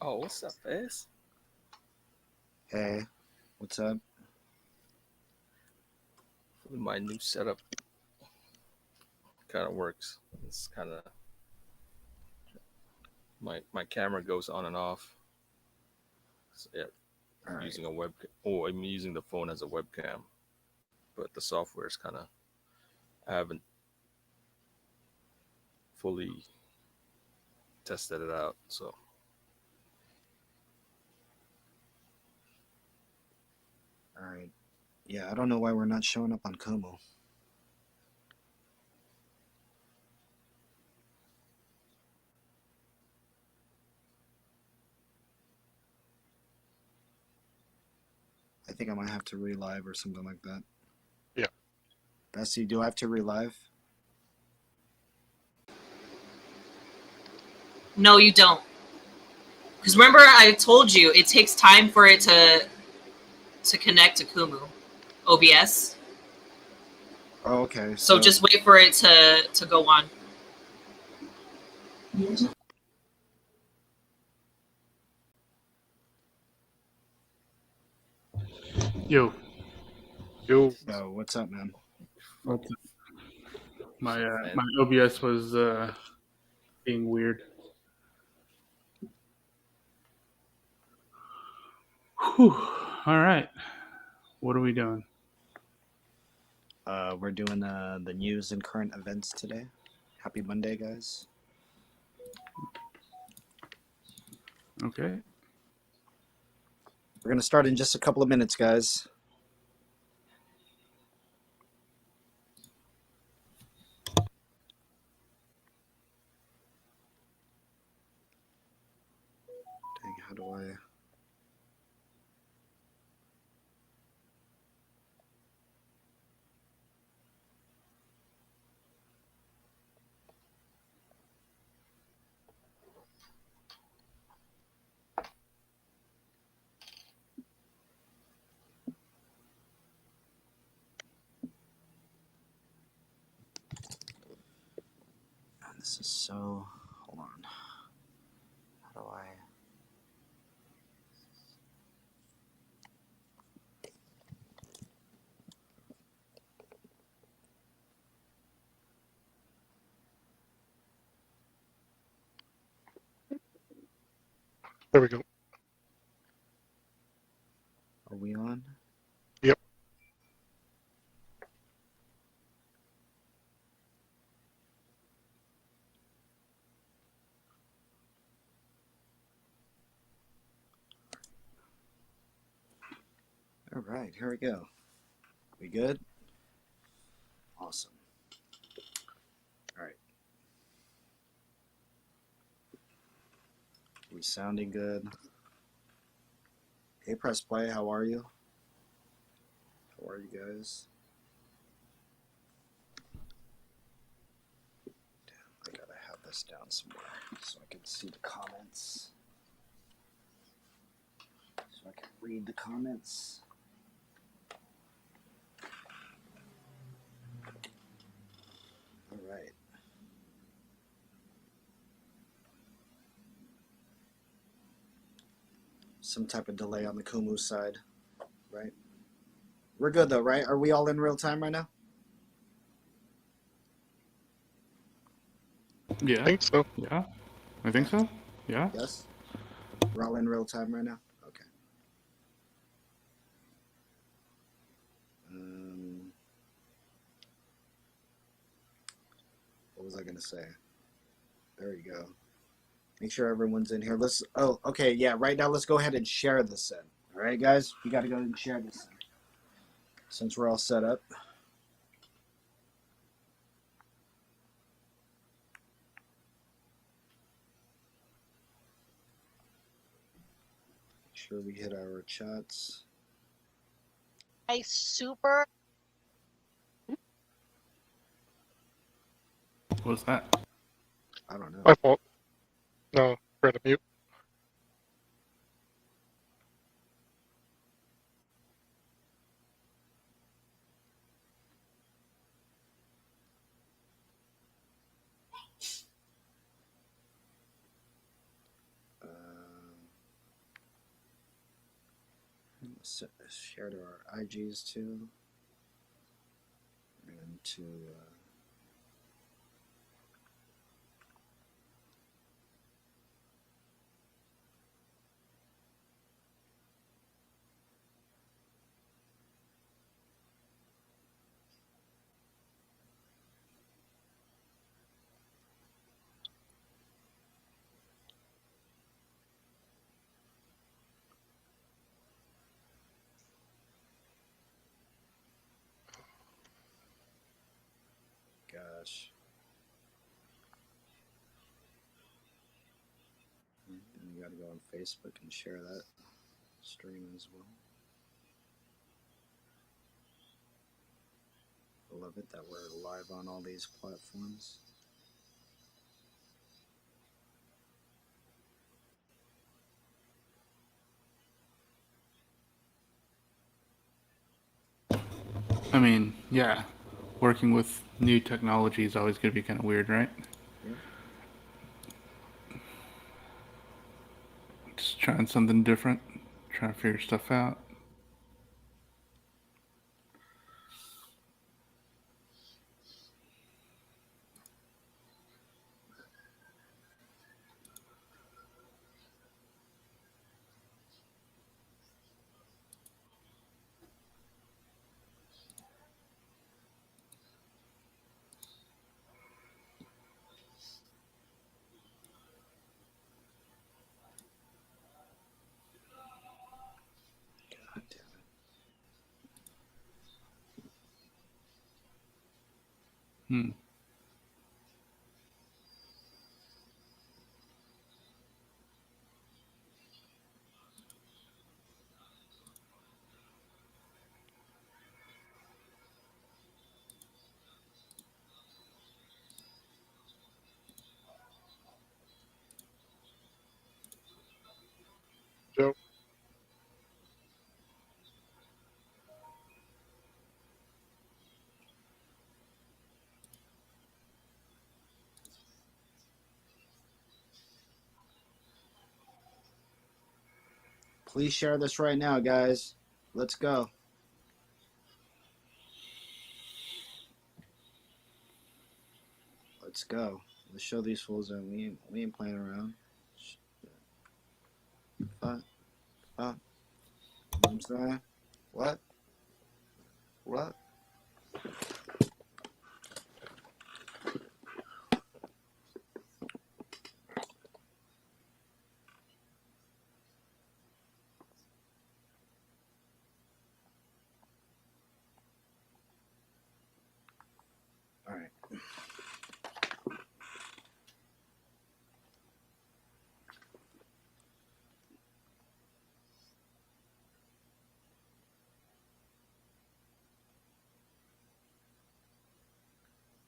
Oh, what's up, Fizz? Hey, what's up? My new setup kind of works. It's kind of my camera goes on and off. So, yeah, All right. using a web. Oh, I'm using the phone as a webcam, but the software is kind of. I haven't fully tested it out, so All right. Yeah, I don't know why we're not showing up on Como. I think I might have to relive or something like that. Yeah. Bessie, do I have to relive? No, you don't. Because remember, I told you it takes time for it to connect to Kumu, OBS. Oh, okay. So just wait for it to go on. Yo, Yo. What's up, man? what's up? My Man. my OBS was being weird. Whew. All right, what are we doing? We're doing the news and current events today. Happy Monday, guys. Okay. We're gonna start in just a couple of minutes, guys. Dang, how do I? Man, this is so. Hold on. How do I? There we go. Are we on? Yep. All right, here we go. We good? Awesome. All right. We sounding good? Hey, press play. How are you? How are you guys? Damn, I gotta have this down somewhere so I can see the comments. So I can read the comments. All right. Some type of delay on the Kumu side, right? We're good though, right? Are we all in real time right now? Yeah. I think so. Yeah. I think so. Yeah. Yes? We're all in real time right now? Okay. What was I going to say? There you go. Make sure everyone's in here. Okay, yeah, right now let's go ahead and share this in. All right, guys? We got to go ahead and share this in. Since we're all set up. Make sure we hit our chats. I super. What's that? I don't know. My fault. No, we're in the mute. Share to our IGs too, and to. Gosh. And you got to go on Facebook and share that stream as well. I love it that we're live on all these platforms. I mean, yeah, working with new technology is always going to be kind of weird, right? Yeah. Just trying something different, trying to figure stuff out. God damn it. Hmm. Joe. Please share this right now, guys. Let's go. Let's go. Let's show these fools that we ain't playing around. What? You know what I'm saying? What? What? All right.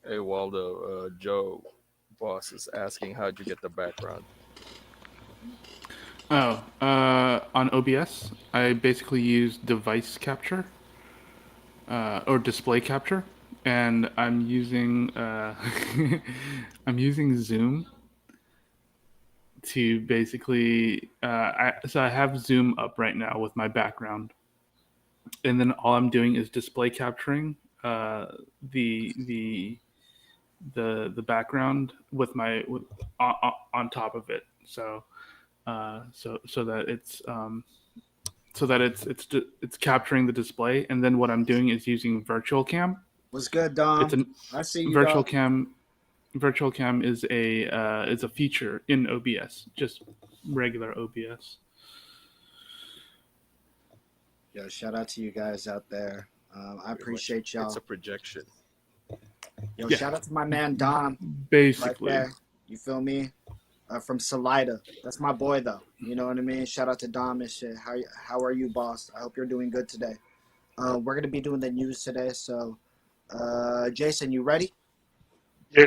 Hey Waldo, Joe boss is asking how'd you get the background? Oh, on OBS, I basically use device capture or display capture, and I'm using I'm using Zoom to basically. So I have Zoom up right now with my background, and then all I'm doing is display capturing uh, the the the background with on top of it. So that it's capturing the display, and then what I'm doing is using virtual cam. What's good, It's Dom? a I see you, virtual dog. cam. Virtual cam is a feature in OBS, just regular OBS. Yo, shout out to you guys out there. I Pretty much, appreciate y'all. it's a projection. Yo, Yeah. shout out to my man Dom right Basically, there. You feel me? From Salida. That's my boy though. You know what I mean? Shout out to Dom and shit. How are you, boss? I hope you're doing good today. We're gonna be doing the news today, so Jason, you ready? Yeah.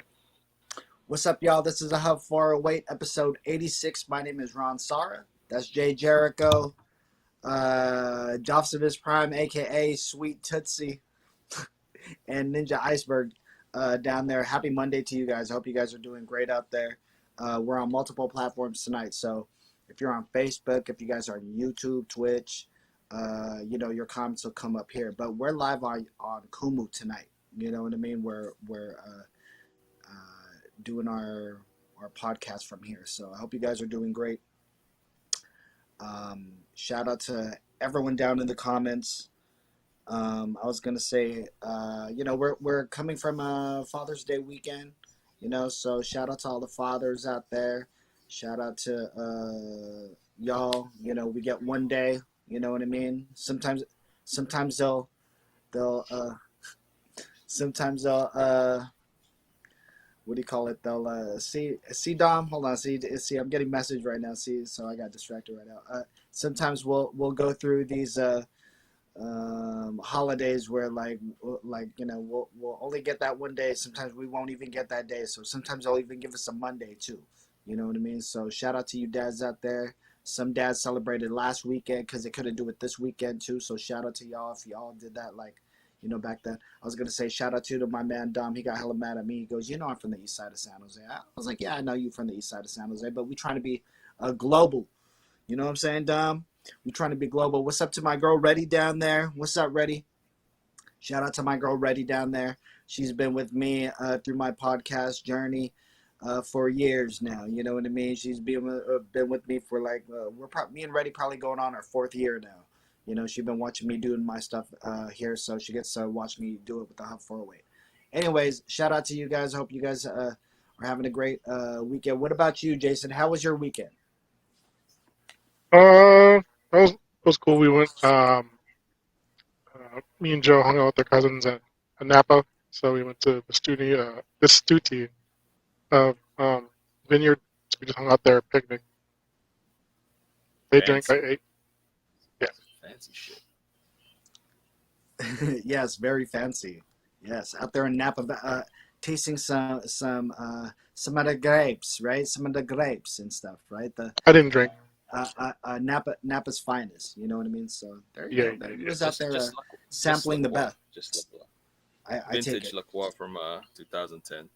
What's up, y'all? This is a Hub 408, episode 86. My name is Ron Sara. That's Jay Jericho. Jobsimus Prime, aka Sweet Tootsie, and Ninja Iceberg down there. Happy Monday to you guys. I hope you guys are doing great out there. We're on multiple platforms tonight, so if you're on Facebook, if you guys are on YouTube, Twitch, your comments will come up here. But we're live on Kumu tonight. You know what I mean? We're doing our podcast from here. So I hope you guys are doing great. Shout out to everyone down in the comments. I was gonna say, we're coming from a Father's Day weekend, so shout out to all the fathers out there. Shout out to y'all. We get one day. You know what I mean? Sometimes they'll sometimes they'll what do you call it? They'll see Dom. Hold on, see. I'm getting message right now. See, so I got distracted right now. Sometimes we'll go through these holidays where we'll only get that one day. Sometimes we won't even get that day. So sometimes they'll even give us a Monday too. You know what I mean? So shout out to you dads out there. Some dads celebrated last weekend because they couldn't do it this weekend too. So shout out to y'all if y'all did that back then. I was gonna say shout out to my man Dom. He got hella mad at me. He goes, I'm from the east side of San Jose. I was like, yeah, I know you from the east side of San Jose, but we trying to be global. You know what I'm saying, Dom? We trying to be global. What's up to my girl Reddy down there? What's up, Reddy? Shout out to my girl Reddy down there. She's been with me through my podcast journey for years now. You know what I mean? She's been with me for me and Reddy probably going on our 4th year now. She's been watching me doing my stuff here, so she gets to watch me do it with the Hub 408. Anyways, shout out to you guys. I hope you guys are having a great weekend. What about you, Jason? How was your weekend? That was cool. We went. Me and Joe hung out with their cousins at Napa, so we went to Vestuti vineyard. So we just hung out there, picnic. They drank. I Fancy. ate. Yeah. Fancy shit. Yes, very fancy. Yes, out there in Napa, tasting some of the grapes, right? Some of the grapes and stuff, right? I didn't drink. Napa's finest. You know what I mean? So there you Yeah, go. He yeah. was out there sampling the best. Just La Croix. I take Vintage it. La Croix from 2010.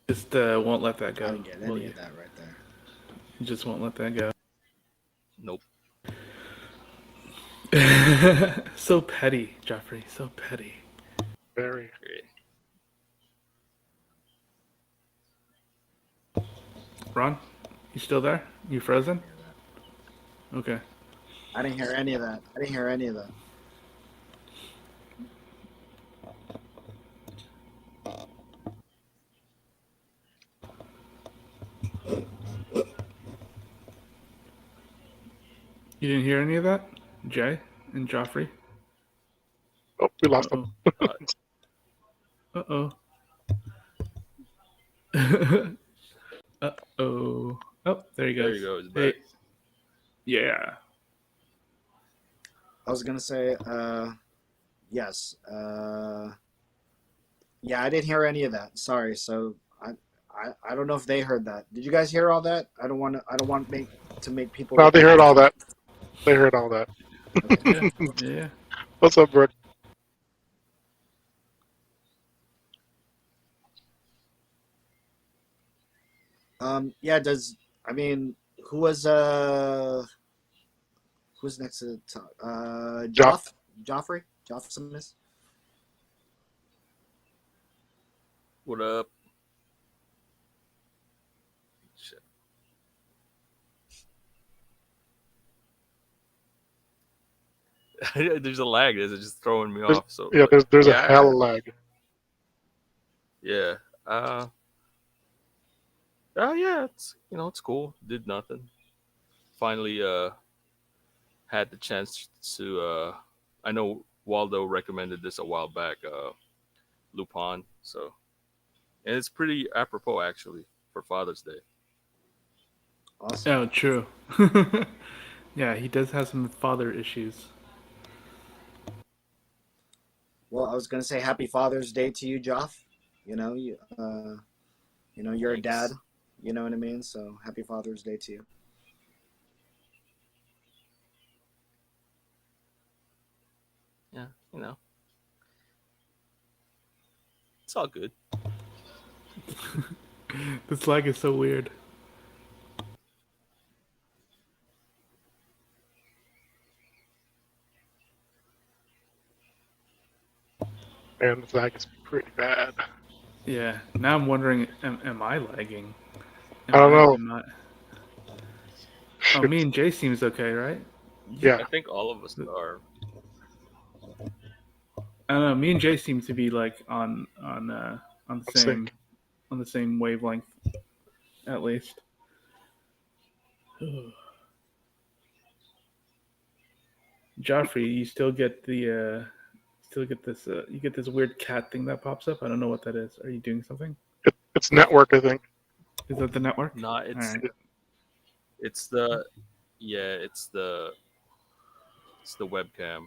Just won't let that I go. didn't get any of that right there. You just won't let that go. Nope. So petty, Jeffrey. So petty. Very. Great. Ron, you still there? You frozen? Okay. I didn't hear any of that. You didn't hear any of that, Jay and Joffrey? Oh, we lost them. Uh-oh. Uh-oh. Oh, there he goes. There you go. It's back. Hey. Yeah. I was gonna say, yes. Yeah, I didn't hear any of that. Sorry. So I don't know if they heard that. Did you guys hear all that? I don't want to make people. No, they heard all that. They heard all that. Okay. Yeah. What's up, Brooke? Yeah. Who's next to the top? Joffrey Simmons. What up? Shit. There's a lag. It's just throwing me off. So Yeah, there's a hell lag. Yeah. Yeah. It's cool. Did nothing. Finally, had the chance to. I know Waldo recommended this a while back. Lupin. So, and it's pretty apropos actually for Father's Day. Awesome. Oh, true. Yeah, he does have some father issues. Well, I was gonna say Happy Father's Day to you, Joff. You're a dad. Thanks. You know what I mean? So Happy Father's Day to you. Yeah, it's all good. This lag is so weird. And the lag is pretty bad. Yeah. Now I'm wondering, am I lagging? I don't know. Am I? Oh, me and Jay seems okay, right? Yeah, I think all of us are. I don't know. Me and Jay seem to be like on the let's see. same wavelength at least. Joffrey, you still get this you get this weird cat thing that pops up. I don't know what that is. Are you doing something? It's network, I think. Is that the network? Nah, All right. it's the yeah, it's the webcam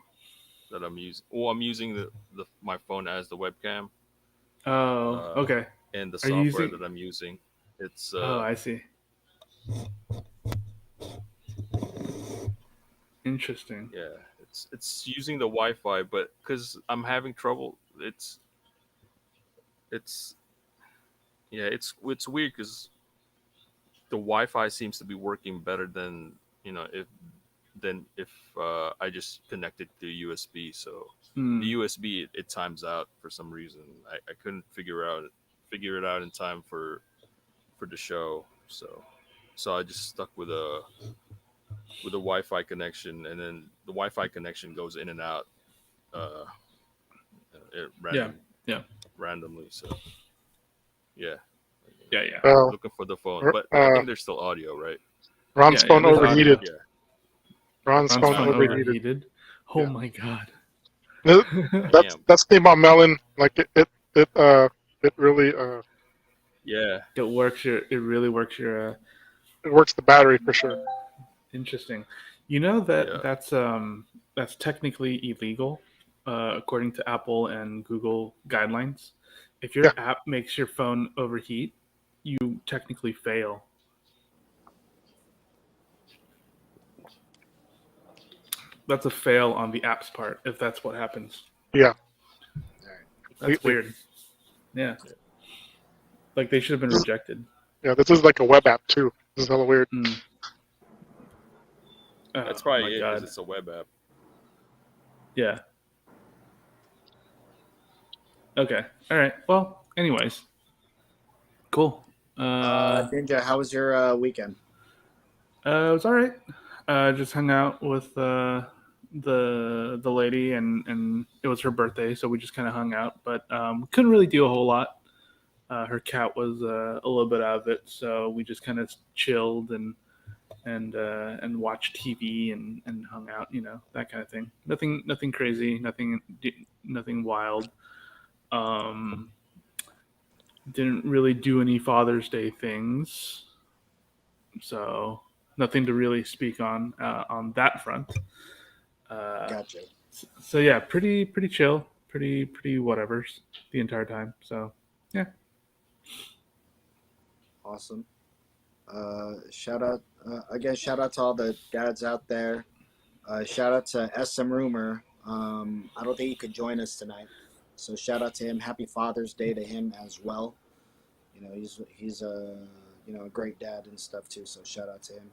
that I'm using. Well, I'm using the my phone as the webcam, Oh, uh, okay. and the Are you software using? that I'm using, it's Oh, I see. Interesting. yeah, it's using the Wi-Fi, but because I'm having trouble, it's yeah, it's weird because the Wi-Fi seems to be working better than if I just connected to USB. So the Hmm. USB it times out for some reason. I couldn't figure it out in time for the show. So I just stuck with a Wi-Fi connection, and then the Wi-Fi connection goes in and out uh, Yeah. random Yeah. randomly. So yeah, Yeah. Yeah. Well, looking for the phone, but I uh, think there's still audio, right? Ron's Yeah. Yeah. phone There's overheated. audio. Yeah. Ron's Ron's phone phone Okay. overheated. overheated. Oh Yeah. my god. Th- That's Damn. that's the thing about Melon. Like it really Yeah. It works your. It really works your. it works the battery for sure. Interesting. You know that Yeah. that's technically illegal, according to Apple and Google guidelines. If your Yeah. app makes your phone overheat, you technically fail. That's a fail on the app's part if that's what happens. Yeah. All right. That's Completely. weird. Yeah, like they should have been This is, rejected. yeah. This is like a web app too. This is hella weird. Mm. Oh That's my probably it because god. it's a web app. Yeah. Okay. All right. Well, anyways, cool. Ninja, how was your weekend? It was all right. Just hung out with the lady, and it was her birthday, so we just kind of hung out. But couldn't really do a whole lot. Her cat was a little bit out of it, so we just kind of chilled and watched TV and hung out. You know, that kind of thing. Nothing crazy. Nothing wild. Um, didn't really do any Father's Day things, so nothing to really speak on that front. Gotcha. So yeah, pretty chill, pretty whatever's the entire time. So yeah, Awesome. Shout out again. Shout out to all the dads out there. Shout out to SM Rumor. I don't think he could join us tonight, so shout out to him. Happy Father's Day to him as well. You know, he's a a great dad and stuff too. So shout out to him.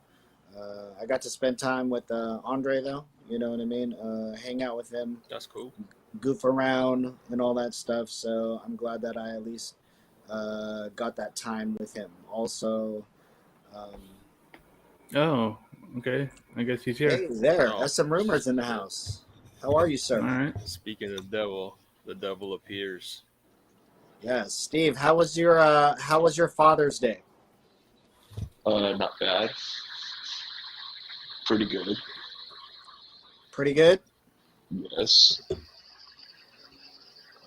I got to spend time with Andre though. You know what I mean? Hang out with him, That's cool. goof around, and all that stuff. So I'm glad that I at least got that time with him. Also, um, oh okay, I guess he's here. hey there, Oh, SM Rumors in the house. How are you, All sir? right. speaking of the devil appears. Yes, Steve. How was your Father's Day? Not bad. Pretty good. Pretty good. Yes.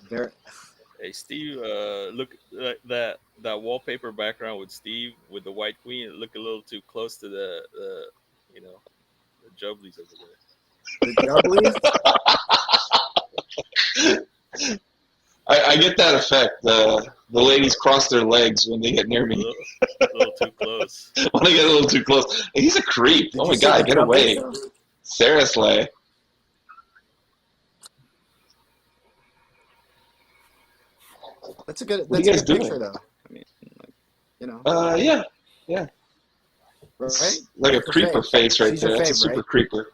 Very. Hey Steve, look that wallpaper background with Steve with the white queen. It look a little too close to the you know the Jubblies over there. The Jubblies. I get that effect. The ladies cross their legs when they get near me. A little too close. When they get a little too close. He's a creep. Did Oh you my say god, the get away. Jubblies? Seriously. That's a good. What are That's you a guys good doing? picture though. I mean, like, You know, Yeah. right? It's like a What's your creeper fave? face right She's there. your That's a fave, super right? creeper.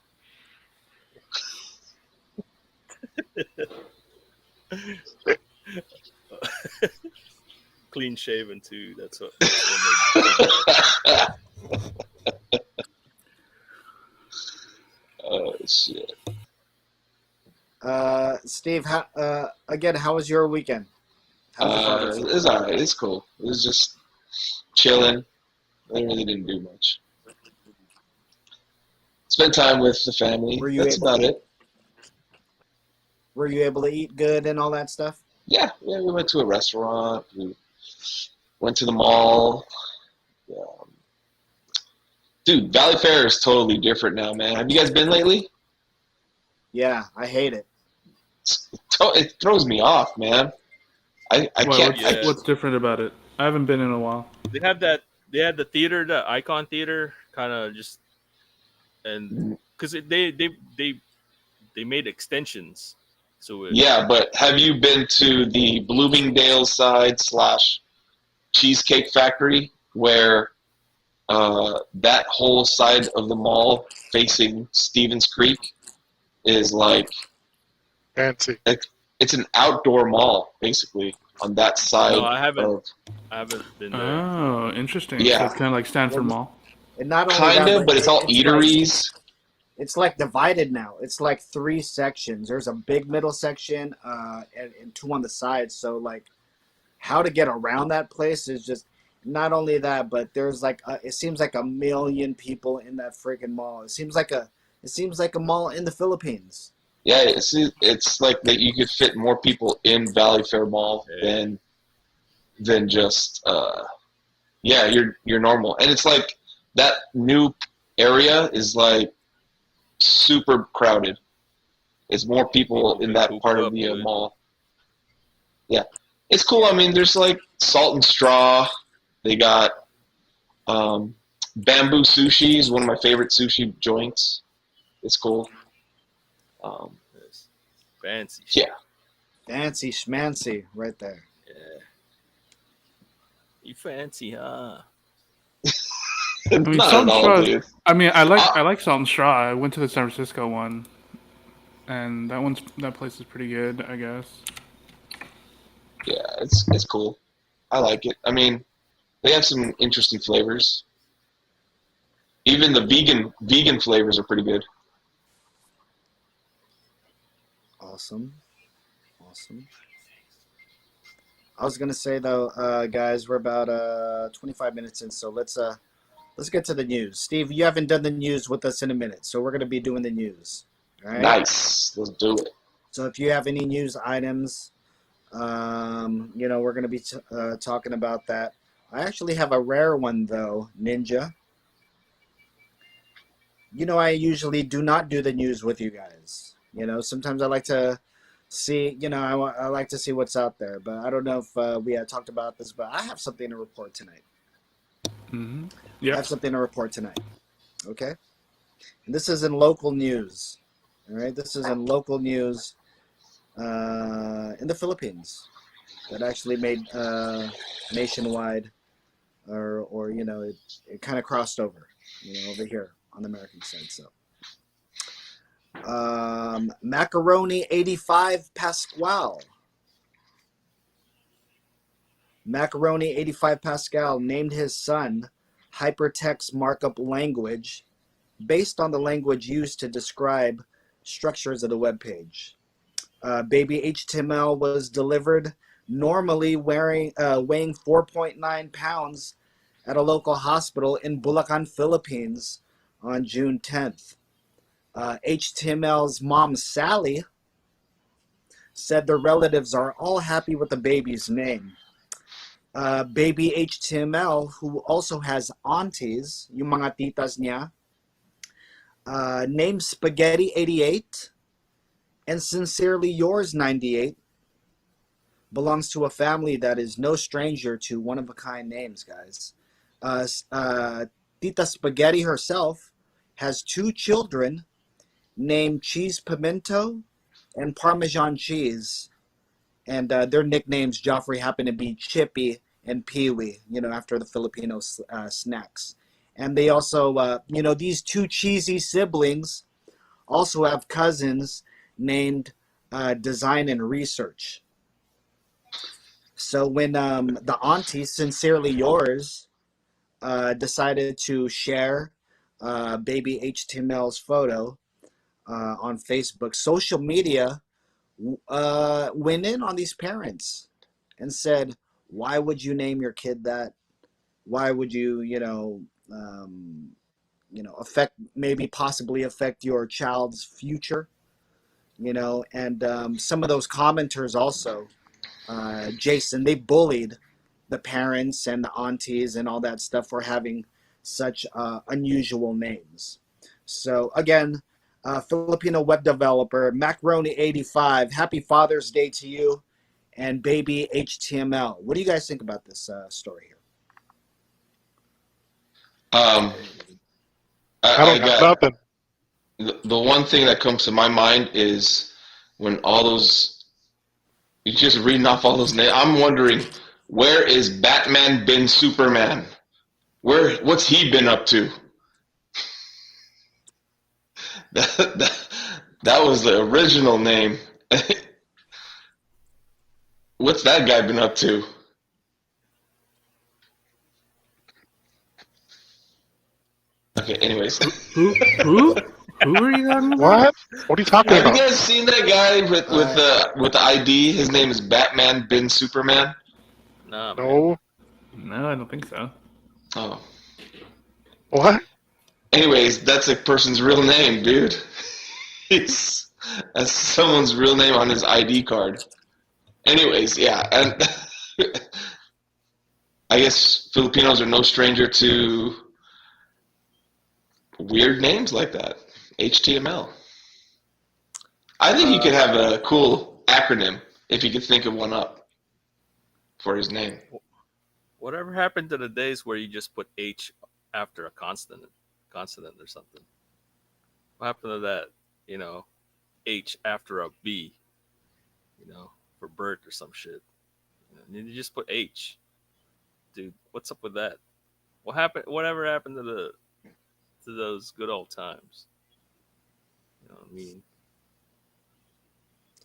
Clean shaven too. That's what made it Oh shit. Steve, again, how was your weekend? How was your Father's Day? It's alright. It's cool. It was just chilling. I really didn't do much. Spent time with the family. Were you That's able? about it. Were you able to eat good and all that stuff? Yeah, we went to a restaurant. We went to the mall. Yeah. Dude, Valley Fair is totally different now, man. Have you guys been lately? Yeah, I hate it. It throws me off, man. I Why? can't. Yeah. What's different about it? I haven't been in a while. They have that. They had the theater, the Icon Theater, kind of just and because they made extensions, so Yeah, but have you been to the Bloomingdale side / Cheesecake Factory where that whole side of the mall facing Stevens Creek is like Fancy. it's an outdoor mall basically on that side no, I haven't. of I haven't been there. Oh, interesting. Yeah. So it's kind of like Stanford Well, Mall. And not only kind that, of, but it's all like, eateries. it's like divided now. It's like 3 sections. There's a big middle section, and 2 on the sides. So like, how to get around that place is just not only that, but there's like it seems like a million people in that freaking mall. It seems like a mall in the Philippines. Yeah, it's like that you could fit more people in Valley Fair Mall than just yeah, you're normal. And it's like that new area is like super crowded. It's more people in been that cooped part of up the good. mall. Yeah, it's cool. I mean, there's like Salt and Straw. They got Bamboo Sushi is one of my favorite sushi joints. It's cool. Yes. Fancy. Yeah. Fancy schmancy right there. Yeah. You fancy, huh? I mean, Not Salt at and all, Straw. dude. I mean, I like Salt and Straw. I went to the San Francisco one, and that place is pretty good, I guess. Yeah, it's cool. I like it. I mean, they have some interesting flavors. Even the vegan flavors are pretty good. Awesome. I was gonna say though, guys, we're about 25 minutes in, so let's get to the news. Steve, you haven't done the news with us in a minute, so we're gonna be doing the news. All right. Nice. Let's do it. So if you have any news items, we're gonna be talking about that. I actually have a rare one though, Ninja. I usually do not do the news with you guys. Sometimes I like to see, I like to see what's out there. But I don't know if we had talked about this, but I have something to report tonight. Mm-hmm. I Yeah. have something to report tonight. Okay? And this is in local news. All right? This is in local news in the Philippines that actually made nationwide or it kind of crossed over, over here on the American side. So Macaroni 85 Pascual. Macaroni 85 Pascal named his son Hypertext Markup Language based on the language used to describe structures of the web page. Baby HTML was delivered normally weighing 4.9 pounds at a local hospital in Bulacan, Philippines on June 10th. HTML's mom, Sally, said their relatives are all happy with the baby's name. Baby HTML, who also has aunties, yung mga titas niya, named Spaghetti 88 and Sincerely Yours 98, belongs to a family that is no stranger to one-of-a-kind names, guys. Tita Spaghetti herself has 2 children named Cheese Pimento and Parmesan Cheese, and their nicknames, Joffrey, happen to be Chippy and Pee Wee, after the Filipino snacks. And they also, these two cheesy siblings also have cousins named Design and Research. So when the auntie, Sincerely Yours, decided to share baby HTML's photo on Facebook, social media went in on these parents and said, why would you name your kid that? Why would you, possibly affect your child's future? And some of those commenters also, Jason, they bullied the parents and the aunties and all that stuff for having such unusual names. So again, Filipino web developer Macaroni85, happy Father's Day to you and baby HTML. What do you guys think about this story here? I I don't got got nothing. the one thing that comes to my mind is when all those, you're just reading off all those names. I'm wondering, where is Batman been Superman? What's he been up to? That was the original name. What's that guy been up to? Okay, anyways. Who are you talking about? What? What are you talking Have you about? guys seen that guy with the ID? His name is Batman bin Superman. Nah, man. No. No, I don't think so. Oh. What? Anyways, that's a person's real name, dude. That's someone's real name on his ID card. Anyways, yeah, and I guess Filipinos are no stranger to weird names like that. HTML. I think he could have a cool acronym if he could think of one up for his name. Whatever happened to the days where you just put H after a consonant or something? What happened to that? H after a B, for Bert or some shit. You just put H. Dude, what's up with that? What happened? Whatever happened to those good old times? You know what I mean?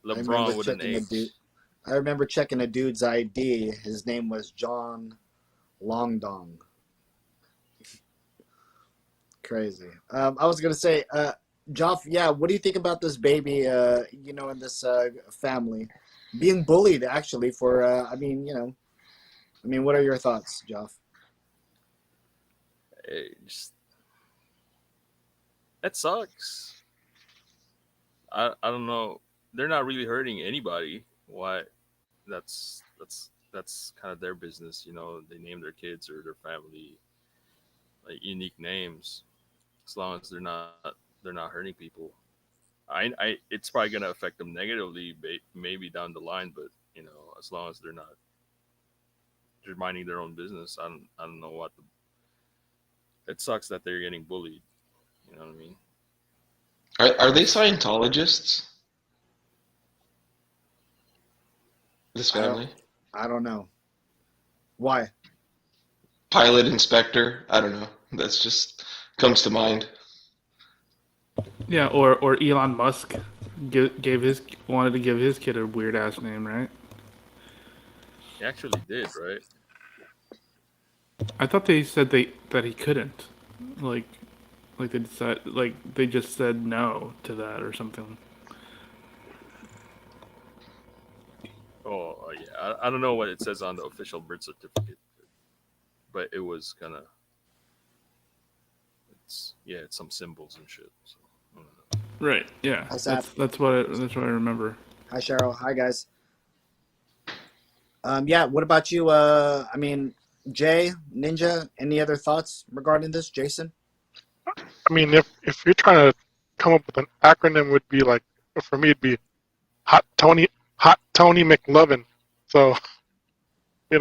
LeBron with an H. I remember checking a dude's ID. His name was John Longdong. Crazy. I was gonna say, Joff, yeah, what do you think about this baby? In this family being bullied actually for? What are your thoughts, Joff? That sucks. I don't know. They're not really hurting anybody. Why? That's kind of their business. They name their kids or their family like unique names, as long as they're not hurting people. It's probably gonna affect them negatively, maybe down the line, but as long as they're not just minding their own business, I don't know what it sucks that they're getting bullied. You know what I mean? Are they Scientologists? This family? I don't know. Why? Pilot inspector? I don't know. That's just comes to mind. Yeah, or Elon Musk wanted to give his kid a weird ass name, right? He actually did, right? I thought they said that he couldn't. Like they just said no to that or something. Oh yeah, I don't know what it says on the official birth certificate, but it was kind of it's some symbols and shit. So I don't know. Right. Yeah. How's That's what I remember. Hi, Cheryl. Hi, guys. Yeah. What about you? Jay, Ninja. Any other thoughts regarding this, Jason? I mean, if you're trying to come up with an acronym, would be like, for me, it'd be Hot Tony McLovin. So, it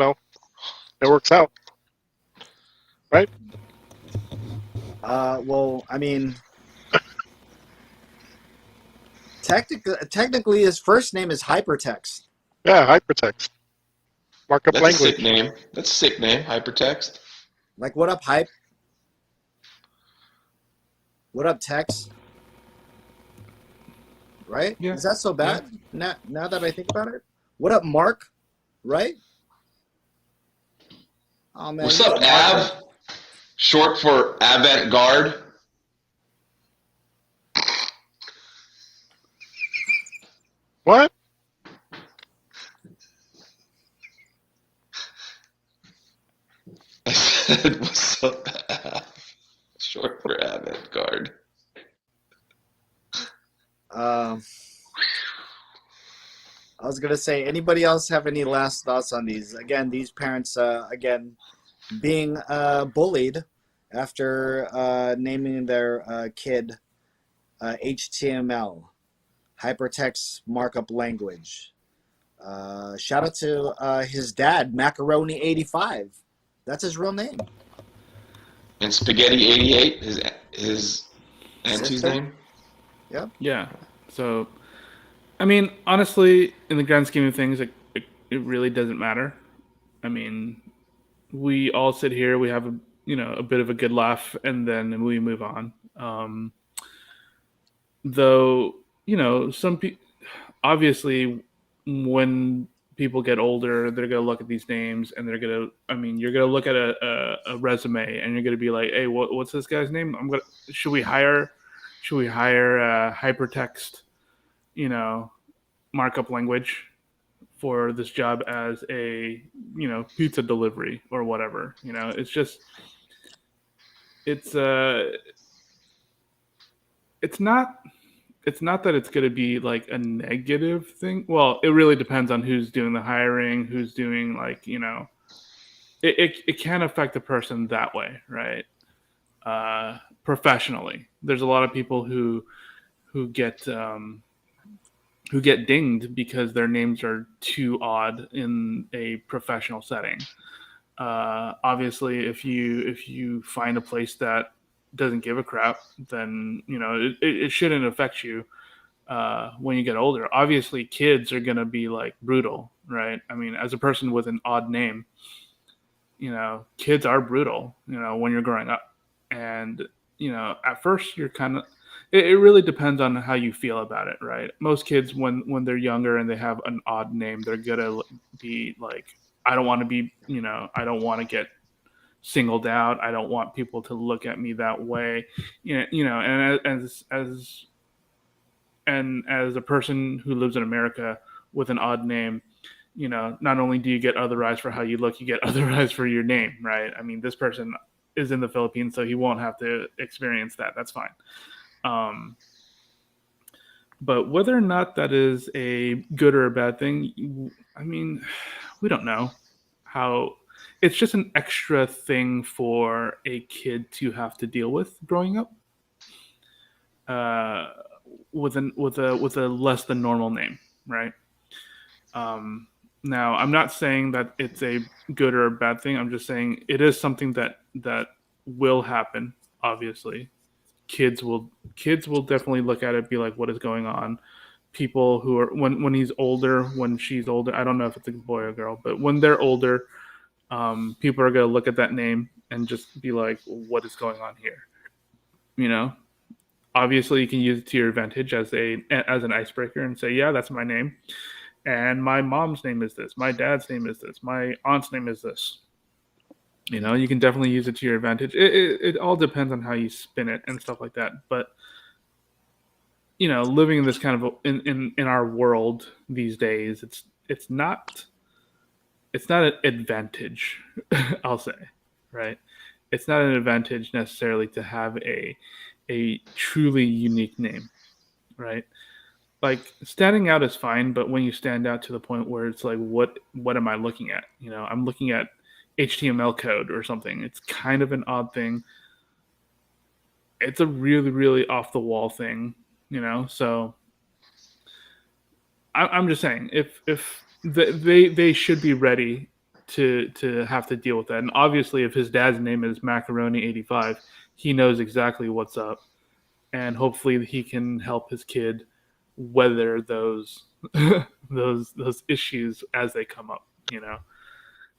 works out, right? Well, technically, his first name is Hypertext. Yeah, hypertext. Markup That's a sick language. name. That's a sick name. Hypertext. Like, what up, hype? What up, Tex? Right? Yeah. Is that so bad? Now that I think about it. What up, Mark? Right? Oh man, What's you up, know Mark. Av? Short for avant-garde. What? I said, what's up, Av? Short for avant-garde. I was gonna say, anybody else have any last thoughts on these? Again, these parents, again, being bullied after naming their kid HTML, hypertext markup language. Shout out to his dad, Macaroni85. That's his real name. And Spaghetti88, his auntie's Sister? name. Yeah. So, I mean, honestly, in the grand scheme of things, it really doesn't matter. I mean, we all sit here, we have a bit of a good laugh, and then we move on. Though, some people obviously, when people get older, they're going to look at these names and they're going to, I mean, you're going to look at a resume and you're going to be like, hey, what's this guy's name? Should we hire hypertext, markup language for this job as a, pizza delivery or whatever, it's just, it's not that it's going to be like a negative thing. Well, it really depends on who's doing the hiring, who's doing it can affect the person that way, right? Professionally, there's a lot of people who get dinged because their names are too odd in a professional setting. Obviously, if you find a place that doesn't give a crap, then it shouldn't affect you when you get older. Obviously, kids are gonna be like brutal, right? I mean, as a person with an odd name, kids are brutal, when you're growing up, and at first you're kind of. It really depends on how you feel about it, right? Most kids, when they're younger and they have an odd name, they're gonna be like, I don't want to be, I don't want to get singled out. I don't want people to look at me that way. And as a person who lives in America with an odd name, not only do you get otherized for how you look, you get otherized for your name, right? I mean, this person is in the Philippines, so he won't have to experience that. That's fine. But whether or not that is a good or a bad thing, I mean, we don't know how. It's just an extra thing for a kid to have to deal with growing up, with a less than normal name, right? Now, I'm not saying that it's a good or a bad thing. I'm just saying it is something that will happen. Obviously, kids will definitely look at it, be like, "What is going on?" People who are when he's older, when she's older, I don't know if it's a boy or girl, but when they're older, people are going to look at that name and just be like, what is going on here? Obviously you can use it to your advantage as an icebreaker and say, yeah, that's my name. And my mom's name is this. My dad's name is this. My aunt's name is this. You can definitely use it to your advantage. It all depends on how you spin it and stuff like that. But, living in this kind of in our world these days, it's not an advantage, I'll say, right? It's not an advantage necessarily to have a truly unique name, right? Like, standing out is fine, but when you stand out to the point where it's like, what am I looking at? I'm looking at HTML code or something. It's kind of an odd thing. It's a really, really off the wall thing, So I'm just saying, if they should be ready to have to deal with that. And obviously, if his dad's name is Macaroni85, he knows exactly what's up, and hopefully he can help his kid weather those those issues as they come up.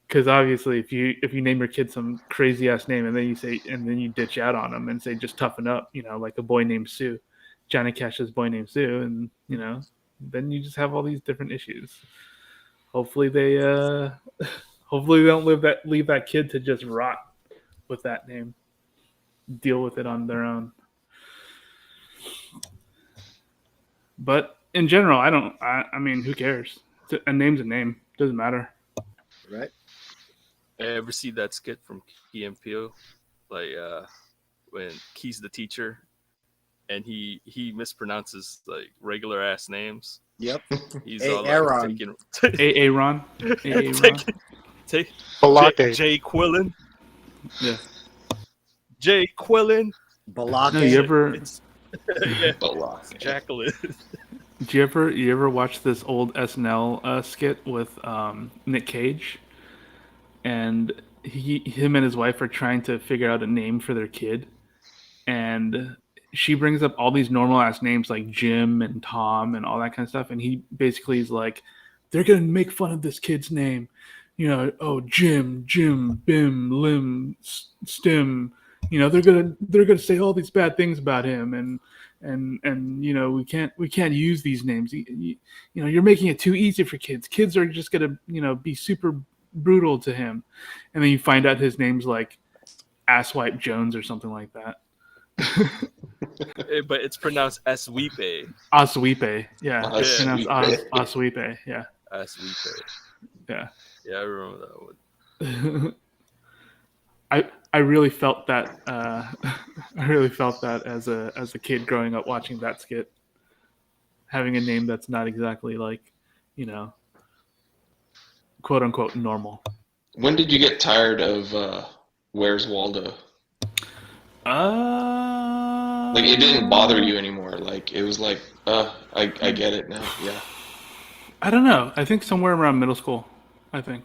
Because obviously, if you name your kid some crazy ass name and then you ditch out on them and say just toughen up, like a boy named Sue, Johnny Cash's boy named Sue, and then you just have all these different issues. Hopefully they hopefully they don't leave that kid to just rot with that name. Deal with it on their own. But in general, I mean, who cares? A name's a name. Doesn't matter. Right. Ever see that skit from Key and Peele? Like when Key's the teacher and he mispronounces like regular ass names. Yep. He's Hey, all Aaron. like Aaron. take Balake. Jay Quillen. Yeah. Jay Quillen. Balake. No, you ever Yeah, Balake. Jacqueline. do you ever watch this old SNL skit with Nick Cage? And him and his wife are trying to figure out a name for their kid, and she brings up all these normal ass names like Jim and Tom and all that kind of stuff, and he basically is like, they're gonna make fun of this kid's name, oh, Jim, Bim, Lim, Stim, they're gonna say all these bad things about him, and we can't use these names. You're making it too easy for kids. Kids are just gonna be super brutal to him, and then you find out his name's like Asswipe Jones or something like that. But it's pronounced Asweepe. Osweepe, yeah, it's Osweepe. pronounced Osweepe, yeah, Asweepe. yeah. Yeah, I remember that one. I really felt that. I really felt that as a kid growing up watching that skit, having a name that's not exactly like, quote unquote normal. When did you get tired of Where's Waldo? Like it didn't bother you anymore. Like it was like, I get it now. Yeah. I don't know. I think somewhere around middle school, I think,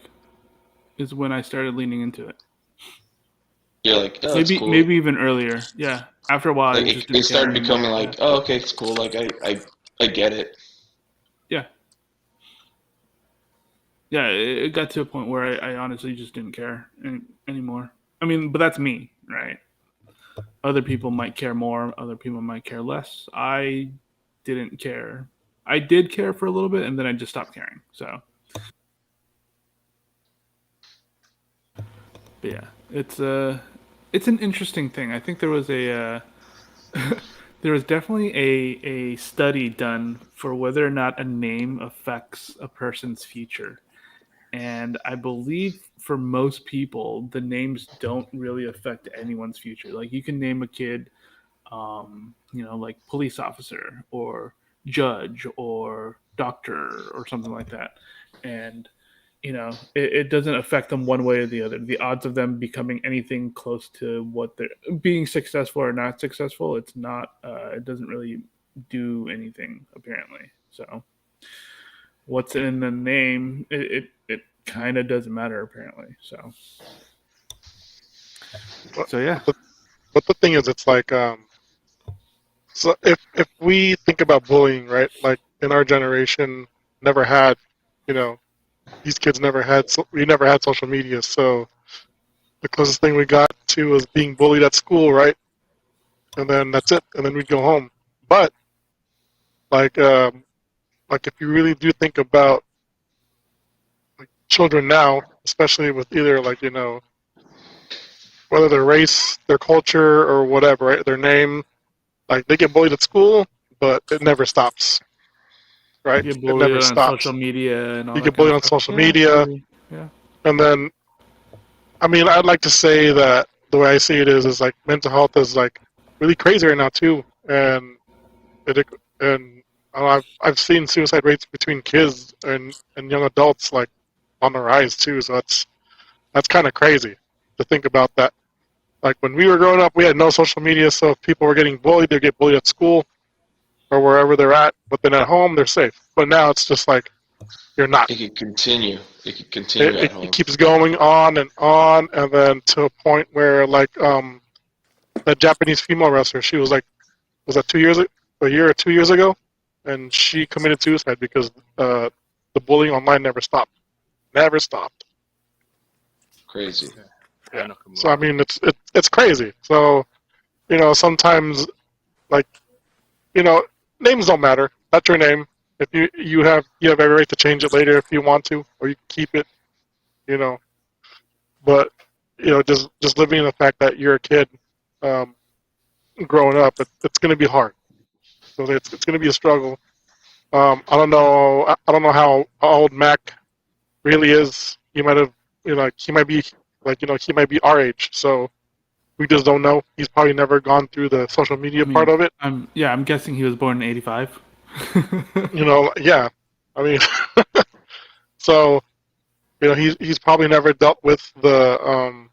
is when I started leaning into it. You're like, oh, it's cool. Maybe even earlier. Yeah. After a while, Like I just it started care becoming anymore. like, oh, okay, it's cool. Like I get it. Yeah. Yeah, it got to a point where I honestly just didn't care anymore. I mean, but that's me, right? Other people might care more. Other people might care less. I didn't care. I did care for a little bit, and then I just stopped caring. So, but yeah, it's an interesting thing. I think there was there was definitely a study done for whether or not a name affects a person's future. And I believe for most people, the names don't really affect anyone's future. Like you can name a kid, like police officer or judge or doctor or something like that, and it doesn't affect them one way or the other. The odds of them becoming anything close to what they're being successful or not successful, it's not. It doesn't really do anything apparently. So what's in the name? It kind of doesn't matter apparently. So yeah. But the thing is, it's like, so if we think about bullying, right? Like in our generation, never had, these kids never had, we never had social media. So the closest thing we got to was being bullied at school, right? And then that's it. And then we'd go home. But like if you really do think about like children now, especially with either like, whether their race, their culture, or whatever, right? Their name, like they get bullied at school, but it never stops, right? You get It bullied never on stops. social media and all You that get kind bullied of on stuff. social media, Yeah. and then, I mean, I'd like to say that the way I see it is like mental health is like really crazy right now too, and I've seen suicide rates between kids and young adults like on the rise too. So that's kind of crazy to think about that. Like when we were growing up, we had no social media, so if people were getting bullied, they'd get bullied at school or wherever they're at. But then at home, they're safe. But now it's just like you're not. It could continue. It could continue at home. It keeps going on, and then to a point where like that Japanese female wrestler, she was like, was that a year or 2 years ago, and she committed suicide because the bullying online never stopped. Never stopped. Crazy. Yeah. Hannah So I Kimura. mean, it's crazy. So sometimes like names don't matter. That's your name. If you have every right to change it later if you want to, or you keep it. You know, but just living in the fact that you're a kid, um, growing up, it's going to be hard. So it's going to be a struggle. I don't know how old Mac really is. He might have, like he might be he might be our age. So we just don't know. He's probably never gone through the social media I part mean, of it. I'm guessing he was born in '85. Yeah. I mean, so he's probably never dealt with the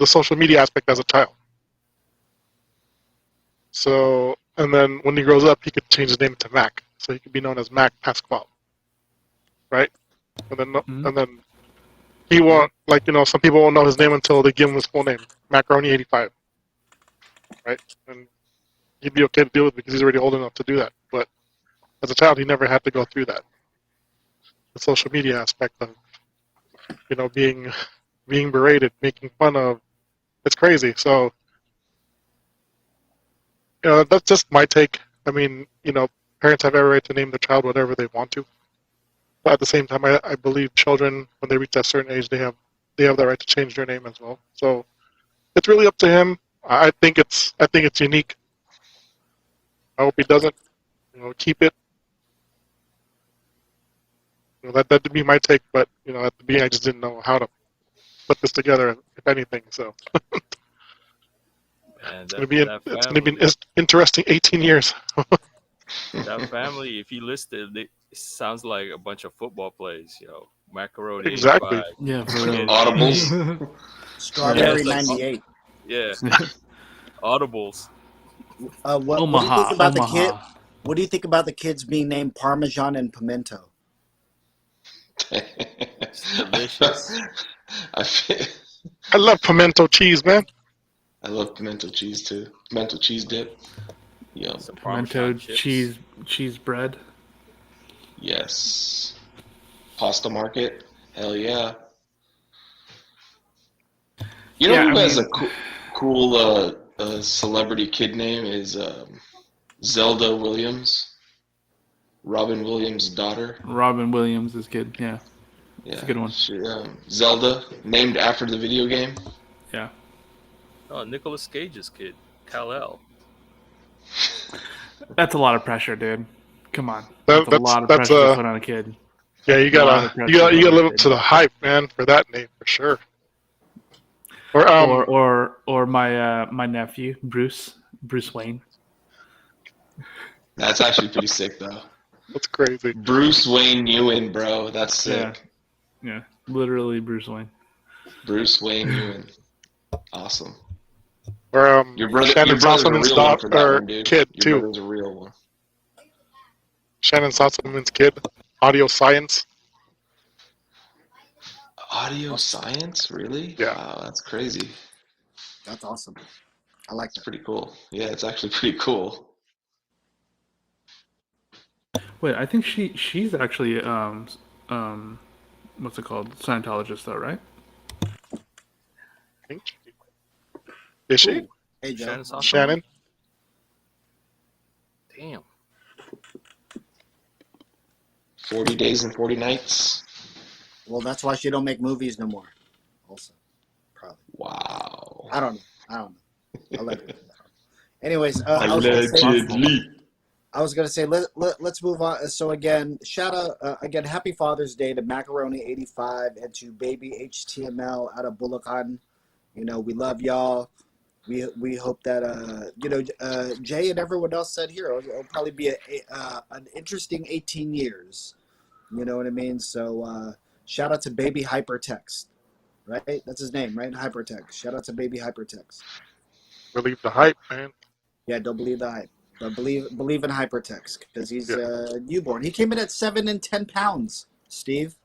social media aspect as a child. So, and then when he grows up, he could change his name to Mac, so he could be known as Mac Pasquale, right? And then Mhm. and then he won't, some people won't know his name until they give him his full name, Macaroni85, right? And he'd be okay to deal with because he's already old enough to do that. But as a child, he never had to go through that. The social media aspect of being berated, making fun of, it's crazy. So that's just my take. I mean, parents have every right to name their child whatever they want to. But at the same time, I believe children, when they reach that certain age, they have the right to change their name as well. So it's really up to him. I think it's unique. I hope he doesn't, keep it. That'd be my take. But at the beginning, I just didn't know how to put this together, if anything. So And it's gonna be that it's gonna be family, an interesting 18 years. that family. If you listed, it sounds like a bunch of football plays. Macaroni Exactly. 85, Yeah, for real. Audibles. Yeah, Strawberry it's like 98. yeah, audibles. What do you think Omaha, about the kid? Omaha. What do you think about the kids being named Parmesan and Pimento? It's delicious. I feel, I love pimento cheese, man. I love pimento cheese too. Pimento cheese dip. Yum. Some Pimento Parmesan chips. cheese bread. Yes. Pasta market. Hell yeah. You know Yeah, I who has a mean, cool celebrity kid name is Zelda Williams, Robin Williams' daughter. Robin Williams is good. Yeah, it's a Yeah, good one. Zelda, named after the video game. Yeah, Oh, Nicolas Cage's kid, Kal-El. that's a lot of pressure, dude. Come on, That, that's a that's lot of that's pressure to put on a kid. yeah. You A lot gotta of you pressure to gotta put you on gotta a live up to kid. the hype, man, for that name for sure. Or Or my nephew Bruce Wayne. That's actually pretty sick though. that's crazy. Bruce Wayne Ewan, bro. That's Yeah, sick. yeah, literally Bruce Wayne. Bruce Wayne Ewan. Awesome. Or Your Shannon brother's a Sossaman's real one for that daughter one, dude. kid Your too. brother's a real one. Shannon Sossaman's kid, audio science. Audio science, really? Yeah. Wow, that's crazy. That's awesome. I like It's that. pretty cool. Yeah, it's actually pretty cool. Wait, I think she's actually what's it called? Scientologist, though, right? I think is she Ooh. Hey Joe. Shannon Sossaman? Shannon? Damn. 40 Days and 40 Nights. Well, that's why she don't make movies no more. Also, probably. Wow. I don't know. Allegedly. Anyways, Allegedly. I was gonna say let's move on. So again, shout out again, Happy Father's Day to Macaroni85 and to Baby HTML out of Bulacan. We love y'all. We hope that Jay and everyone else said here it'll probably be an interesting 18 years. You know what I mean? So shout out to Baby Hypertext, right? That's his name, right? Hypertext. Shout out to Baby Hypertext. Believe the hype, man. Yeah, don't believe the hype, but believe in Hypertext because he's Yeah. newborn. He came in at 7 and 10 pounds. Steve,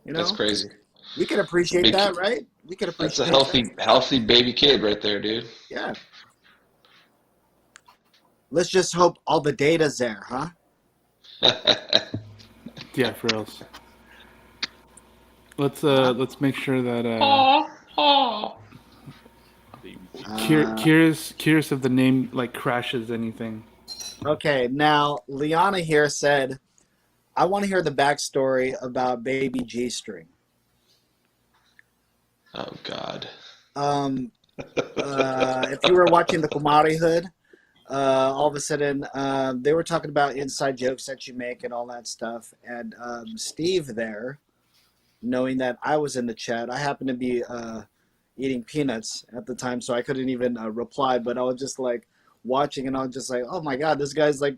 That's crazy. we can appreciate that, right? We can That's appreciate a healthy baby kid right there, dude. Yeah. Let's just hope all the data's there, huh? Yeah, for reals. let's make sure that Baby G. curious if the name like crashes anything. Okay, now Liana here said, I want to hear the backstory about Baby G String. Oh God. If you were watching the Kumari Hood, all of a sudden they were talking about inside jokes that you make and all that stuff. And Steve there, knowing that I was in the chat, I happened to be eating peanuts at the time, so I couldn't even reply. But I was just like watching, and I was just like, oh my God, this guy's like,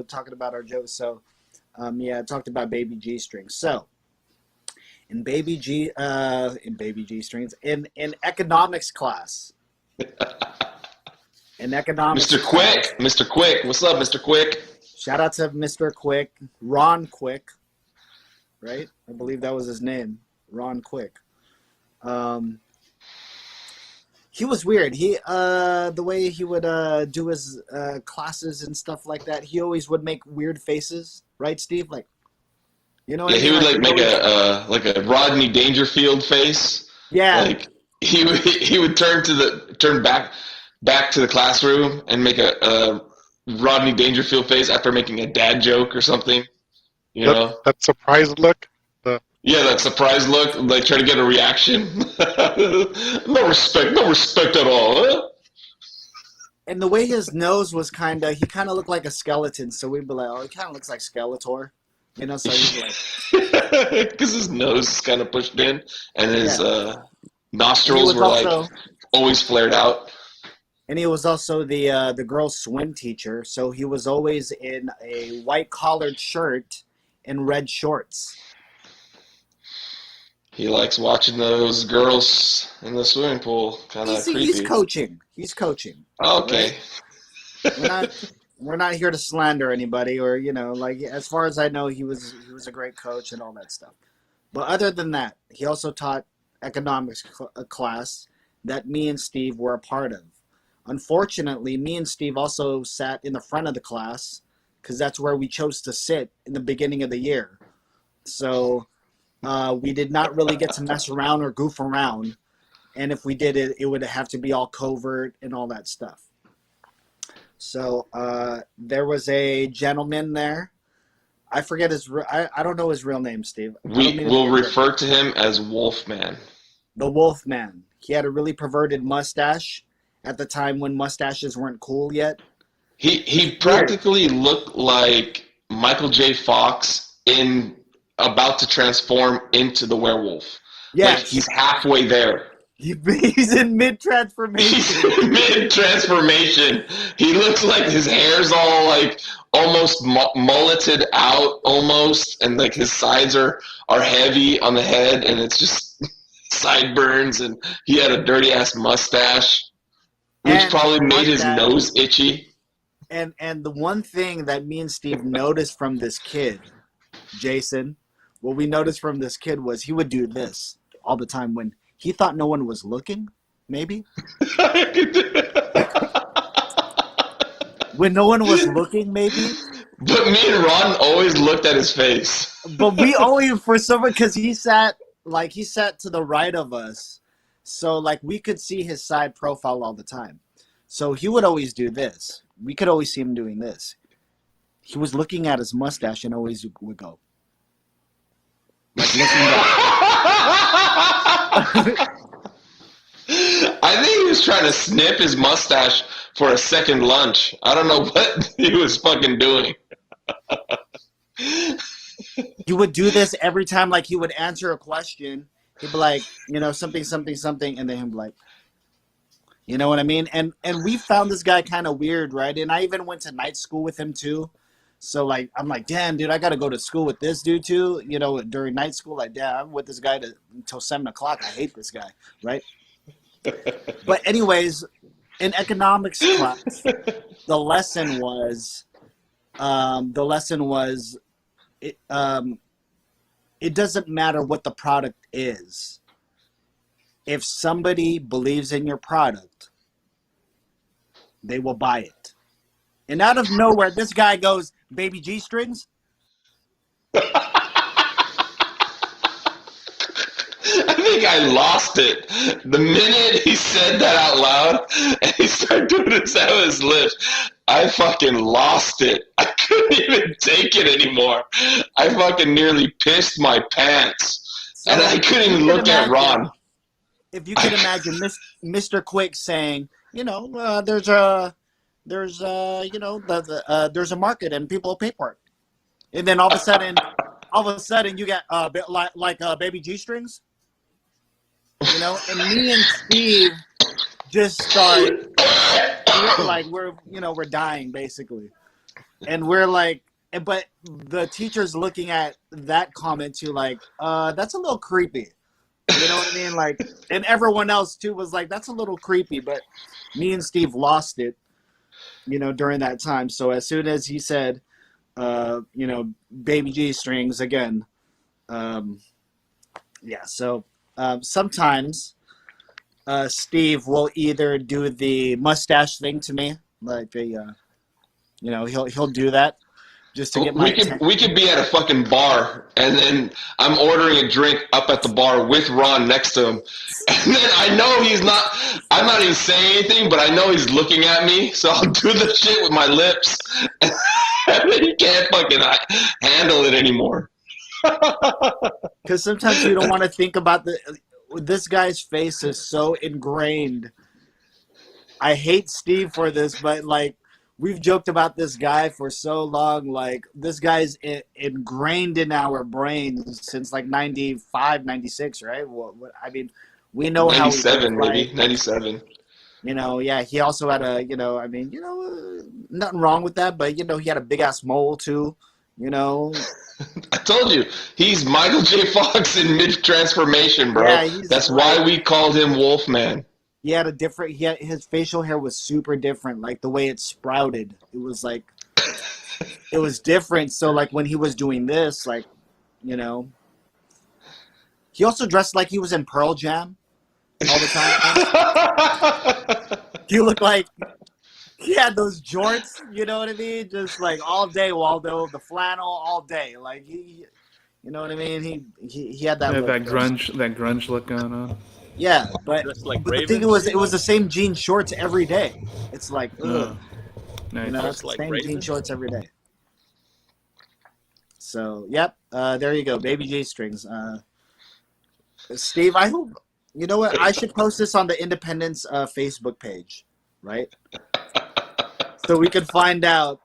talking about our jokes. So yeah, I talked about Baby G String. So in Baby G Strings, in economics class. In economics Mr. Quick, Mr. Quick, what's up, Mr. Quick? Shout out to Mr. Quick, Ron Quick, right? I believe that was his name, Ron Quick. He was weird. He the way he would do his classes and stuff like that, he always would make weird faces, right, Steve? Like, you know what Yeah, I mean? he would Like make a Rodney Dangerfield face. yeah. Like he would turn back to the classroom and make a Rodney Dangerfield face after making a dad joke or something. You know? That surprised look. Yeah, that surprise look, like try to get a reaction. No respect at all. Huh? And the way his nose was he kind of looked like a skeleton. So we'd be like, oh, he kind of looks like Skeletor. So he'd be like, Because his nose is kind of pushed in, and his and nostrils were like always flared out. And he was also the girls' swim teacher, so he was always in a white collared shirt and red shorts. He likes watching those girls in the swimming pool. Kind of creepy. He's coaching. He's coaching. Okay. Right? We're not here to slander anybody, or like as far as I know, he was a great coach and all that stuff. But other than that, he also taught economics class that me and Steve were a part of. Unfortunately, me and Steve also sat in the front of the class because that's where we chose to sit in the beginning of the year. So we did not really get to mess around or goof around. And if we did it would have to be all covert and all that stuff. So there was a gentleman there. I forget I don't know his real name, Steve. We will refer to him as Wolfman. The Wolfman. He had a really perverted mustache at the time when mustaches weren't cool yet. He practically looked like Michael J. Fox about to transform into the werewolf. Yes. Like he's halfway there. He's in mid-transformation. Mid-transformation. He looks like his hair's all like almost mulleted out almost, and like his sides are heavy on the head, and it's just sideburns, and he had a dirty-ass mustache, which probably made his nose itchy. And the one thing that me and Steve noticed from this kid, Jason, what we noticed from this kid was he would do this all the time when he thought no one was looking, maybe. When no one was looking, maybe. But me and Ron always looked at his face. But we always, for some reason, because he sat to the right of us, so like we could see his side profile all the time. So he would always do this. We could always see him doing this. He was looking at his mustache and always would go. Like looking I think he was trying to snip his mustache for a second lunch. I don't know what he was fucking doing. He would do this every time, like he would answer a question. He'd be like, something, something, something, and then he'd be like, you know what I mean? And we found this guy kind of weird, right? And I even went to night school with him too. So like I'm like, damn, dude, I got to go to school with this dude too. During night school, like, damn, I'm with this guy until 7:00. I hate this guy, right? But anyways, in economics class, the lesson was, it doesn't matter what the product is. If somebody believes in your product, they will buy it. And out of nowhere, this guy goes, Baby G Strings? think I lost it. The minute he said that out loud and he started doing it out of his lips, I fucking lost it. I couldn't even take it anymore. I fucking nearly pissed my pants. So And I couldn't you even can look at imagine, Ron. if you can imagine Mr. Quick saying, there's there's there's a market and people pay for it, and then all of a sudden you get a bit like baby G strings, and me and Steve just start like we're dying basically, and we're like, but the teacher's looking at that comment too, like that's a little creepy. You know what I mean? Like, and everyone else too was like, that's a little creepy. But me and Steve lost it, during that time. So as soon as he said, baby G strings again, yeah. So sometimes Steve will either do the mustache thing to me, like he'll do that just to get my attention. We could be at a fucking bar, and then I'm ordering a drink up at the bar with Ron next to him, and then I know he's not. I'm not even saying anything, but I know he's looking at me, so I'll do the shit with my lips, and then he can't fucking handle it anymore. Because sometimes you don't want to think about this guy's face is so ingrained. I hate Steve for this, but like, we've joked about this guy for so long. Like, this guy's ingrained in our brains since like 95, 96, right? I mean, we know how 97, maybe like, 97. Yeah, he also had nothing wrong with that, but he had a big ass mole too. I told you, he's Michael J. Fox in mid-transformation, bro. Yeah, That's why we called him Wolfman. His facial hair was super different, like the way it sprouted. It was like, it was different. So like when he was doing this, like, he also dressed like he was in Pearl Jam all the time. He looked like he had those jorts, you know what I mean? Just like all day, Waldo, the flannel all day. Like he you know what I mean? He had that look. That grunge look going on. Yeah, but Like the thing was, it was the same jean shorts every day. It's like, ugh. Nice. It's the like same Raven? jean shorts every day. So, yep, there you go, baby G strings. Steve, I hope, you know what? I should post this on the Independence Facebook page, right? So we can find out.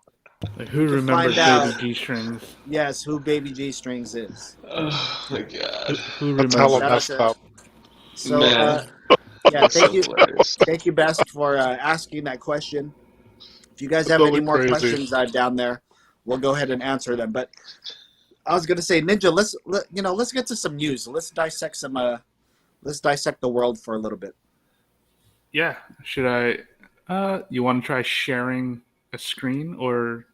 Like, who remembers baby G strings? Yes, who baby G strings is. Oh my god. Who That's remembers? hella Shout out messed to- up. So, Man. yeah, thank you. Hilarious. Thank you, Best, for asking that question. If you guys have That's any more crazy. questions down there, we'll go ahead and answer them. But I was gonna say, Ninja, let's get to some news. Let's dissect the world for a little bit. Yeah. Should I? You want to try sharing a screen, or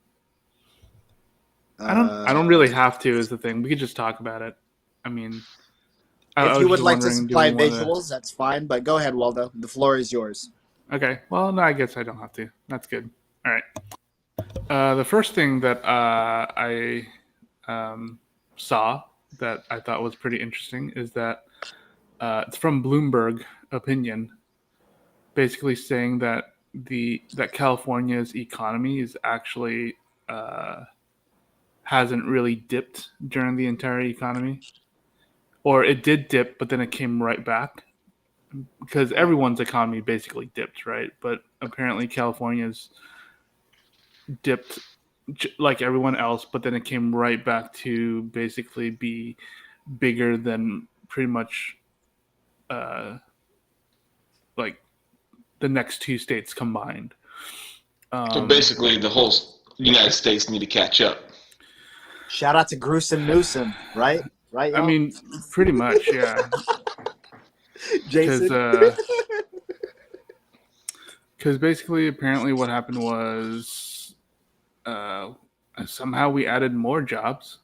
I don't really have to. Is the thing. We could just talk about it. I mean, I If was you would just like to wondering, do supply we wanna- visuals, that's fine. But go ahead, Waldo. The floor is yours. Okay. Well, no, I guess I don't have to. That's good. All right. The first thing that I saw that I thought was pretty interesting is that it's from Bloomberg Opinion, basically saying that that California's economy is actually hasn't really dipped during the entire economy, or it did dip, but then it came right back. Because everyone's economy basically dipped, right? But apparently California's dipped like everyone else, but then it came right back to basically be bigger than pretty much like the next two states combined. So basically, the whole United States need to catch up. Shout out to Gruesome Newsom, right? Right. I y'all? mean, pretty much, yeah. Jason. Because basically, apparently, what happened was somehow we added more jobs,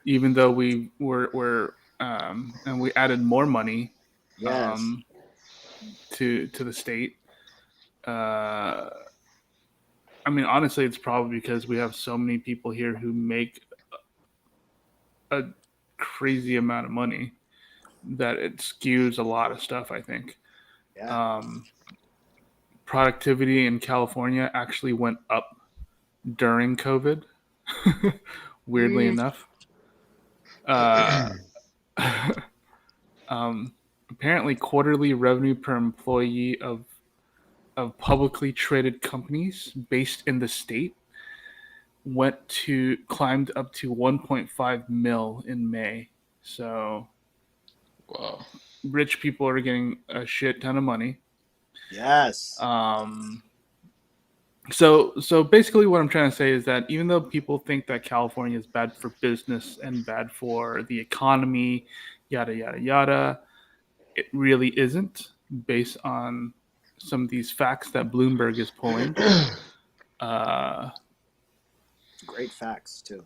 even though we were and we added more money Yes. to the state. I mean, honestly, it's probably because we have so many people here who make a crazy amount of money. that it skews a lot of stuff, I think. Yeah. Productivity in California actually went up during COVID, weirdly enough. Apparently, quarterly revenue per employee of publicly traded companies based in the state climbed up to 1.5 mil in May. So Wow. rich people are getting a shit ton of money. Yes. So basically what I'm trying to say is that even though people think that California is bad for business and bad for the economy, yada yada yada, it really isn't, based on some of these facts that Bloomberg is pulling. Great facts too.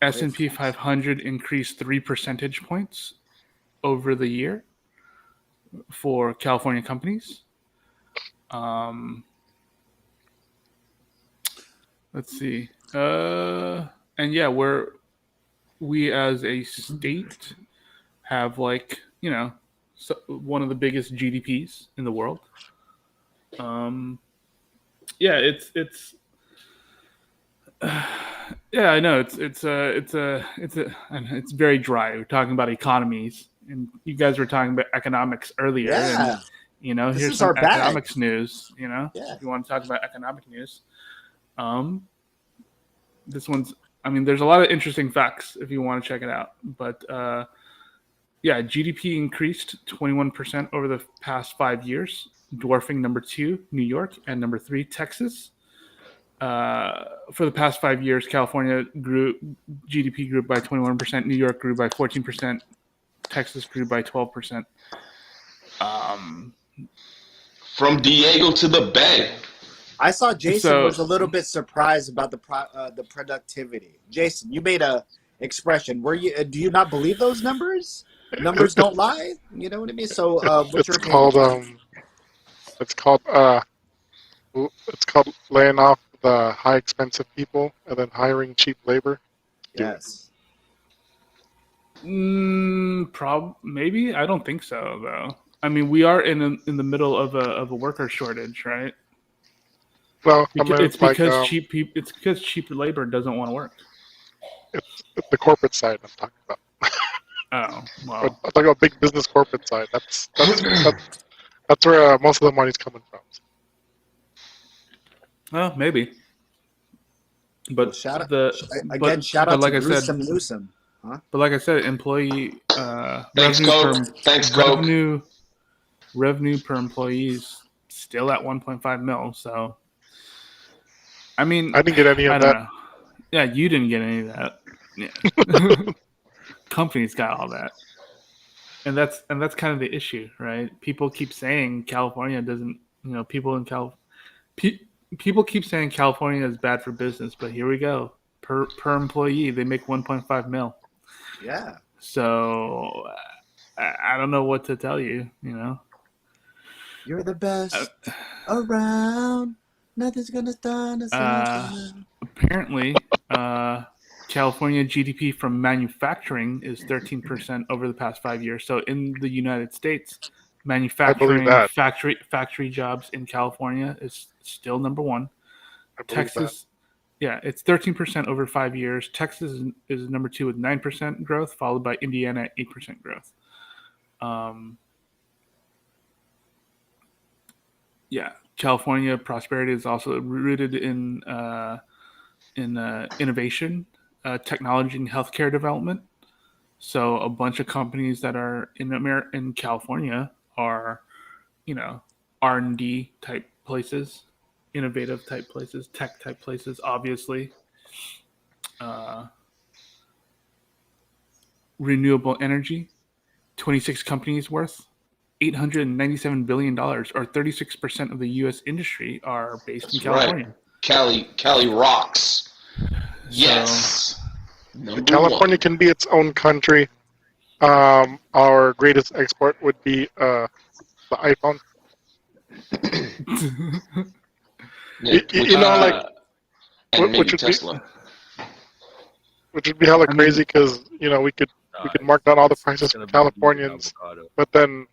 S&P 500 increased 3 percentage points over the year for California companies. Let's see. And yeah, we as a state have, like, you know, one of the biggest GDPs in the world. Yeah, it's yeah, I know it's very dry. We're talking about economies, and you guys were talking about economics earlier. Yeah. And, you know, This here's is some our bag. economics news. You know, Yeah. if you want to talk about economic news, this one's. I mean, there's a lot of interesting facts if you want to check it out. But yeah, GDP increased 21% over the past 5 years, dwarfing number 2, New York, and number 3, Texas. For the past 5 years, California GDP grew by 21%, New York grew by 14%, Texas grew by 12%. From Diego to the Bay. I saw Jason was a little bit surprised about the productivity. Jason, you made a expression. Were you? Do you not believe those numbers? Numbers don't lie. You know what I mean? So, what's your opinion? It's called laying off the high expensive people and then hiring cheap labor. Yes. Maybe. I don't think so, though. I mean, we are in the middle of a worker shortage, right? Well, it's because cheap labor doesn't want to work. It's the corporate side I'm talking about. Oh, well. I'm talking about big business corporate side. That's where most of the money's coming from. Well, maybe. But shout out to Newsom. Huh? But like I said, employee Thanks, Coke. Revenue per employee is still at 1.5 mil. So, I mean, I didn't get any of I that. don't know. Yeah, you didn't get any of that. Yeah. Companies got all that, and that's kind of the issue, right? People keep saying California doesn't. You know, people keep saying California is bad for business, but here we go. Per employee, they make 1.5 mil. Yeah. So I don't know what to tell you. You know, you're the best around. Nothing's gonna stand us. Apparently, California GDP from manufacturing is 13% over the past 5 years. So in the United States, manufacturing factory jobs in California is still number 1. Texas, yeah, it's 13% over 5 years. Texas is number 2 with 9% growth, followed by Indiana at 8% growth. Yeah, California prosperity is also rooted in innovation, technology, and healthcare development. So a bunch of companies that are in California are, you know, R&D type places, innovative type places, tech type places, obviously. Renewable energy, 26 companies worth $897 billion, or 36% of the U.S. industry are based in California. Right. Cali rocks. Yes. California can be its own country. Our greatest export would be the iPhone. and maybe Tesla. Which would be hella crazy because, you know, we could we could mark down all the prices it's for gonna be vegan Californians, avocado. but then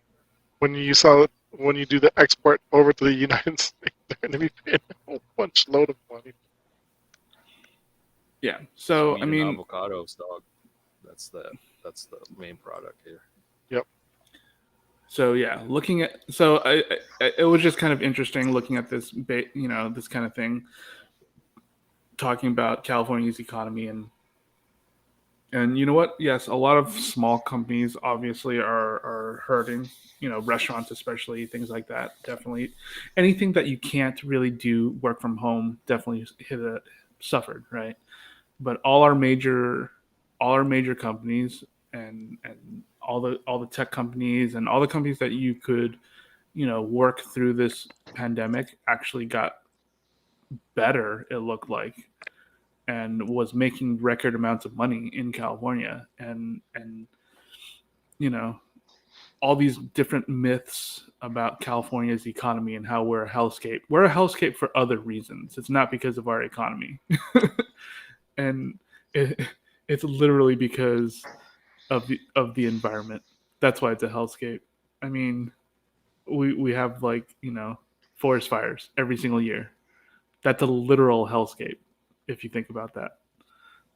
when you do the export over to the United States, they're going to be paying a whole bunch load of money. Yeah. So I Sweden mean, avocados, dog. That's the main product here. Yep. so yeah, looking at it was just kind of interesting looking at this, this kind of thing, talking about California's economy and you know what? Yes, a lot of small companies obviously are hurting. You know, restaurants especially, things like that. Definitely, anything that you can't really do work from home definitely suffered, right? But all our major companies and all the tech companies and all the companies that you could work through this pandemic actually got better, it looked like, and was making record amounts of money in California, and you know all these different myths about California's economy and how we're a hellscape. We're a hellscape for other reasons. It's not because of our economy. And it, it's literally because of the environment. That's why it's a hellscape. I mean, we have forest fires every single year. That's a literal hellscape if you think about that.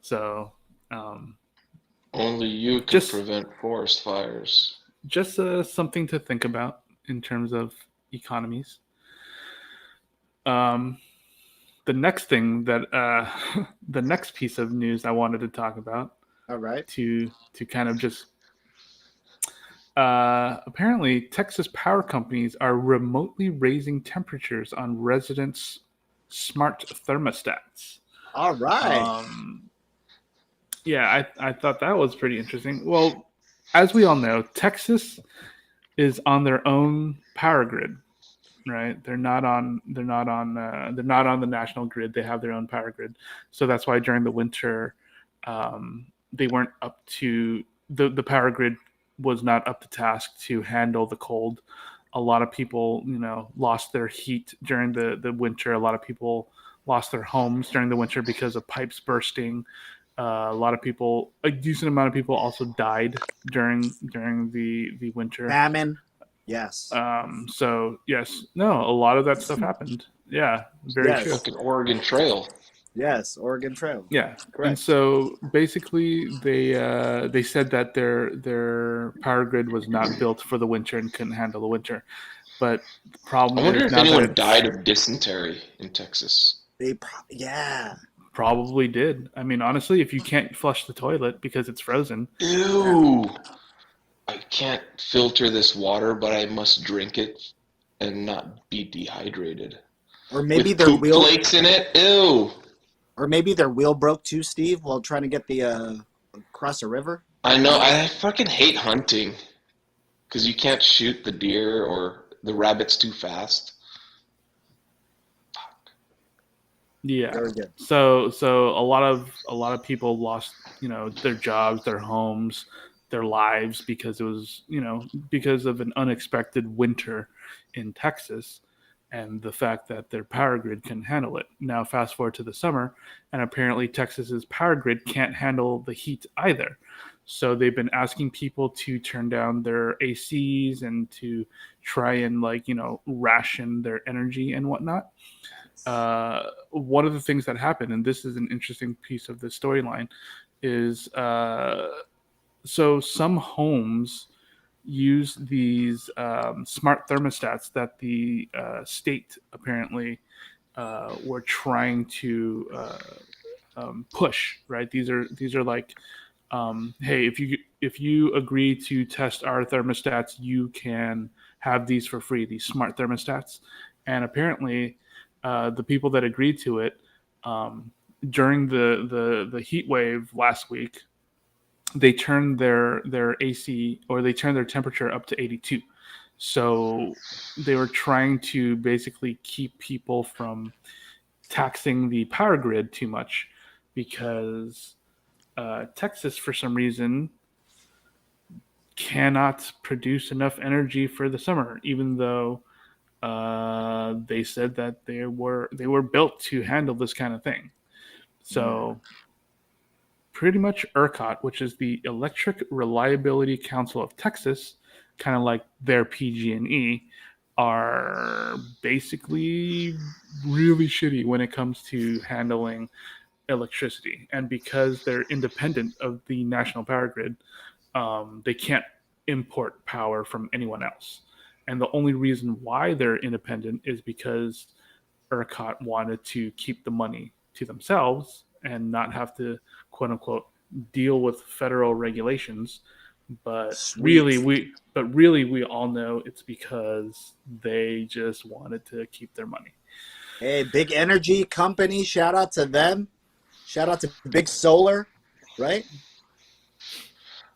So um, Only you can just prevent forest fires. just something to think about in terms of economies. Um, the next thing that the next piece of news I wanted to talk about All right. to kind of just apparently Texas power companies are remotely raising temperatures on residents' smart thermostats. All right. Yeah, I thought that was pretty interesting. Well, as we all know, Texas is on their own power grid, right? They're not on the national grid. They have their own power grid. So that's why during the winter, they weren't up to the power grid was not up to task to handle the cold. A lot of people, lost their heat during the winter. A lot of people lost their homes during the winter because of pipes bursting. A decent amount of people also died during the winter. Famine. Yes. So yes, no, a lot of that stuff happened. Yeah, very Yes. true. Fucking Oregon Trail. Yes. Oregon Trail. Yeah, Correct. and so basically they said that their power grid was not built for the winter and couldn't handle the winter. But the I problem wonder is if now that anyone it's died of dysentery in Texas. Yeah. probably did. I mean, honestly, if you can't flush the toilet because it's frozen, Ew! I can't filter this water, but I must drink it and not be dehydrated. Or maybe With their poop wheel. flakes in it? Ew! Or maybe their wheel broke too, Steve, while trying to get the across a river. I know, I fucking hate hunting. Because you can't shoot the deer or the rabbits too fast. yeah. Very good. So a lot of people lost, their jobs, their homes, their lives because it was, because of an unexpected winter in Texas and the fact that their power grid couldn't handle it. Now fast forward to the summer and apparently Texas's power grid can't handle the heat either. So they've been asking people to turn down their ACs and to try and ration their energy and whatnot. One of the things that happened, and this is an interesting piece of the storyline, is so some homes use these smart thermostats that the state apparently were trying to push. Right? These are like, hey, if you agree to test our thermostats, you can have these for free. These smart thermostats, and apparently the people that agreed to it during the heat wave last week, they turned their AC or they turned their temperature up to 82. So they were trying to basically keep people from taxing the power grid too much because Texas, for some reason, cannot produce enough energy for the summer, even though they said that they were built to handle this kind of thing. So pretty much ERCOT, which is the Electric Reliability Council of Texas, kind of like their PG&E, are basically really shitty when it comes to handling electricity. And because they're independent of the national power grid, they can't import power from anyone else. And the only reason why they're independent is because ERCOT wanted to keep the money to themselves and not have to, quote unquote, deal with federal regulations. But Sweet. really we all know it's because they just wanted to keep their money. Hey, big energy company. Shout out to them. Shout out to Big Solar, right?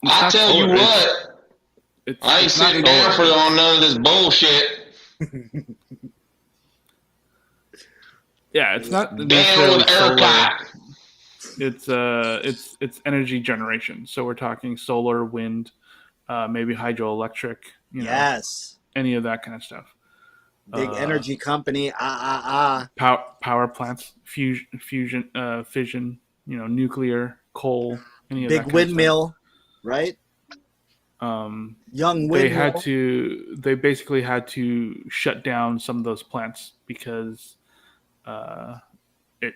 I tell you what, I ain't sitting down for none of this bullshit. Yeah, it's not Down necessarily with solar. ERCOT. It's energy generation. So we're talking solar, wind, maybe hydroelectric. Yes. Any of that kind of stuff. Big energy company. Power plants, fission. Nuclear, coal. Any of Big that kind windmill, of stuff. right? Young windmill. windmill. They basically had to shut down some of those plants because it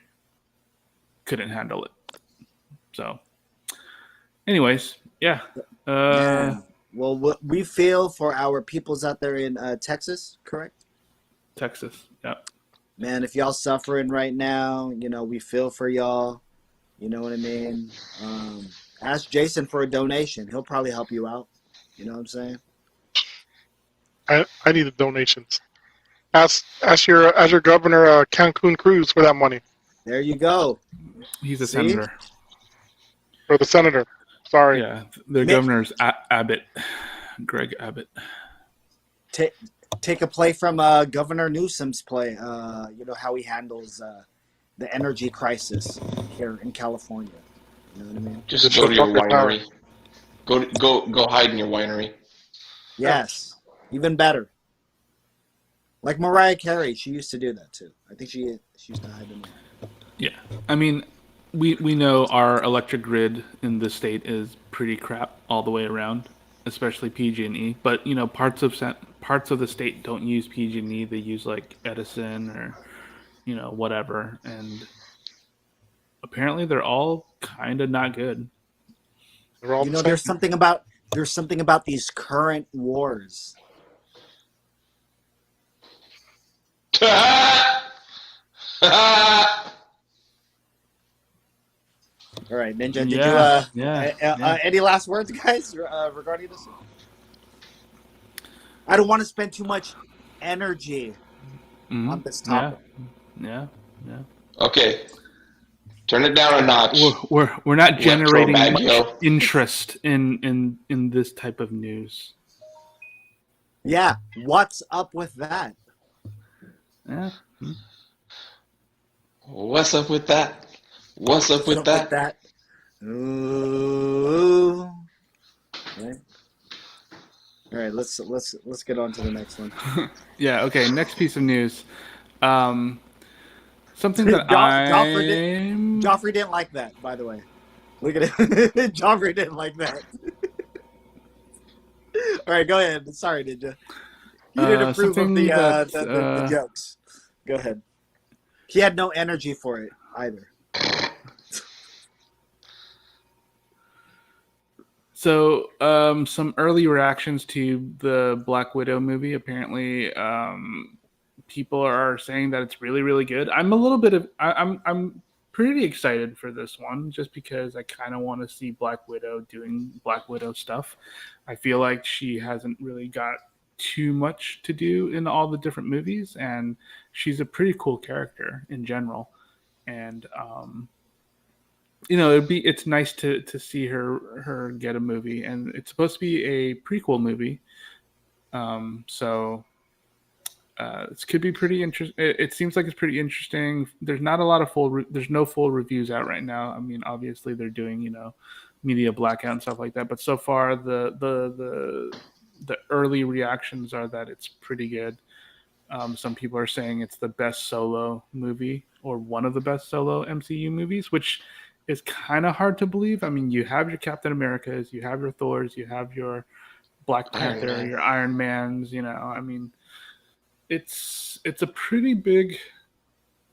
couldn't handle it. So, anyways, yeah. Well, we feel for our peoples out there in Texas, correct? Texas, yeah. Man, if y'all suffering right now, we feel for y'all. You know what I mean? Ask Jason for a donation. He'll probably help you out. You know what I'm saying? I need the donations. Ask your governor Cancun Cruz for that money. There you go. He's a senator. Or the senator. Sorry. Yeah, their governor's Abbott, Greg Abbott. Take a play from Governor Newsom's play. How he handles the energy crisis here in California. You know what I mean? Just go to your winery. Go hide in your winery. Yes, even better. Like Mariah Carey, she used to do that too. I think she used to hide in there. Yeah, I mean, we know our electric grid in the state is pretty crap all the way around, especially PG&E. But parts of the state don't use PG&E; they use like Edison or whatever, and apparently they're all kind of not good. There's something about these current wars. All right, Ninja. Did any last words, guys, regarding this? I don't want to spend too much energy on this topic. Yeah. Okay, turn it down a notch. We're not generating much interest in this type of news. Yeah, what's up with that? Yeah. What's up with that? What's up with that? Ooh. Right. All right, let's get on to the next one. Yeah. Okay. Next piece of news. Something that Joffrey didn't like that, by the way. Look at it. Joffrey didn't like that. All right, go ahead. Sorry, Ninja. He didn't approve of the jokes. Go ahead. He had no energy for it either. So, some early reactions to the Black Widow movie. Apparently, people are saying that it's really, really good. I'm pretty excited for this one, just because I kind of want to see Black Widow doing Black Widow stuff. I feel like she hasn't really got too much to do in all the different movies, and she's a pretty cool character in general. And it's nice to see her get a movie, and it's supposed to be a prequel movie. So it could be pretty interesting. It seems like it's pretty interesting. There's not a lot of there's no full reviews out right now. I mean, obviously they're doing media blackout and stuff like that, but so far the early reactions are that it's pretty good. Some people are saying it's the best solo movie or one of the best solo MCU movies, which is kind of hard to believe. I mean, you have your Captain Americas, you have your Thors, you have your Black Iron Panther, Man. your Iron Mans. I mean, it's a pretty big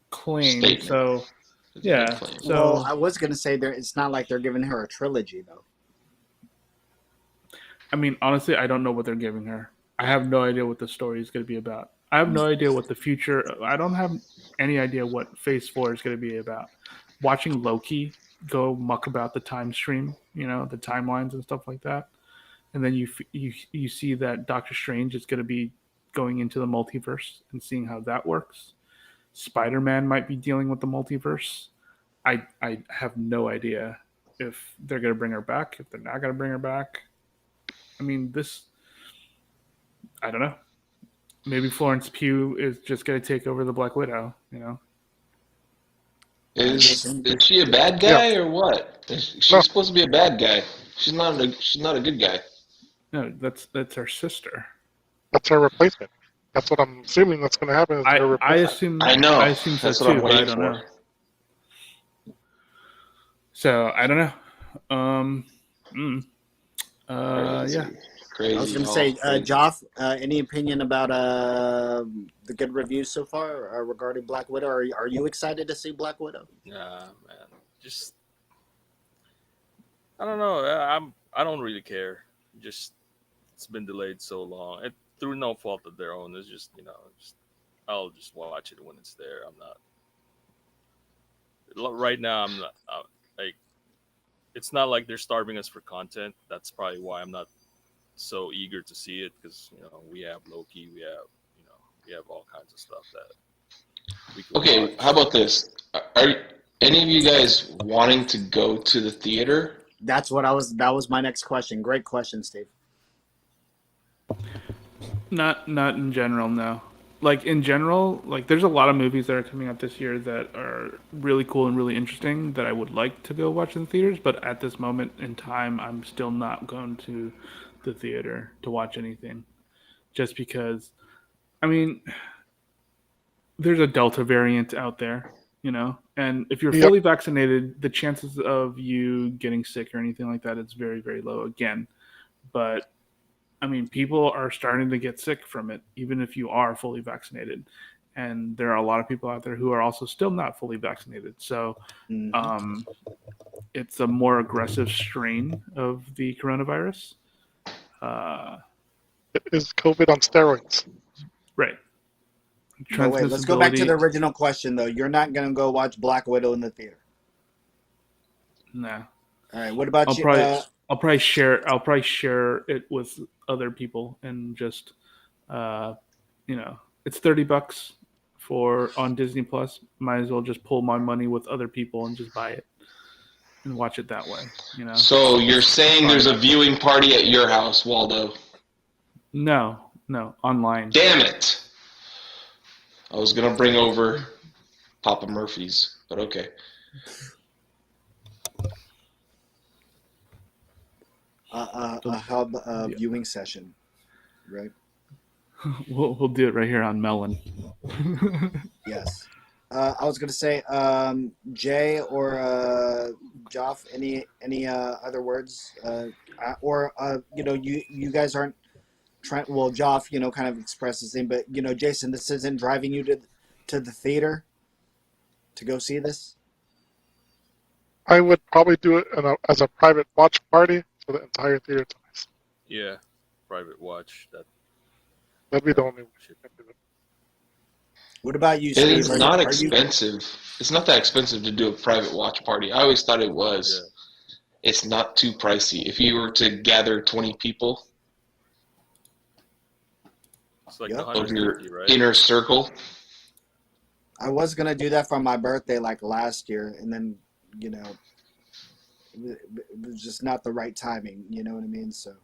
claim. Statement. So It's a big yeah. claim. Well, So I was gonna say it's not like they're giving her a trilogy though. I mean, honestly, I don't know what they're giving her. I have no idea what the story is going to be about. I have no idea what the future. I don't have any idea what Phase 4 is going to be about. Watching Loki go muck about the time stream, the timelines and stuff like that, and then you see that Doctor Strange is going to be going into the multiverse and seeing how that works. Spider-Man might be dealing with the multiverse. I have no idea if they're going to bring her back, if they're not going to bring her back. I mean, I don't know. Maybe Florence Pugh is just going to take over the Black Widow, Is she a bad Yeah. guy or what? She's No. supposed to be a bad guy. She's not a good guy. No, that's her sister. That's her replacement. That's what I'm assuming that's going to happen. Is her I replacement. assume I know. I assume so That's too, what I'm but I waiting don't for. know. So I don't know. Crazy. Yeah. Crazy. I was gonna y'all. say, Crazy. Joff, any opinion about the good reviews so far regarding Black Widow? Are you excited to see Black Widow? Nah, man. Just I don't know. I don't really care. Just it's been delayed so long, and through no fault of their own. It's just I'll just watch it when it's there. I'm not right now. I'm not like it's not like they're starving us for content. That's probably why I'm not so eager to see it because we have Loki, we have all kinds of stuff that we can Okay, watch. how about this? Are any of you guys wanting to go to the theater? That's what I was. That was my next question. Great question, Steve. Not in general, no. Like in general, like there's a lot of movies that are coming out this year that are really cool and really interesting that I would like to go watch in theaters, but at this moment in time, I'm still not going to the theater to watch anything. Just because I mean, there's a Delta variant out there, and if you're Yep. fully vaccinated, the chances of you getting sick or anything like that is very, very low again. But I mean, people are starting to get sick from it, even if you are fully vaccinated. And there are a lot of people out there who are also still not fully vaccinated. So Mhm. it's a more aggressive strain of the coronavirus. It is COVID on steroids. Right. But wait, let's go back to Transmissibility. the original question though. You're not gonna go watch Black Widow in the theater. No. All right. What about I'll you? probably share it with other people and just it's $30 on Disney Plus. Might as well just pull my money with other people and just buy it and watch it that way. So you're saying there's a viewing party at your house, Waldo? No, online. Damn it! I was gonna bring over Papa Murphy's, but okay. A hub viewing session, right? We'll do it right here on Melon. Yes. I was gonna say, Jay or Joff. Any other words? Or you guys aren't trying. Well, Joff, kind of expressed his thing, but Jason, this isn't driving you to the theater to go see this. I would probably do it as a private watch party for the entire theater twice. Yeah, private watch. That'd be the only way I could do it. What about you, It Steve? is not expensive. It's not that expensive to do a private watch party. I always thought it was. Yeah. It's not too pricey. If you were to gather 20 people It's like Yep. of 150, your right? inner circle, I was gonna do that for my birthday like last year, and then it was just not the right timing. You know what I mean? So,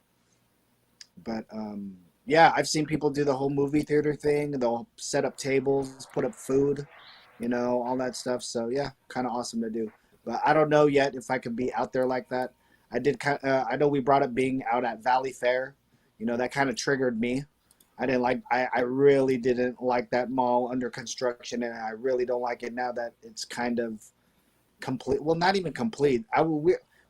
but yeah, I've seen people do the whole movie theater thing. They'll set up tables, put up food, all that stuff. So yeah, kind of awesome to do. But I don't know yet if I could be out there like that. I know we brought up being out at Valley Fair. That kind of triggered me. I really didn't like that mall under construction, and I really don't like it now that it's kind of complete. Well, not even complete.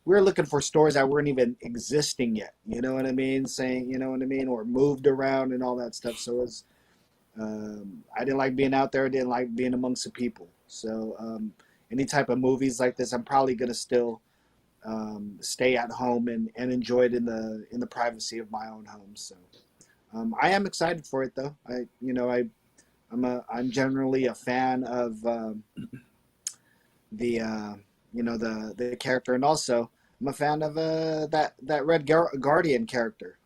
We're looking for stores that weren't even existing yet. You know what I mean? Saying, you know what I mean, or moved around and all that stuff. So it's I didn't like being out there. I didn't like being amongst the people. So any type of movies like this, I'm probably gonna still stay at home and enjoy it in the privacy of my own home. So I am excited for it though. I'm generally a fan of the the character, and also I'm a fan of that Guardian character.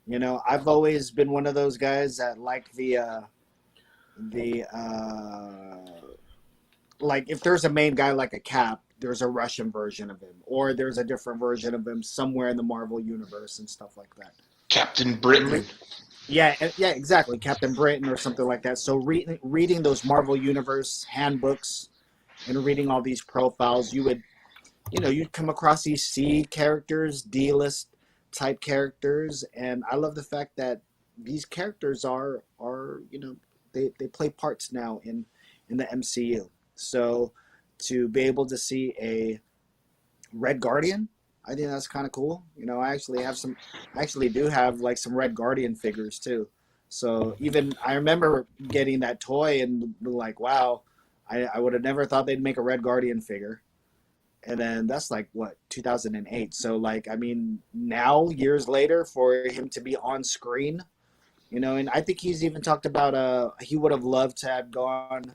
You know, I've always been one of those guys that like the like if there's a main guy like a Cap, there's a Russian version of him, or there's a different version of him somewhere in the Marvel universe and stuff like that. Captain Britain. Yeah, yeah, exactly, Captain Britain or something like that. So reading those Marvel universe handbooks and reading all these profiles, you'd come across these C characters, D-list type characters, and I love the fact that these characters are they play parts now in the MCU. So to be able to see a Red Guardian, I think that's kind of cool. You know, I actually do have like some Red Guardian figures too. So even I remember getting that toy and like, wow, I would have never thought they'd make a Red Guardian figure. And then that's like what 2008. So like I mean now years later for him to be on screen, and I think he's even talked about he would have loved to have gone,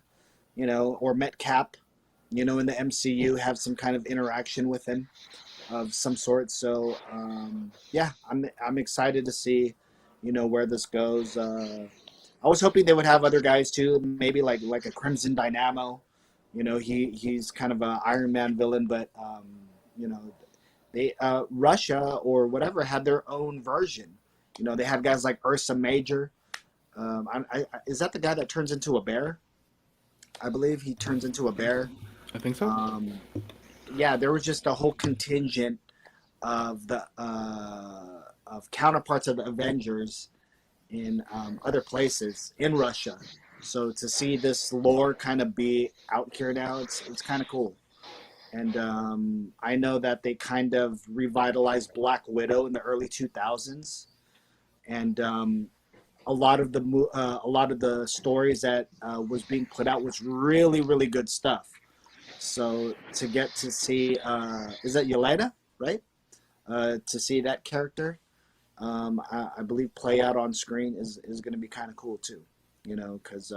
or met Cap, in the MCU, have some kind of interaction with him of some sort. So yeah, I'm excited to see, where this goes. I was hoping they would have other guys too, maybe like a Crimson Dynamo. He's kind of a Iron Man villain, but you know, they Russia or whatever had their own version. They had guys like Ursa Major. Is that the guy that turns into a bear? I believe he turns into a bear. I think so. Yeah, there was just a whole contingent of the of counterparts of the Avengers in other places in Russia. So to see this lore kind of be out here now, it's kind of cool. And I know that they kind of revitalized Black Widow in the early 2000s, and a lot of the stories that was being put out was really really good stuff. So to get to see is that Yelena, right? To see that character, I believe play out on screen is going to be kind of cool too. Because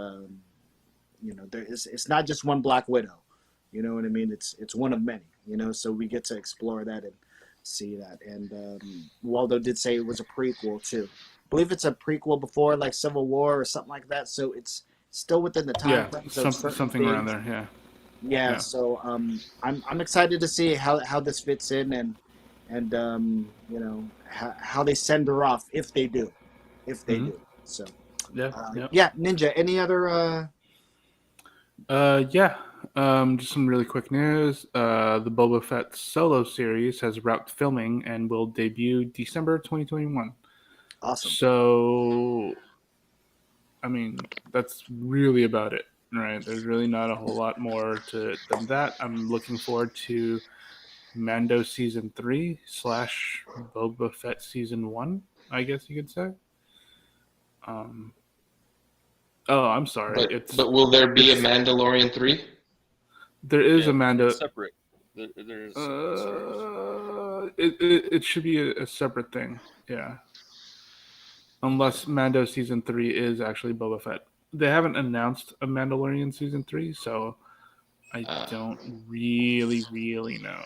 it's not just one Black Widow. You know what I mean? It's one of many. So we get to explore that and see that. And Waldo did say it was a prequel too. I believe it's a prequel before like Civil War or something like that. So it's still within the time frame. So something around there. Yeah. Yeah. So I'm excited to see how this fits in and how they send her off if they do, do. So. Yeah. Yeah, Ninja. Any other? Yeah. Just some really quick news. The Boba Fett solo series has wrapped filming and will debut December 2021. Awesome. So, I mean, that's really about it, right? There's really not a whole lot more to it than that. I'm looking forward to Mando season 3 / Boba Fett season 1, I guess you could say. Oh, I'm sorry. But will there be a Mandalorian 3? There is a Mando. It's separate. There's it should be a separate thing. Yeah. Unless Mando season 3 is actually Boba Fett. They haven't announced a Mandalorian season 3, so I don't really know.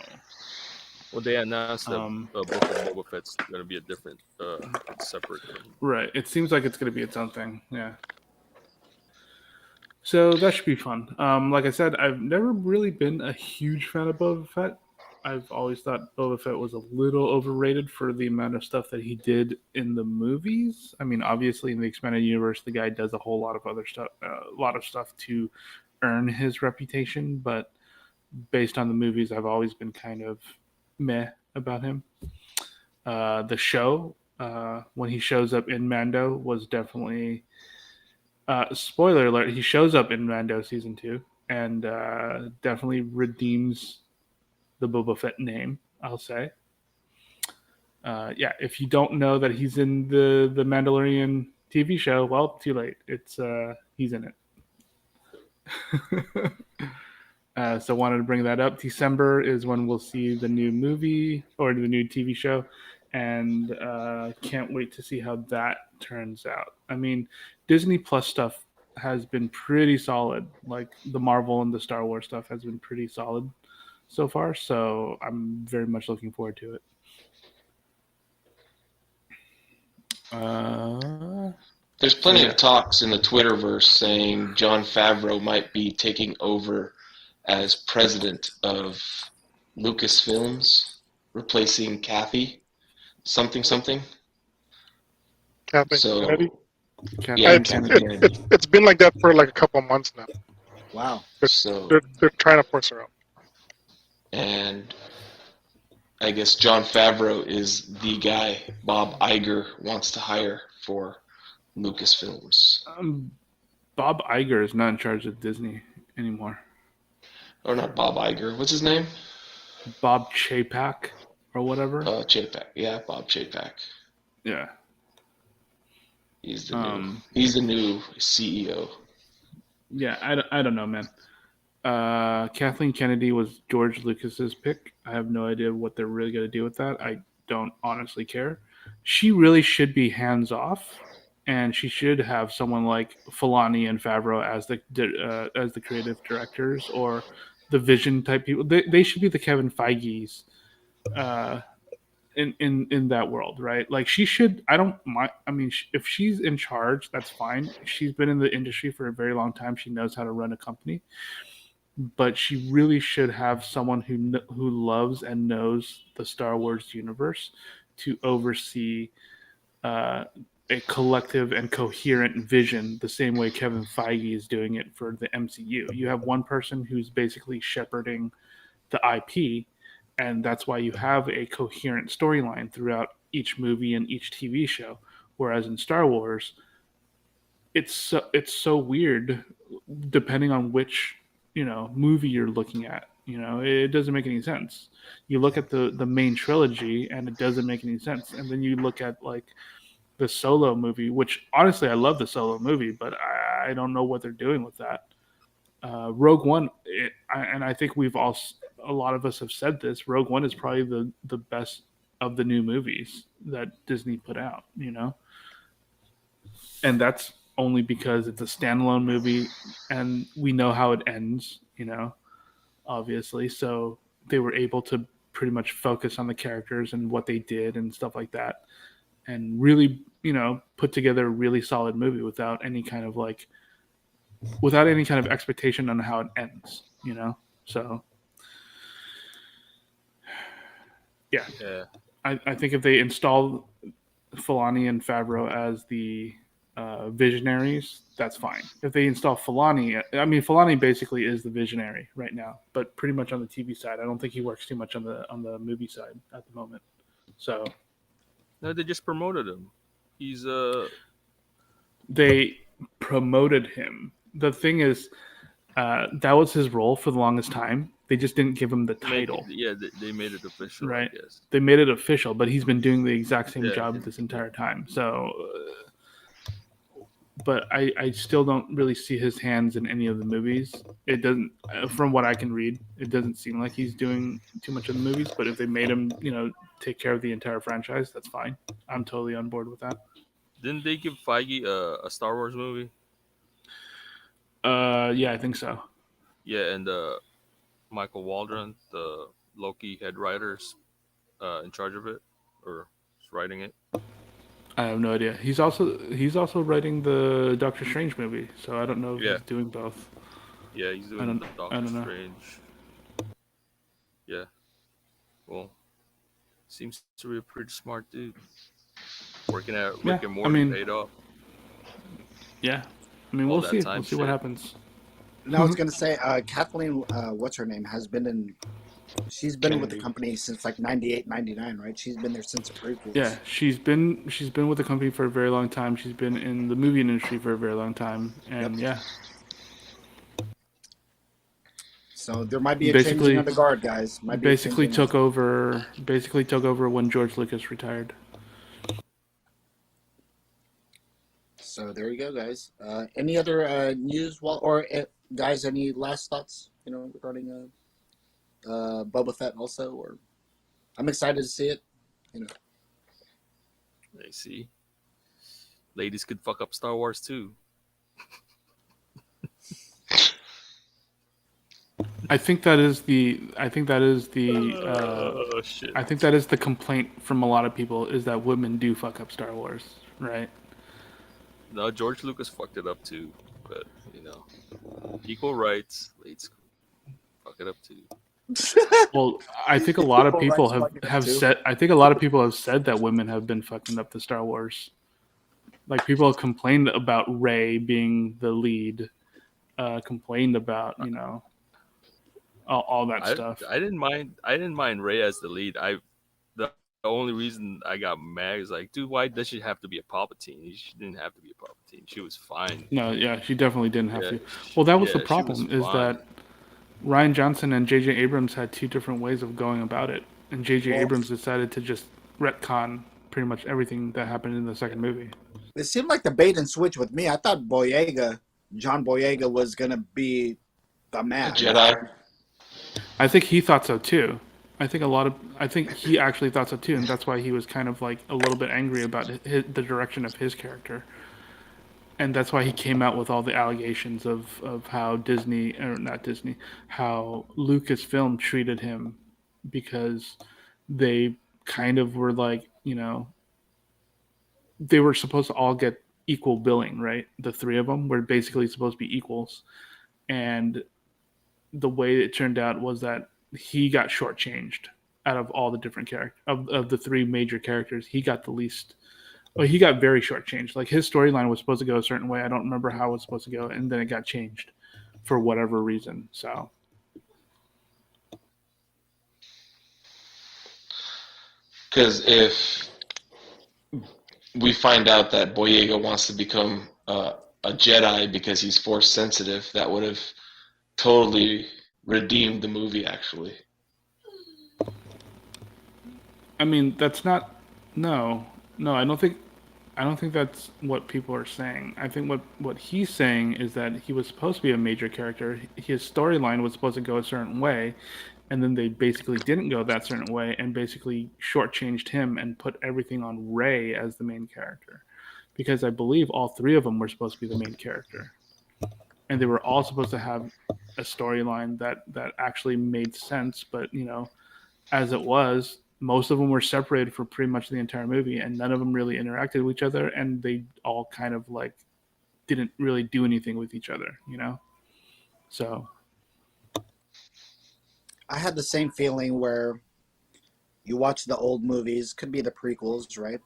Well, they announced that Book of Boba Fett's going to be a different, separate thing. Right. It seems like it's going to be its own thing. Yeah. So that should be fun. Like I said, I've never really been a huge fan of Boba Fett. I've always thought Boba Fett was a little overrated for the amount of stuff that he did in the movies. I mean, obviously in the expanded universe, the guy does a whole lot of other stuff, to earn his reputation. But based on the movies, I've always been kind of meh about him. The show, when he shows up in Mando, was definitely spoiler alert. He shows up in Mando season 2 and definitely redeems the Boba Fett name, I'll say. Yeah, if you don't know that he's in the Mandalorian TV show, well, too late. It's he's in it. So wanted to bring that up. December is when we'll see the new movie or the new TV show, and can't wait to see how that turns out. I mean, Disney Plus stuff has been pretty solid. Like the Marvel and the Star Wars stuff has been pretty solid so far. So I'm very much looking forward to it. There's plenty of talks in the Twitterverse saying Jon Favreau might be taking over as president of Lucasfilms, replacing Kathy something. Kathleen So Kennedy. yeah, It's, Kathy it, Kennedy. it's been like that for like a couple months now. Wow. So They're trying to force her out. and I guess Jon Favreau is the guy Bob Iger wants to hire for Lucasfilms. Bob Iger is not in charge of Disney anymore. Or not Bob Iger. What's his name? Bob Chapek or whatever. Chapek. Yeah, Bob Chapek. Yeah. He's the new CEO. Yeah, I don't know, man. Kathleen Kennedy was George Lucas's pick. I have no idea what they're really going to do with that. I don't honestly care. She really should be hands off, and she should have someone like Filoni and Favreau as the creative directors or the vision type people. They should be the Kevin Feige's in that world, right? Like she should. I don't mind. I mean, if she's in charge, that's fine. She's been in the industry for a very long time. She knows how to run a company, but she really should have someone who loves and knows the Star Wars universe to oversee a collective and coherent vision, the same way Kevin Feige is doing it for the MCU. You have one person who's basically shepherding the IP, and that's why you have a coherent storyline throughout each movie and each TV show. Whereas in Star Wars, it's so weird depending on which movie you're looking at. It doesn't make any sense. You look at the main trilogy and it doesn't make any sense, and then you look at like the Solo movie, which honestly I love the Solo movie, but I don't know what they're doing with that. Rogue One, and I think a lot of us have said this. Rogue One is probably the best of the new movies that Disney put out. And that's only because it's a standalone movie, and we know how it ends. Obviously, so they were able to pretty much focus on the characters and what they did and stuff like that, and really, put together a really solid movie without any kind of expectation on how it ends. So yeah. I think if they install Filoni and Favreau as the visionaries, that's fine. If they install Filoni, Filoni basically is the visionary right now, but pretty much on the TV side. I don't think he works too much on the movie side at the moment. So No, they just promoted him. He's they promoted him. The thing is, that was his role for the longest time. They just didn't give him the title. They made it official, right? I guess. They made it official, but he's been doing the exact same job this entire time. So, but I still don't really see his hands in any of the movies. It doesn't, from what I can read, it doesn't seem like he's doing too much of the movies. But if they made him, take care of the entire franchise, that's fine. I'm totally on board with that. Didn't they give Feige a Star Wars movie? Yeah, I think so. Yeah, and Michael Waldron, the Loki head writer's in charge of it, or is writing it. I have no idea. He's also writing the Doctor Strange movie, so I don't know if he's doing both. Yeah, he's doing Doctor Strange. Yeah. Well, seems to be a pretty smart dude. Working at Rick and Morty paid off. Yeah. We'll see. We'll see what happens. No, I was gonna say Kathleen, what's her name, has been in. She's been with the company since like 98, 99, right? She's been there since the prequels. Yeah, she's been with the company for a very long time. She's been in the movie industry for a very long time, and So there might be a changing of the guard, guys. Might be basically took over when George Lucas retired. So there you go, guys. Any other news? Guys, any last thoughts? Regarding Boba Fett also, or I'm excited to see it. I see. Ladies could fuck up Star Wars too. I think that is the Shit. I think that is the complaint from a lot of people, is that women do fuck up Star Wars, right? No, George Lucas fucked it up too, but equal rights. Ladies fuck it up too. Well, I think a lot of Equal people rights fucking up have too. said. I think a lot of people have said that women have been fucking up the Star Wars. Like, people have complained about Rey being the lead, complained about all that stuff. I didn't mind Ray as the lead. The only reason I got mad is like, dude, why does she have to be a Palpatine? She didn't have to be a Palpatine. She was fine. No, yeah, she definitely didn't have Yeah, to. Well, that was the yeah, she was problem, is fine. that Ryan Johnson and J.J. Abrams had two different ways of going about it, and J.J. Well- Abrams decided to just retcon pretty much everything that happened in the second movie. It seemed like the bait and switch with me. I thought John Boyega, was gonna be the man. Jedi. I think he thought so too. I think he actually thought so too, and that's why he was kind of like a little bit angry about the direction of his character. And that's why he came out with all the allegations of how how Lucasfilm treated him, because they kind of were like, they were supposed to all get equal billing, right? The three of them were basically supposed to be equals. And the way it turned out was that he got shortchanged out of all the different characters. Of the three major characters, he got the least. Well, he got very shortchanged. Like, his storyline was supposed to go a certain way. I don't remember how it was supposed to go, and then it got changed for whatever reason. So Because if we find out that Boyega wants to become a Jedi because he's Force sensitive, that would have totally redeemed the movie, actually. I mean, that's not. No, I don't think that's what people are saying. I think what he's saying is that he was supposed to be a major character. His storyline was supposed to go a certain way, and then they basically didn't go that certain way, and basically shortchanged him and put everything on Rey as the main character, because I believe all three of them were supposed to be the main character, and they were all supposed to have a storyline that actually made sense. But as it was, most of them were separated for pretty much the entire movie, and none of them really interacted with each other, and they all kind of like didn't really do anything with each other, So I had the same feeling where you watch the old movies, could be the prequels, right?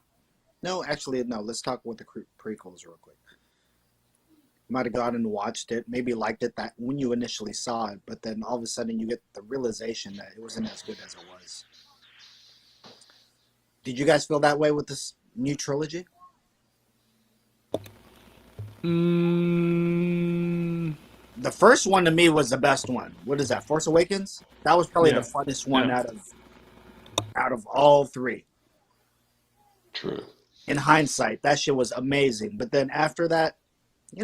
No, actually, no. Let's talk with the prequels real quick. You might have gone and watched it, maybe liked it that when you initially saw it, but then all of a sudden you get the realization that it wasn't as good as it was. Did you guys feel that way with this new trilogy? The first one to me was the best one. What is that? Force Awakens? That was probably the funnest one out of all three. True. In hindsight, that shit was amazing. But then after that,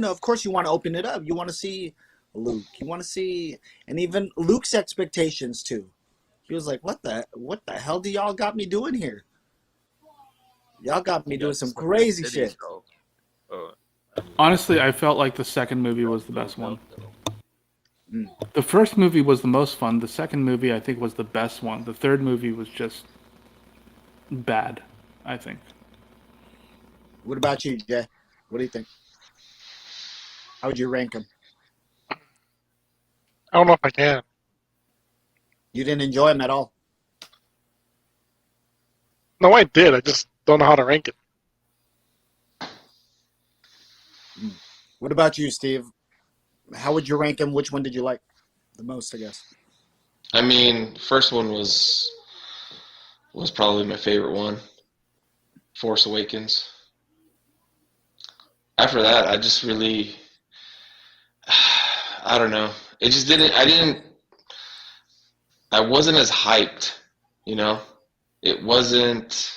of course you want to open it up. You want to see Luke. You want to see, and even Luke's expectations too. He was like, "What the hell do y'all got me doing here? Y'all got me doing some crazy shit." honestly, I felt like the second movie was the best one. The first movie was the most fun. The second movie, I think, was the best one. The third movie was just bad, I think. What about you, Jay? What do you think? How would you rank them? I don't know if I can. You didn't enjoy them at all. No, I did. I just don't know how to rank it. What about you, Steve? How would you rank them? Which one did you like the most, I guess? I mean, first one was probably my favorite one. Force Awakens. After that, I don't know. It just didn't. I wasn't as hyped, you know. It wasn't.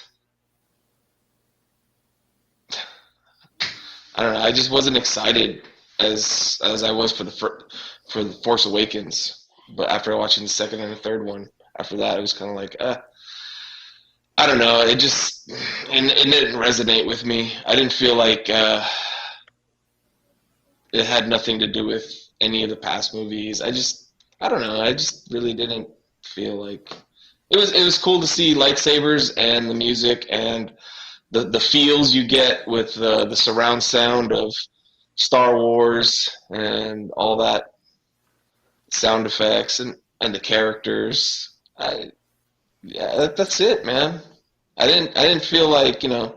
I don't know. I just wasn't excited as I was for for the Force Awakens. But after watching the second and the third one, after that, it was kind of like, I don't know. It just and it didn't resonate with me. I didn't feel like it had nothing to do with any of the past movies. I don't know. I just really didn't feel like it was cool to see lightsabers and the music and the feels you get with the surround sound of Star Wars and all that sound effects and the characters. That's it, man. I didn't feel like, yeah.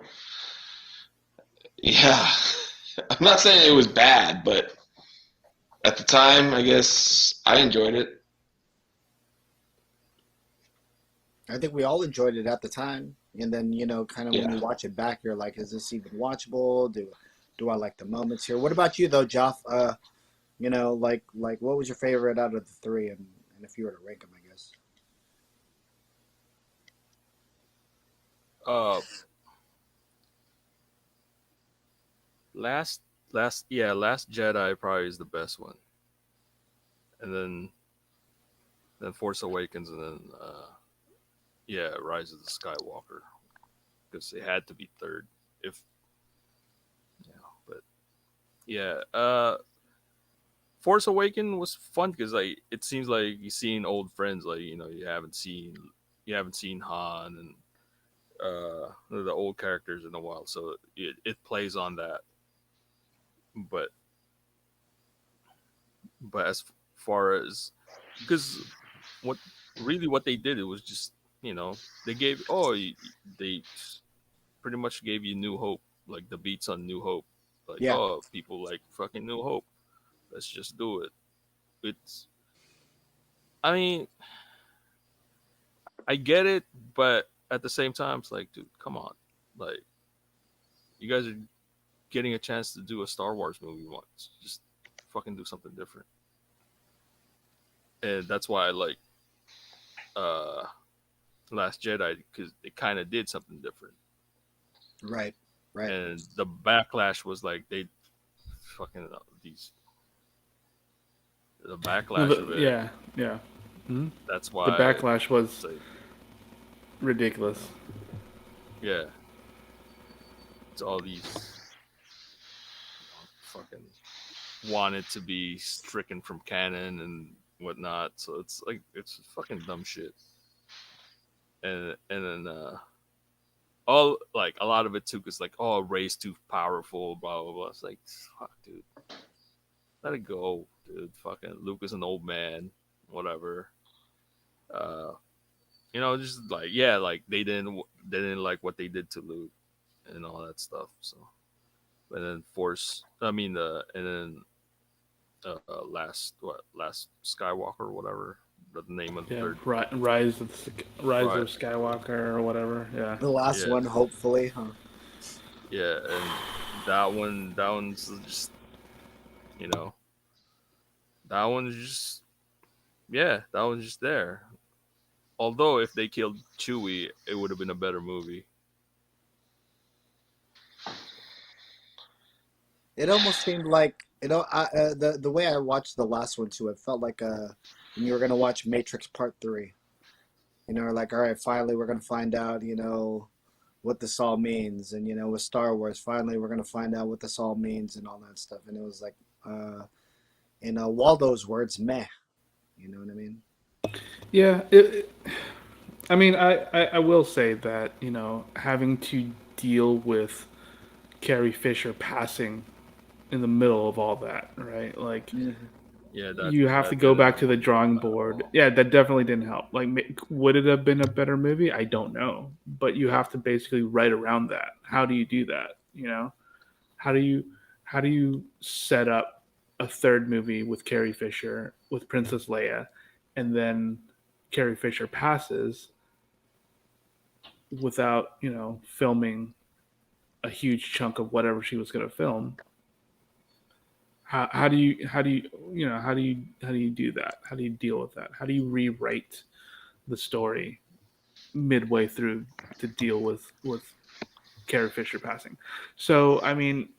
I'm not saying it was bad, but at the time, I guess I enjoyed it. I think we all enjoyed it at the time, and then kind of when you Yeah. watch it back, you're like, is this even watchable? Do I like the moments here? What about you though, Joff? Like what was your favorite out of the three, and if you were to rank them, I guess. Uh, last Last Jedi probably is the best one, and then Force Awakens, and then Rise of the Skywalker, because it had to be third. If but yeah, Force Awaken was fun because like it seems like you're seeing old friends, like you haven't seen Han and the old characters in a while, so it plays on that. But as far as, because what what they did, it was just, they gave, they pretty much gave you New Hope, like the beats on New Hope, like, Yeah, people like fucking New Hope, let's just do it. It's, I mean, I get it, but at the same time, it's like, dude, come on, like, you guys are getting a chance to do a Star Wars movie once, just fucking do something different. And that's why I like uh Last Jedi, because it kind of did something different. right, right. And the backlash was like they fucking these the No, backlash of it. yeah, yeah. Mhm. That's The why backlash it's was like, ridiculous. yeah, it's all these, fucking wanted to be stricken from canon and whatnot. So it's like it's fucking dumb shit. And then all, like, a lot of it too, is like, oh, Ray's too powerful, blah blah blah. It's like, fuck, dude, let it go, dude. Fucking Luke is an old man, whatever. Uh, just like, yeah, like they didn't like what they did to Luke and all that stuff. So, and then and then last Skywalker or whatever, the name of the Yeah, third, Rise right? of Skywalker or whatever. Yeah. The last Yeah, one, hopefully, huh? yeah, and that one's just, you know, that one's just, yeah, that one's just there. Although if they killed Chewie, it would have been a better movie. It almost seemed like the way I watched the last one too. It felt like when you were gonna watch Matrix Part Three. Like, all right, finally we're gonna find out, what this all means, and with Star Wars, finally we're gonna find out what this all means and all that stuff. And it was like, in Waldo's words, meh. You know what I mean? Yeah. I mean, I will say that, having to deal with Carrie Fisher passing in the middle of all that, right? Like, Mm-hmm. Yeah, you have to that go didn't back to help the drawing at board. all. Yeah, that definitely didn't help. Like, would it have been a better movie? I don't know. But you have to basically write around that. How do you do that? How do you how do you set up a third movie with Carrie Fisher with Princess Leia, and then Carrie Fisher passes without filming a huge chunk of whatever she was going to film? how do you how do you do that? How do you deal with that? How do you rewrite the story midway through to deal with Carrie Fisher passing? So I mean,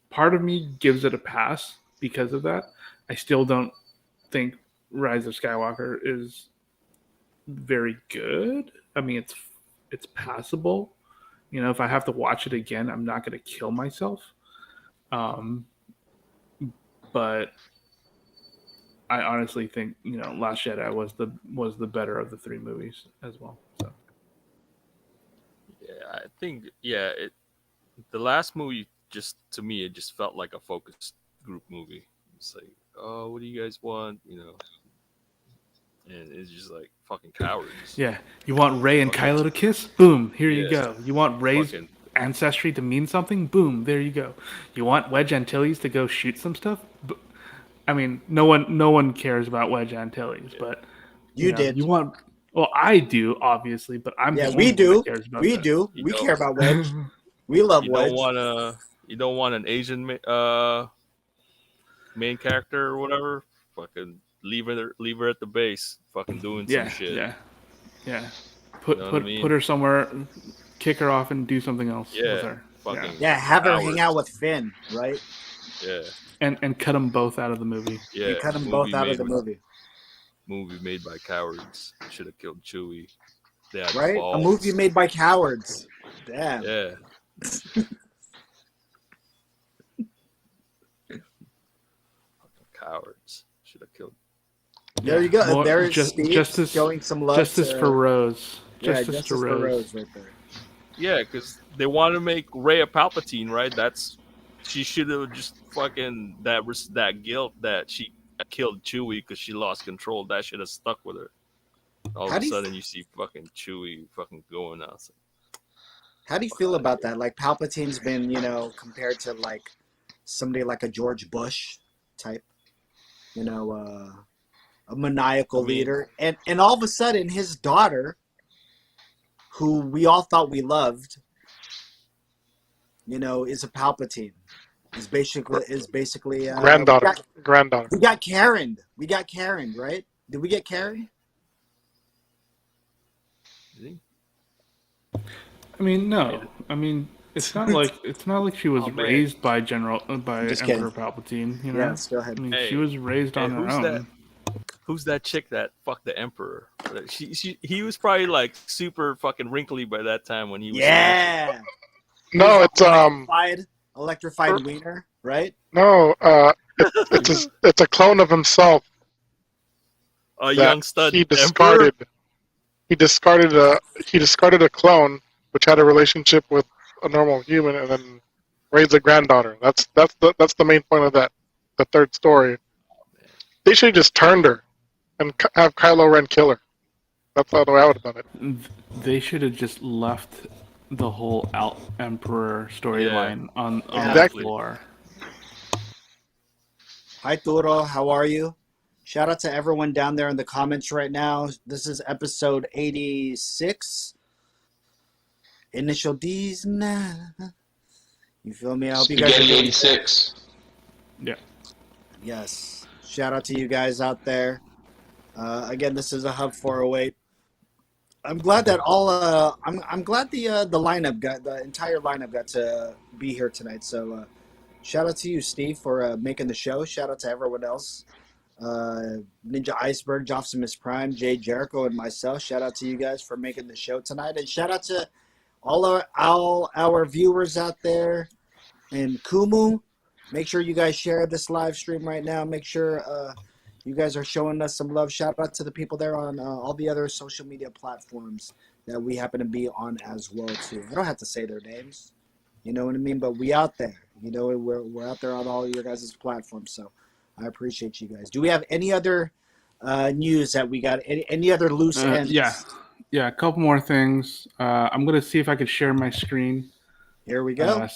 part of me gives it a pass because of that. I still don't think Rise of Skywalker is very good. I mean, it's passable. You know, if I have to watch it again, I'm not going to kill myself. Um, but I honestly think Last Jedi was the better of the three movies as well. So Yeah, I think the last movie just to me it just felt like a focus group movie. It's like, oh, what do you guys want? And it's just like fucking cowards. yeah, you want Rey and Fucking Kylo to kiss? Boom, here you yeah, go. You want Rey's fucking ancestry to mean something? Boom, there you go. You want Wedge Antilles to go shoot some stuff? I mean, no one cares about Wedge Antilles, but You did. you want. Well, I do obviously, but I'm Yeah, the we only one that do. cares about We that. do. you We know care about Wedge. We love you don't Wedge. want a you don't want an Asian main character or whatever. Fucking leave her at the base. Fucking doing some Yeah, shit. yeah, yeah. You Put know what I put put mean? her somewhere, kick her off, and do something else with Yeah, her. Yeah, fucking Yeah, have her hang out cowards. with Finn, right? Yeah, and cut them both out of the movie. You yeah. cut them both out of the movie, Movie made by cowards. Should have killed Chewie. They had the right? A movie balls. made by cowards. Damn. Yeah, cowards. Should have killed. There Yeah, you go. more There's Steve justice, showing some love justice for to Rose. yeah, Justice to justice for Rose. Rose right there. Yeah, because they want to make Rey a Palpatine, right? She should have just fucking that guilt that she killed Chewie because she lost control. That should have stuck with her. All How of a do you sudden, you see fucking Chewie fucking going out. It's like, how do you fuck feel outta about here. that? Like Palpatine's been, compared to like somebody like a George Bush type, a I maniacal mean, leader, and all of a sudden his daughter, who we all thought we loved, is a Palpatine. Is basically Granddaughter. Granddaughter. we got Karen. We got Karen, right? Did we get Karen? see? I mean, no. I mean, it's not like she was Oh man, raised by Just kidding. Emperor Palpatine. Yes, go I ahead. mean, she hey, was raised hey, on her own. who's that chick that fucked the Emperor? He was probably like super fucking wrinkly by that time when he was smashing. Yeah. No, it's Electrified wiener, right? no, it's a clone of himself A that young stud he Emperor. discarded. He discarded a clone which had a relationship with a normal human and then raised a granddaughter. That's the main point of that. The third story. They should have just turned her and have Kylo Ren kill her. That's the way I would have done it. They should have just left the whole Emperor storyline on the Exactly. floor. Hi, Turo. How are you? Shout out to everyone down there in the comments right now. This is episode 86. Initial D's. Nah. You feel me? I hope you guys are Spaghetti doing 86. Yeah. Yes. Shout out to you guys out there. Again, this is a Hub 408. I'm glad that I'm glad the entire lineup got to be here tonight. So shout out to you, Steve, for making the show. Shout out to everyone else. Ninja Iceberg, Jopsimus Prime, Jay Jericho, and myself. Shout out to you guys for making the show tonight, and shout out to all our viewers out there in Kumu. Make sure you guys share this live stream right now. Make sure you guys are showing us some love. Shout out to the people there on all the other social media platforms that we happen to be on as well too. I don't have to say their names, you know what I mean? But we out there, we're out there on all your guys' platforms. So I appreciate you guys. Do we have any other news that we got? Any other loose ends? Yeah. A couple more things. I'm gonna see if I could share my screen. Here we go.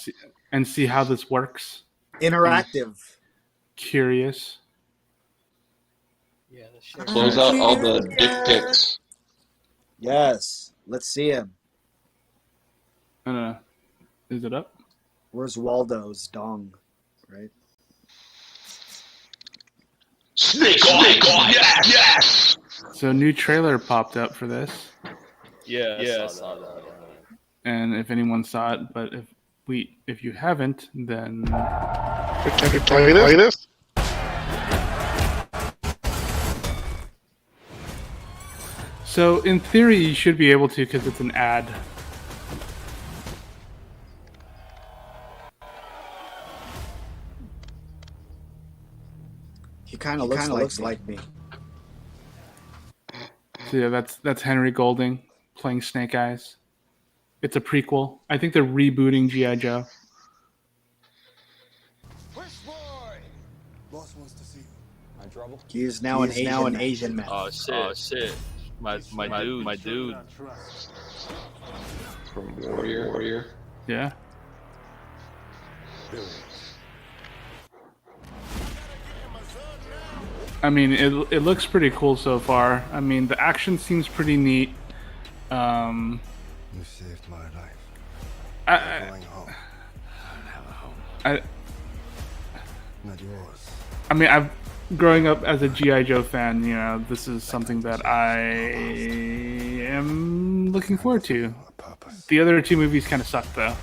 See how this works. Interactive. Curious. Yeah, the share. Close out all the dick pics. Yes. Let's see him. Is it up? Where's Waldo's dong? Right? Snake eyes. Yes. So new trailer popped up for this, Yeah, I saw that. and if anyone saw it, but if you haven't, then Can you play this? so in theory you should be able to because it's an ad. He kind of looks like me. So yeah, that's Henry Golding playing Snake Eyes. It's a prequel. I think they're rebooting G.I. Joe. Boss wants to see you. My trouble? He is now an Asian man. Oh shit! My dude. From Warrior. Yeah. I mean, it looks pretty cool so far. I mean, the action seems pretty neat. You saved my life. I, Going home. I don't have a home. I, Not yours. I mean, I've growing up as a GI Joe fan. You know, this is something that I am looking forward to. A purpose. The other two movies kind of sucked, though.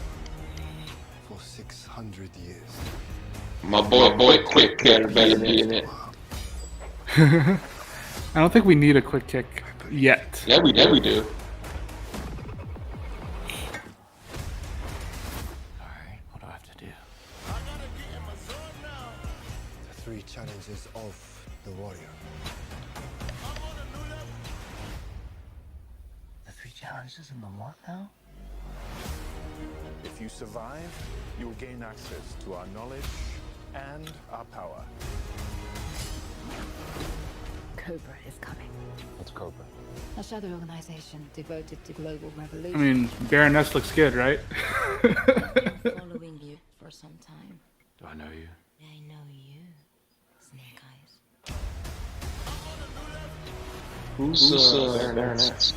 For 600 years. My boy, Quick better be in it. I don't think we need a quick kick yet. Yeah, we do. Alright, what do I have to do? The 3 challenges of the warrior. The 3 challenges in the what now? If you survive, you will gain access to our knowledge and our power. Cobra is coming. What's Cobra? A shadow organization devoted to global I revolution. mean, Baroness looks good, right? Following you for some time. Do I know you? I know you, Snake Eyes. Who's Baroness?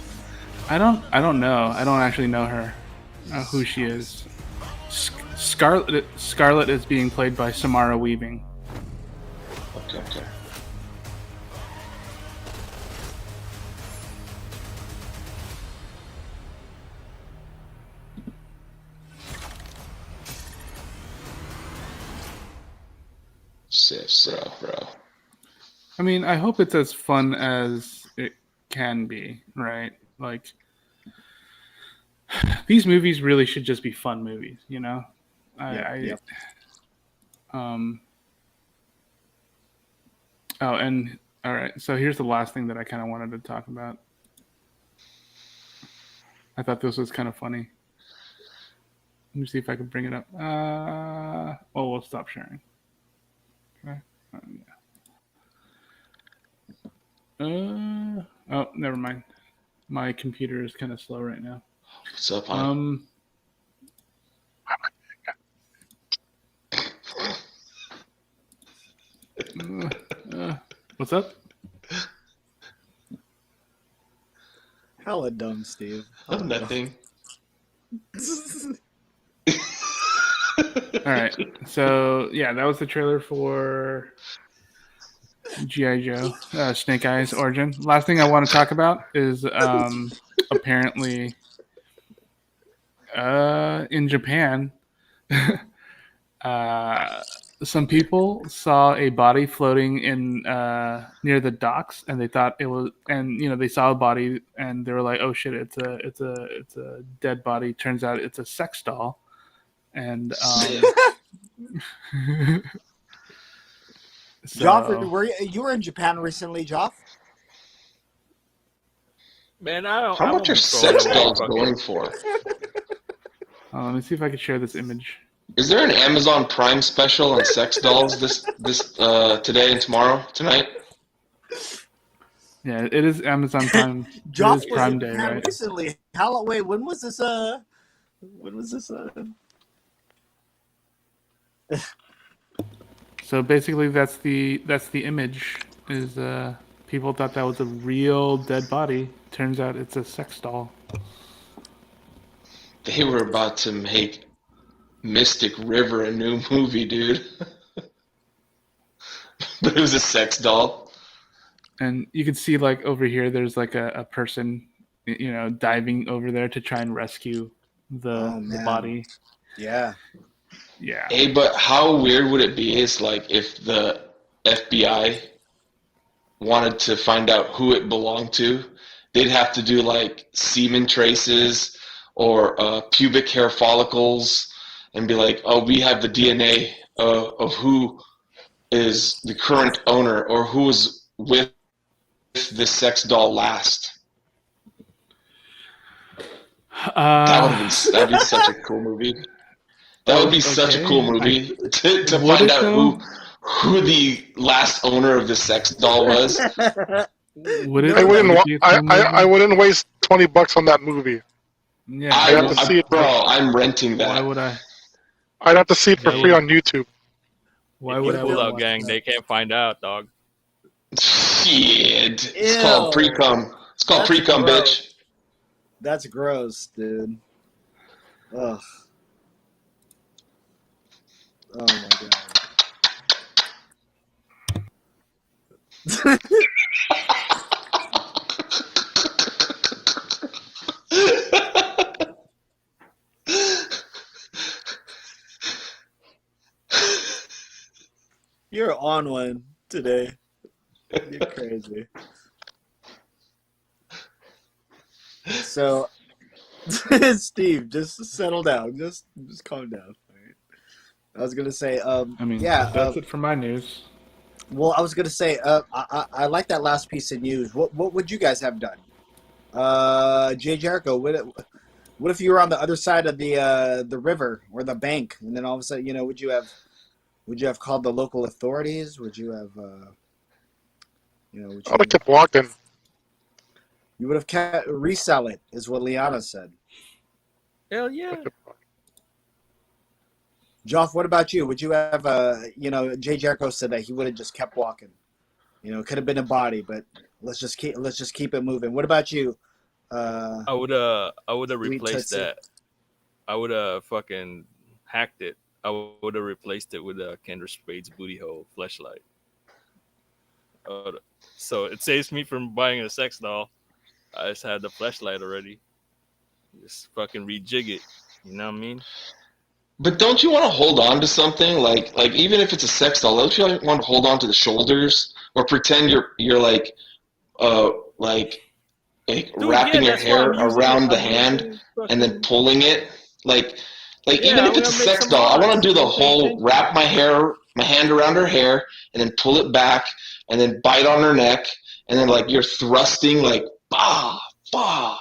I don't know. I don't actually know her, who she is. Scarlet is being played by Samara Weaving. Okay. Sick, bro. I mean, I hope it's as fun as it can be, right? Like, these movies really should just be fun movies, you know? Yep. Oh, and all right. So here's the last thing that I kind of wanted to talk about. I thought this was kind of funny. Let me see if I can bring it up. We'll stop sharing. Okay. Never mind. My computer is kind of slow right now. What's up, hon? What's up? Hella dumb, Steve. Nothing. All right. So yeah, that was the trailer for G.I. Joe, Snake Eyes Origin. Last thing I want to talk about is apparently in Japan, some people saw a body floating in near the docks, and they thought it was, and they saw a body, and they were like, "Oh shit, it's a dead body." Turns out it's a sex doll, and Joff, you were in Japan recently, Joff? Man, I don't. How much are sex dolls going for? Let me see if I can share this image. Is there an Amazon Prime special on sex dolls this today and tonight? Yeah, it is Amazon Prime. Joff it is Prime Day, Japan right? recently. Wait, when was this? When was this? So basically, that's the image. Is people thought that was a real dead body. Turns out it's a sex doll. They were about to make Mystic River a new movie, dude. But it was a sex doll. And you can see like over here, there's like a person, diving over there to try and rescue the body. Yeah. Yeah. Hey, but how weird would it be is like if the FBI wanted to find out who it belonged to, they'd have to do like semen traces or pubic hair follicles and be like, oh, we have the DNA of who is the current owner or who was with this sex doll last. That'd be such a cool movie. That would be such a cool movie to find out who the last owner of the sex doll was. I wouldn't waste $20 on that movie. Yeah, I'd have to see it, bro. I'm renting that. Why would I? I'd have to see it for free on YouTube. Why would I? Pull out, gang. They can't find out, dog. Shit. It's called pre-cum. It's called pre-cum, bitch. That's gross, dude. Ugh. Oh my god. You're on one today. You're crazy. So, Steve, just settle down. Just calm down. All right? I was gonna say, that's it for my news. Well, I was gonna say, I like that last piece of news. What would you guys have done? Jay Jericho, what if you were on the other side of the river or the bank, and then all of a sudden, would you have called the local authorities? Would you have, I would have kept walking. You would have kept resell it, is what Liana said. Hell yeah. Joff, what about you? Would you have, Jay Jericho said that he would have just kept walking. It could have been a body, but let's just keep it moving. What about you? I would have replaced that. I would have fucking hacked it. I would have replaced it with a Kendra Spade's booty hole fleshlight. So it saves me from buying a sex doll. I just had the fleshlight already. Just fucking rejig it. You know what I mean? But don't you want to hold on to something like even if it's a sex doll? Don't you want to hold on to the shoulders or pretend you're like Dude, wrapping your hair around the hand and then pulling it even if it's a sex doll, I want to do the whole wrap my hand around her hair and then pull it back and then bite on her neck and then like you're thrusting like bah bah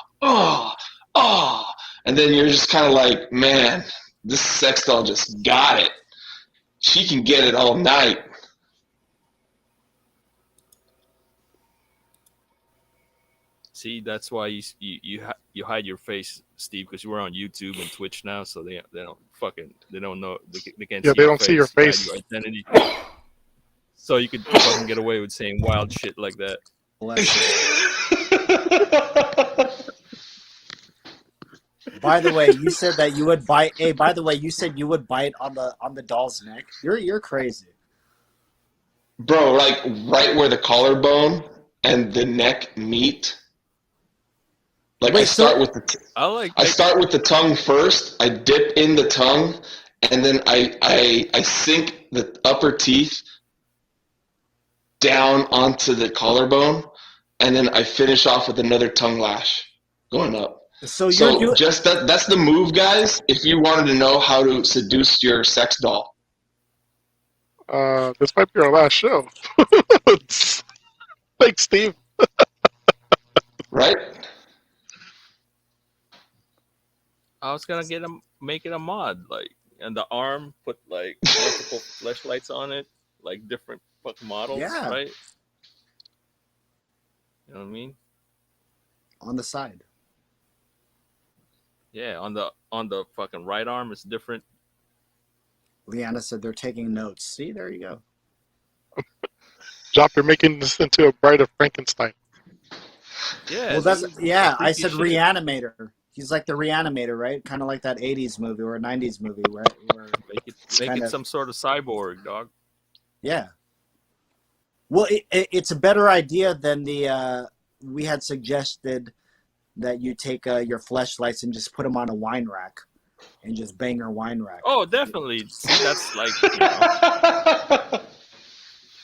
and then you're just kind of like, man, this sex doll just got it. She can get it all night. See, that's why you hide your face, Steve, because you were on YouTube and Twitch now, so they don't know they can't. Yeah, they don't see your face. Your identity. So you could fucking get away with saying wild shit like that. By the way, you said that you would bite. Hey, by the way, you said you would bite on the doll's neck. You're crazy, bro. Like right where the collarbone and the neck meet. Like I start with the tongue first. I dip in the tongue, and then I sink the upper teeth down onto the collarbone, and then I finish off with another tongue lash going up. So just that's the move, guys. If you wanted to know how to seduce your sex doll, this might be our last show. Thanks, Steve. Right? I was gonna make it a mod, like, and the arm put like multiple flashlights on it, like different fucking models, right? You know what I mean? On the side. Yeah, on the fucking right arm it's different. Liana said they're taking notes. See, there you go. Job, you're making this into a Bride of Frankenstein. Yeah. Well, I said reanimator. He's like the reanimator, right? Kind of like that 80s movie or 90s movie, right? Make it some sort of cyborg, dog. Yeah. Well, it's a better idea than the we had suggested that you take your fleshlights and just put them on a wine rack and just bang your wine rack. Oh, definitely. See, that's like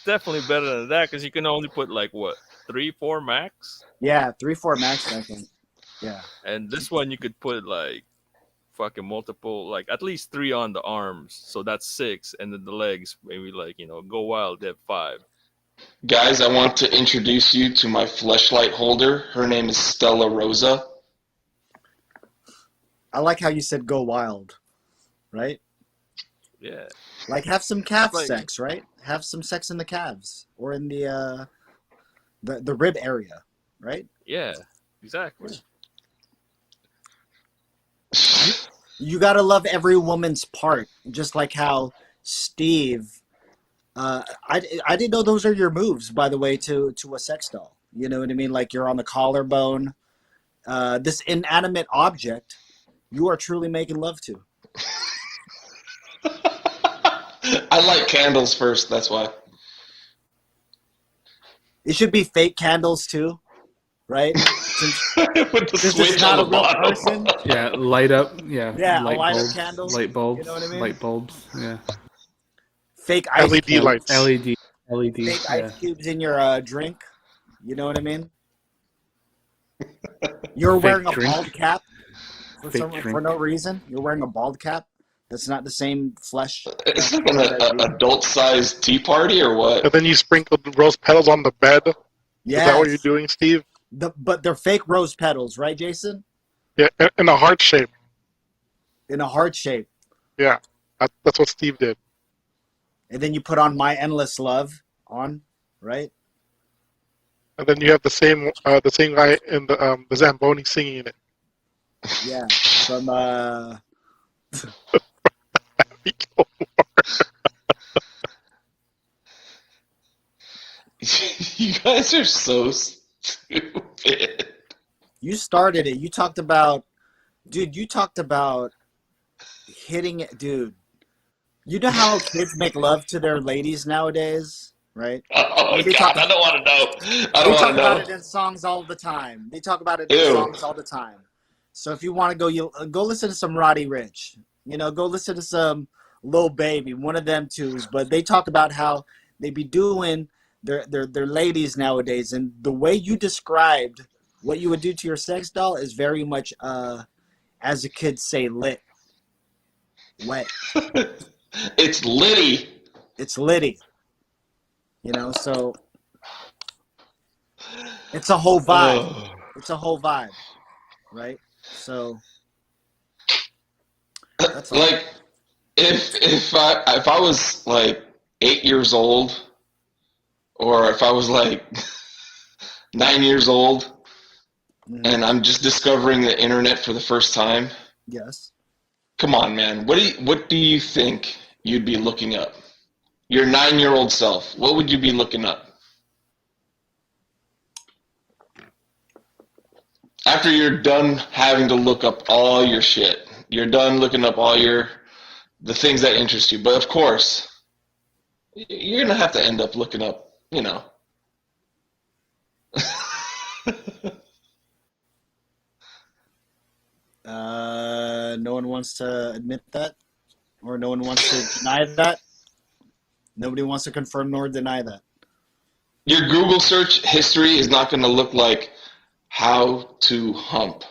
definitely better than that because you can only put like what 3, 4 max, Yeah, 3-4 max, I think. Yeah. and this one you could put like fucking multiple, like at least 3 on the arms, so that's 6, and then the legs maybe like go wild. They have 5. Guys, I want to introduce you to my fleshlight holder. Her name is Stella Rosa. I like how you said "go wild," right? Yeah, Like have some calf like sex, right? Have some sex in the calves or in the rib area, right? yeah, exactly. You gotta love every woman's part, just like how Steve. I didn't know those are your moves, by the way, to a sex doll. You know what I mean? Like you're on the collarbone. This inanimate object, you are truly making love to. I light candles first, that's why. It should be fake candles too, right? With the Since switch it's not on a the real bottom. person. Yeah, light up. Yeah, Yeah, a light lighter bulbs. candle. Light bulbs. You know what I mean? Light bulbs. Yeah. Fake ice LED cubes. lights. LED. LED. Fake Yeah. ice cubes in your drink. You know what I mean? You're Fake wearing a drink. bald cap for Fake for drink. no reason. You're wearing a bald cap. That's not the same flesh. It's like an adult-sized tea party or what? And then you sprinkle the rose petals on the bed. Yes. Is that what you're doing, Steve? But they're fake rose petals, right, Jason? Yeah, in a heart shape. In a heart shape. Yeah, that's what Steve did. And then you put on "My Endless Love" on, right? And then you have the same guy in the Zamboni singing it. Yeah, from You guys are so stupid. You started it. You talked about, dude. You talked about hitting it, dude. You know how kids make love to their ladies nowadays, right? Oh my They god, talk, I don't want to know. I they don't want talk to about know. it in songs all the time. They talk about it in Ew. songs all the time. So if you want to go, you go listen to some Roddy Rich. Go listen to some Lil Baby, one of them twos. But they talk about how they be doing their ladies nowadays, and the way you described what you would do to your sex doll is very much, as the kids say, lit, wet. It's litty. It's litty. So it's a whole vibe. Oh. It's a whole vibe, right? So that's all. Like if I was like 8 years old, or if I was like 9 years old, and I'm just discovering the internet for the first time. Yes. Come on, man. What do you think you'd be looking up? Your 9-year-old self. What would you be looking up? After you're done having to look up all your shit. You're done looking up all the things that interest you. But of course, you're going to have to end up looking up, No one wants to admit that, or no one wants to deny that. Nobody wants to confirm nor deny that. Your Google search history is not going to look like how to hump.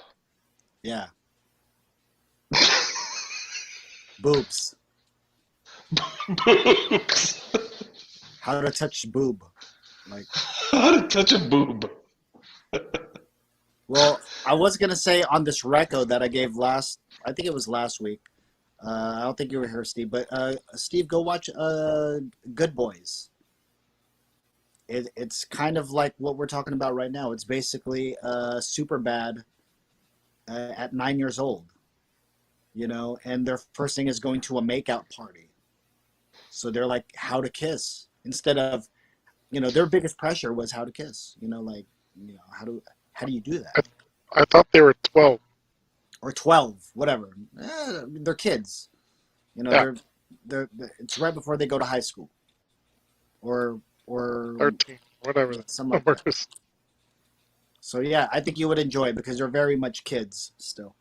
Yeah. Boobs. Boobs. How to touch boob. Like how to touch a boob. Well, I was gonna say on this reco that I gave I think it was last week. I don't think you were here, Steve, but Steve, go watch Good Boys. It's kind of like what we're talking about right now. It's basically super bad at 9 years old, and their first thing is going to a makeout party. So they're like, how to kiss instead of, their biggest pressure was how to kiss. How do you do that? I thought they were 12. Or 12, whatever. They're kids. Yeah. They're it's right before they go to high school. Or 13. whatever. Something like that. So yeah, I think you would enjoy it because you're very much kids still.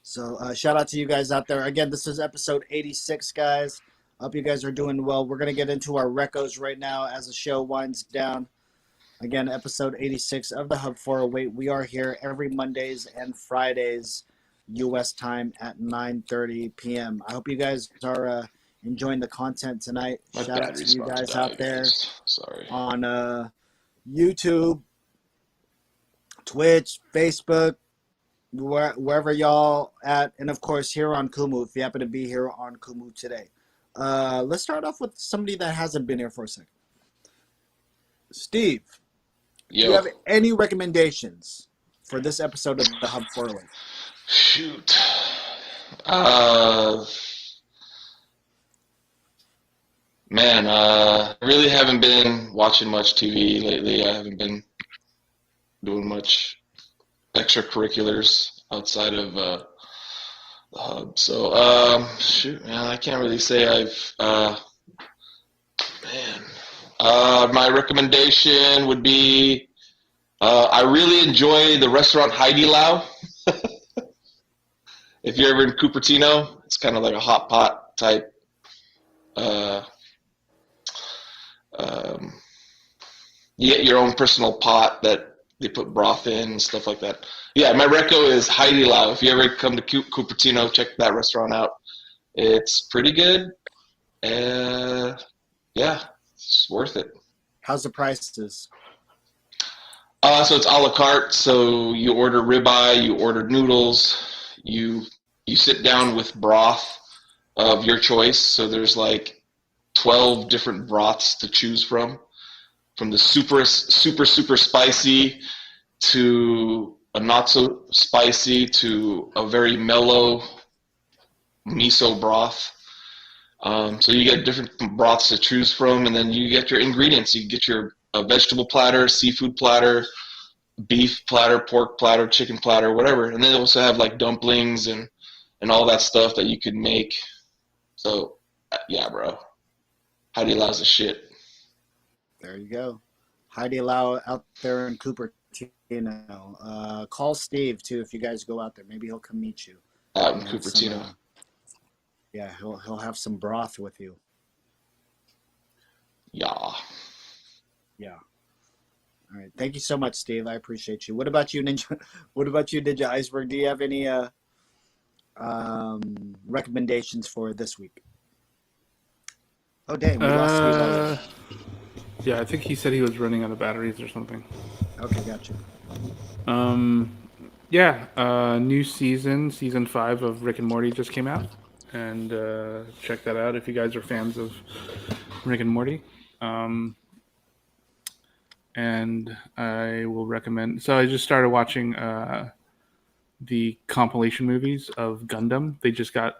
So shout out to you guys out there. Again, this is episode 86, guys. Hope you guys are doing well. We're gonna get into our recos right now as the show winds down. Again, episode 86 of the Hub 408. We are here every Mondays and Fridays, U.S. time at 9:30 p.m. I hope you guys are enjoying the content tonight. My Shout out to battery's you about to guys die, out there guys. Sorry. on YouTube, Twitch, Facebook, wherever y'all at, and of course here on Kumu, if you happen to be here on Kumu today. Let's start off with somebody that hasn't been here for a second. Steve, do you have any recommendations for this episode of the Hub 408? Shoot. Man, I really haven't been watching much TV lately. I haven't been doing much extracurriculars outside of the Hub. So, shoot, man, I can't really say I've, my recommendation would be, I really enjoy the restaurant Heidi Lau. If you're ever in Cupertino, it's kind of like a hot pot type. You get your own personal pot that they put broth in and stuff like that. Yeah, my reco is Heidi Lau. If you ever come to Cupertino, check that restaurant out. It's pretty good. Yeah, it's worth it. How's the prices? So it's a la carte. So you order ribeye, you order noodles, you sit down with broth of your choice. So there's like 12 different broths to choose from the super spicy to a not so spicy to a very mellow miso broth. So you get different broths to choose from, and then you get your ingredients. You get your vegetable platter, seafood platter, beef platter, pork platter, chicken platter, whatever. And they also have like dumplings and all that stuff that you could make. So yeah, bro, Heidi Lau's the shit. There you go. Heidi Lau out there in Cupertino. Call Steve too if you guys go out there. Maybe he'll come meet you. Out in Cupertino. Yeah, he'll have some broth with you. Yeah. Yeah. All right. Thank you so much, Steve. I appreciate you. What about you, Ninja? What about you, Ninja Iceberg? Do you have any recommendations for this week? Oh, dang. We lost Steve already. Yeah, I think he said he was running out of batteries or something. Okay, gotcha. New season 5 of Rick and Morty just came out. And check that out if you guys are fans of Rick and Morty. And I will recommend. So I just started watching the compilation movies of Gundam. They just got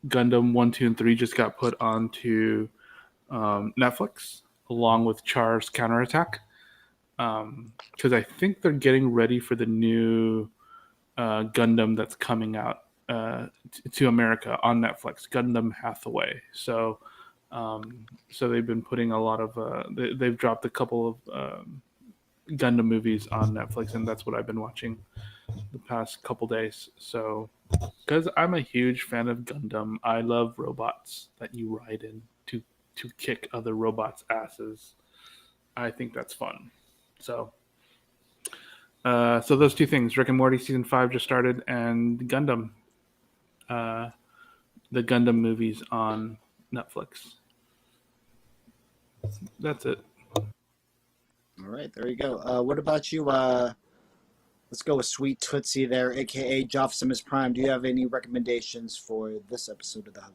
Gundam 1, 2, and 3 just got put onto Netflix along with Char's Counterattack. Because I think they're getting ready for the new Gundam that's coming out to America on Netflix, Gundam Hathaway. So they've been putting a lot of they've dropped a couple of Gundam movies on Netflix, and that's what I've been watching the past couple days. So because I'm a huge fan of Gundam, I love robots that you ride in to kick other robots' asses. I think that's fun. So those two things, Rick and Morty season 5 just started, and Gundam. The Gundam movies on Netflix. That's it. All right, there you go. What about you? Let's go with Sweet Tootsie there, a.k.a. Jofsimus Prime. Do you have any recommendations for this episode of the Hub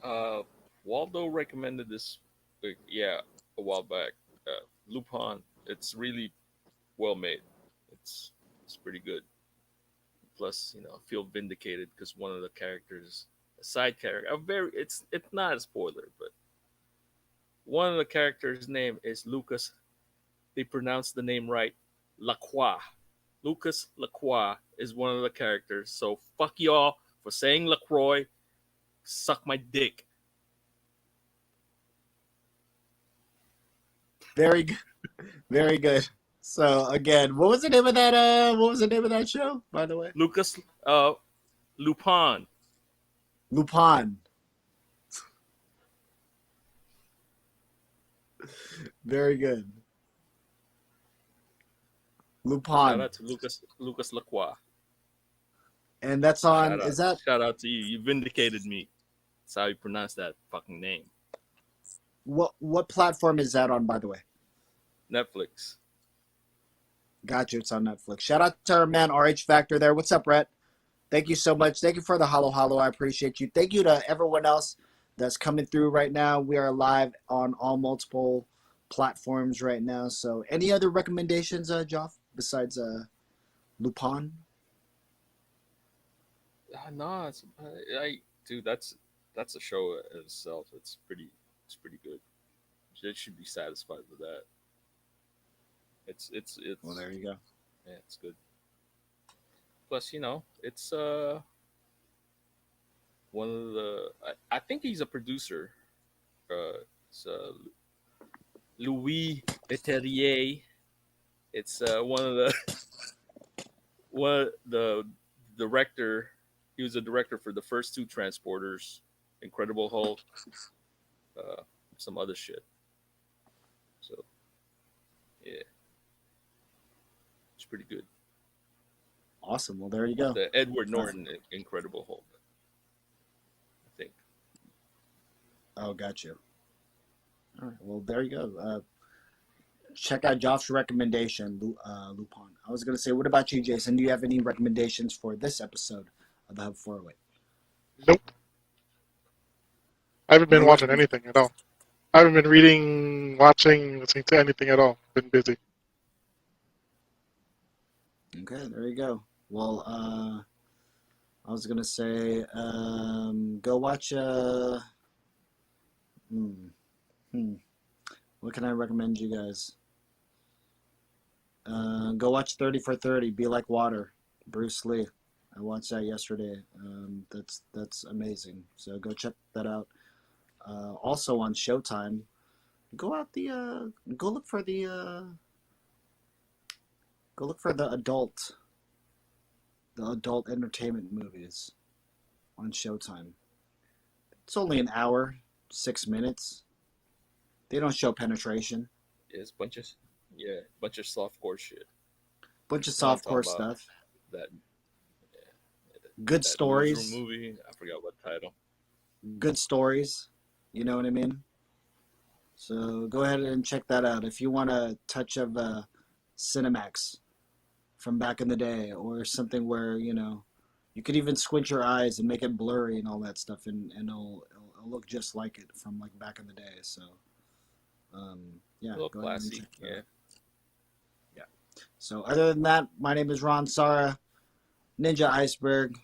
408? Waldo recommended this, a while back. Lupin. It's really well made. It's pretty good. Plus, I feel vindicated because one of the characters, a side character, it's not a spoiler, but one of the characters' name is Lucas. They pronounce the name right, Lacroix. Lucas Lacroix is one of the characters. So fuck y'all for saying Lacroix. Suck my dick. Very good. Very good. So again, what was the name of that? What was the name of that show? By the way, Lucas Lupin. Lupin. Very good. Shout Lupin, out to Lucas Lacroix. and that's on. Shout Is out. that Shout out to you. You vindicated me. That's how you pronounce that fucking name. what platform is that on? By the way, Netflix. gotcha. It's on Netflix. Shout out to our man RH Factor there. What's up, Brett? Thank you so much. Thank you for the hollow. I appreciate you. Thank you to everyone else that's coming through right now. We are live on all multiple platforms right now. So, any other recommendations, Joff, besides Lupin? No, dude, that's a show in itself. It's pretty good. It should be satisfied with that. It's Well, there you go. yeah, it's good. Plus, it's one of the I think he's a producer. It's Louis Leterrier. It's one of the director. He was a director for the first two Transporters, Incredible Hulk, uh, some other shit. So yeah, it's pretty good. Awesome. Well, there you go. The Edward Norton Incredible Hulk, I think. Oh, got you. All right. Well, there you go. Check out Joff's recommendation, Lupin. I was going to say, what about you, Jason? Do you have any recommendations for this episode of the Hub 408? Nope. I haven't been No watching recommend- anything at all. I haven't been reading, watching, listening to anything at all. Been busy. Okay, there you go. Well, I was going to say, go watch. What can I recommend you guys? Go watch 30 for 30, Be Like Water, Bruce Lee. I watched that yesterday. That's amazing. So go check that out. Also on Showtime, go look for the adult entertainment movies on Showtime. It's only an hour, 6 minutes. They don't show penetration. It's bunch of softcore shit. Bunch of You know what I'm softcore talking about? stuff. That Good that stories. newsroom movie. I forgot what title. Good stories. You know what I mean? So go ahead and check that out. If you want a touch of Cinemax from back in the day, or something where, you could even squint your eyes and make it blurry and all that stuff, and it'll look just like it from like back in the day. So, yeah, A little go ahead and classy. check that Yeah. out. Yeah. So other than that, my name is Ron Sara, Ninja Iceberg,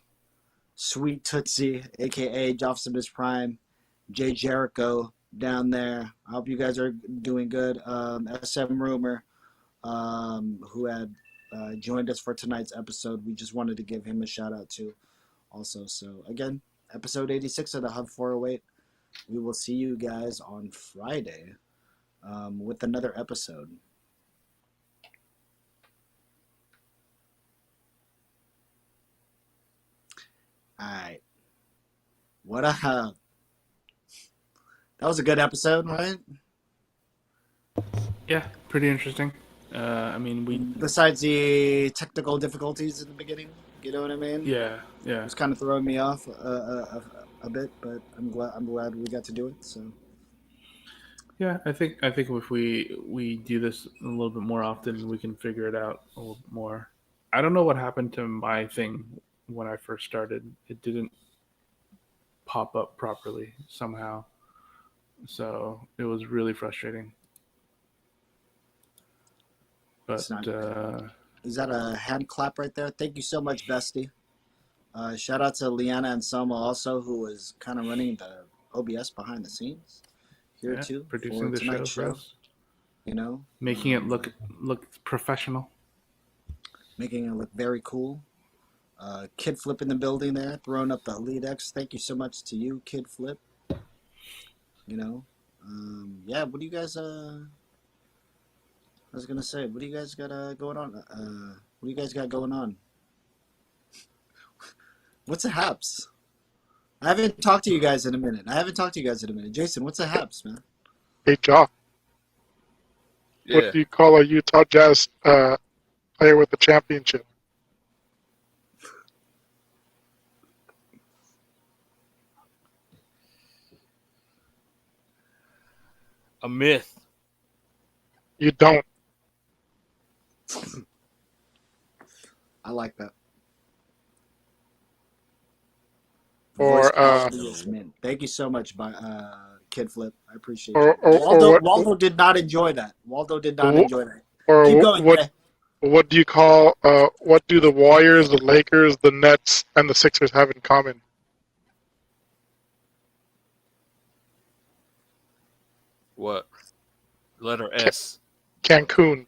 Sweet Tootsie, aka Jofsimus Prime, Jay Jericho down there. I hope you guys are doing good. SM Rumor, who had joined us for tonight's episode. We just wanted to give him a shout out too, also. So again, episode 86 of the Hub 408. We will see you guys on Friday with another episode. All right. What a that was a good episode, right? Yeah, pretty interesting. I mean, Besides the technical difficulties in the beginning, you know what I mean? yeah. It was kind of throwing me off a bit, but I'm glad we got to do it. So Yeah, I think if we do this a little bit more often, we can figure it out a little more. I don't know what happened to my thing when I first started. It didn't pop up properly somehow, so it was really frustrating. But it's not. Is that a hand clap right there? Thank you so much, Bestie. Shout out to Liana and Selma also, who is kind of running the OBS behind the scenes here yeah, too producing for the show tonight's for show. us, Making it look professional. Making it look very cool. Kid Flip in the building there, throwing up the lead X. Thank you so much to you, Kid Flip. Yeah. What do you guys I was gonna say, what do you guys got going on? What do you guys got going on? What's the haps? I haven't talked to you guys in a minute. Jason, what's the haps, man? Hey, Jaw, what Yeah, do you call a Utah Jazz player with the championship? a myth. You don't. I like that. Voice Or quality is mint. Thank you so much, Kid Flip. I appreciate or you. or, or Waldo what Waldo did not enjoy that. Waldo did not or enjoy that. Keep going, Jay. what do you call what do the Warriors, the Lakers, the Nets, and the Sixers have in common? What? Letter Ca- S. Cancun.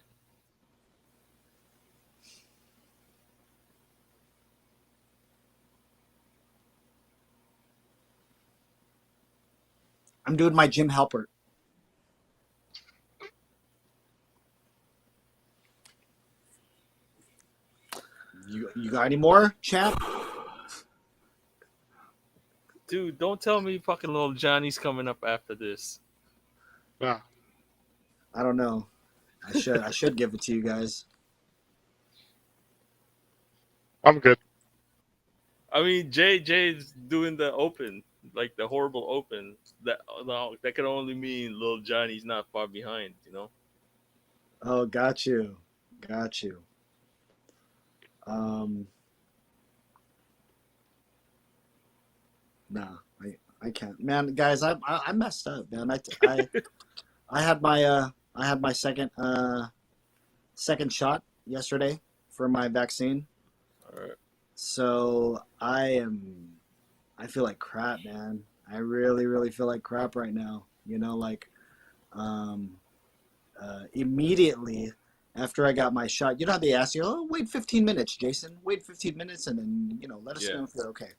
I'm doing my Jim Halpert. You got any more, champ? Dude, don't tell me fucking little Johnny's coming up after this. Nah, I don't know. I should give it to you guys. I'm good. I mean, Jay's doing the open, like the horrible open. That no, that can only mean little Johnny's not far behind. You know. Oh, got you. Got you. Um, nah, I can't. Man, guys, I messed up, man. I had my second shot yesterday for my vaccine. All right. So I feel like crap, man. I really, really feel like crap right now. You know, like um, immediately after I got my shot, you know how they ask you, oh, wait 15 minutes, Jason, wait 15 minutes, and then, let us Yeah. know if you're okay.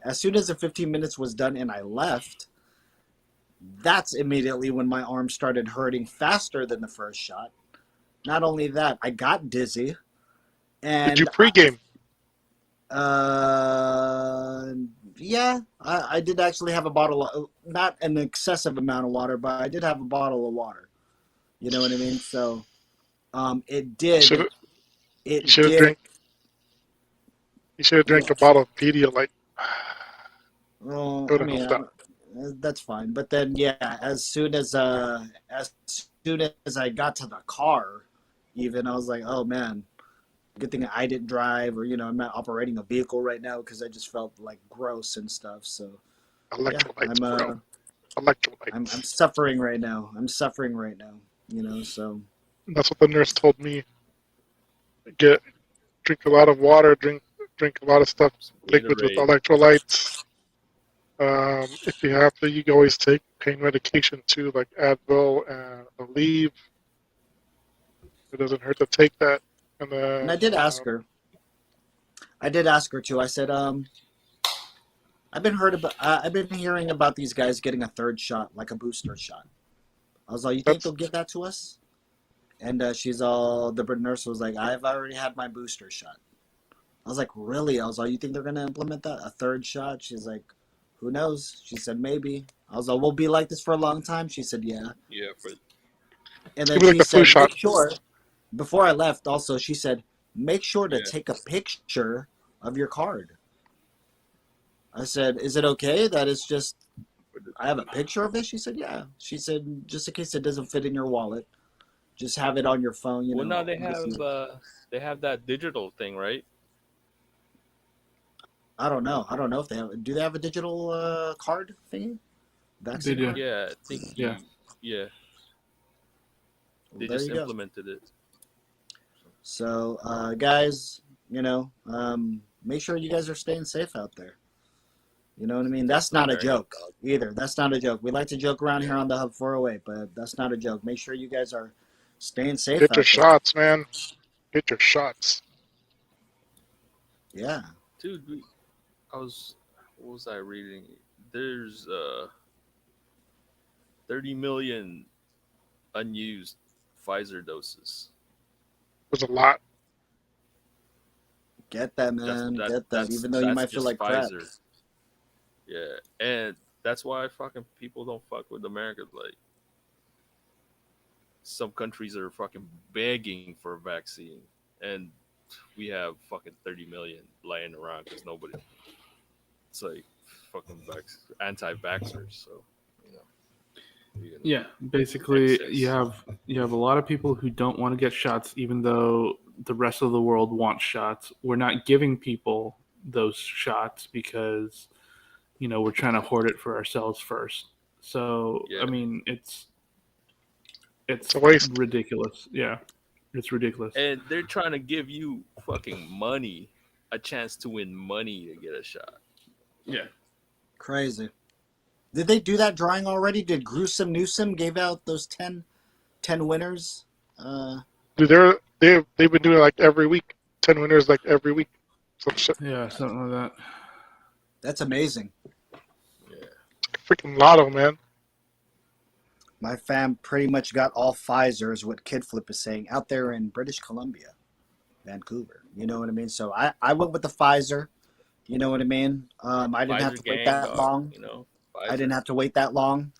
As soon as the 15 minutes was done and I left, that's immediately when my arm started hurting faster than the first shot. Not only that, I got dizzy, Did you and pregame? Uh, yeah, I did actually have a bottle of, not an excessive amount of water, but I did have a bottle of water. You know what I mean? So, it You should did, have. You it should have did, drank. You should have drank yeah. a bottle of Pedialyte. Well, It would I have mean, helped out. that's fine. But then, yeah, as soon as I got to the car, even I was like, oh man, good thing I didn't drive, or I'm not operating a vehicle right now because I just felt like gross and stuff. So, yeah, Electrolytes, bro. Electrolytes. I'm suffering right now. So That's what the nurse told me. Drink a lot of water. Drink a lot of stuff, Some liquids with Gatorade. electrolytes. If you have to, you can always take pain medication too, like Advil and Aleve. It doesn't hurt to take that. And and then I did ask her. I did ask her too. I said, I've been hearing about these guys getting a third shot, like a booster shot. I was like, you think that's they'll give that to us? And the nurse was like, I've already had my booster shot. I was like, really? I was like, you think they're gonna implement that, a third shot? She's like, who knows? She said maybe. I was like, we'll be like this for a long time. She said, yeah. Yeah. For And it's then gonna be like she the flu said, shot. make sure, before I left, also, she said, make sure to yeah. take a picture of your card. I said, is it okay that it's just, For the, I have a picture of it? She said, yeah. She said, just in case it doesn't fit in your wallet, just have it on your phone, well, now with you. they have that digital thing, right? I don't know. I don't know if do they have a digital card thingy? They Vaccine do. card? Yeah, I think Yeah. yeah, Well, they there just you go. implemented it. So, guys, make sure you guys are staying safe out there. You know what I mean? That's not a Definitely, man. joke either. That's not a joke. We like to joke around Yeah, here on the Hub 408, but that's not a joke. Make sure you guys are staying safe Get your out there. shots, man. Get your shots. Yeah. dude. I was what was I reading? There's 30 million unused Pfizer doses. It was a lot. Get that, man. Get that. Even though you That's might feel just like crap. Pfizer. Yeah, and that's why fucking people don't fuck with America. Like some countries are fucking begging for a vaccine, and we have fucking 30 million laying around because nobody. It's like fucking anti-vaxxers. So you know, Yeah, basically, you excess. have a lot of people who don't want to get shots, even though the rest of the world wants shots. We're not giving people those shots because we're trying to hoard it for ourselves first. So Yeah, I mean, It's it's a waste. ridiculous. Yeah, it's ridiculous. and they're trying to give you fucking money, a chance to win money to get a shot. Yeah. Crazy. Did they do that drawing already? Did Gruesome Newsome gave out those 10 winners? Dude, they've been doing it like every week. 10 winners like every week. Some shit. Yeah, something like that. That's amazing. Yeah, Freaking lotto, man. My fam pretty much got all Pfizer, is what Kid Flip is saying, out there in British Columbia, Vancouver. You know what I mean? So I went with the Pfizer. You know what I mean? I didn't have Pfizer to wait gang, that dog. long. I Pfizer. didn't have to wait that long.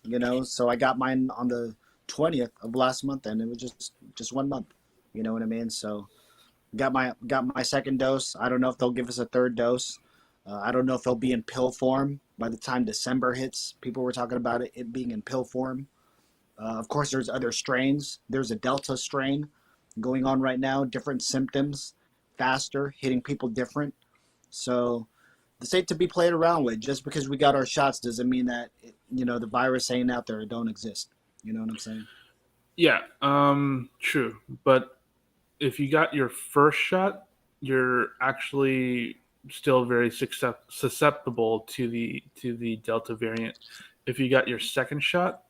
So I got mine on the 20th of last month, and it was just 1 month. You know what I mean? So got my second dose. I don't know if they'll give us a third dose. I don't know if they'll be in pill form by the time December hits. People were talking about it being in pill form. Of course, there's other strains. There's a Delta strain going on right now, different symptoms, faster, hitting people different. So this ain't to be played around with. Just because we got our shots doesn't mean that, the virus ain't out there. It don't exist. You know what I'm saying? Yeah, true. But if you got your first shot, you're actually still very susceptible to the Delta variant. If you got your second shot,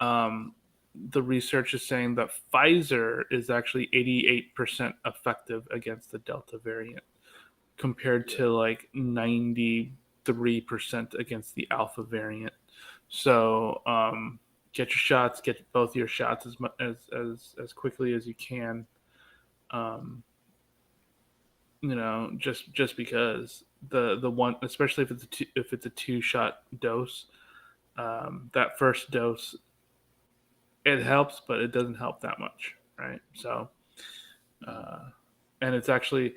the research is saying that Pfizer is actually 88% effective against the Delta variant, compared to like 93% against the Alpha variant. So get your shots, get both your shots as quickly as you can. Um, just because the one, especially if it's a two shot dose, that first dose, it helps, but it doesn't help that much, right? So, uh, and it's actually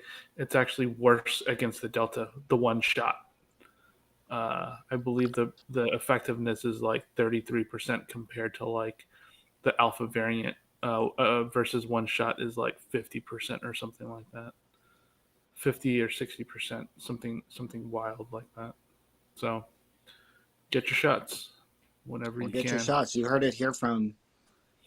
worse against the Delta, the one shot. I believe the effectiveness is like 33% compared to like the Alpha variant, versus one shot is like 50% or something like that. 50 or 60%, something wild like that. So get your shots whenever Well, you get your can. shots. You heard it here from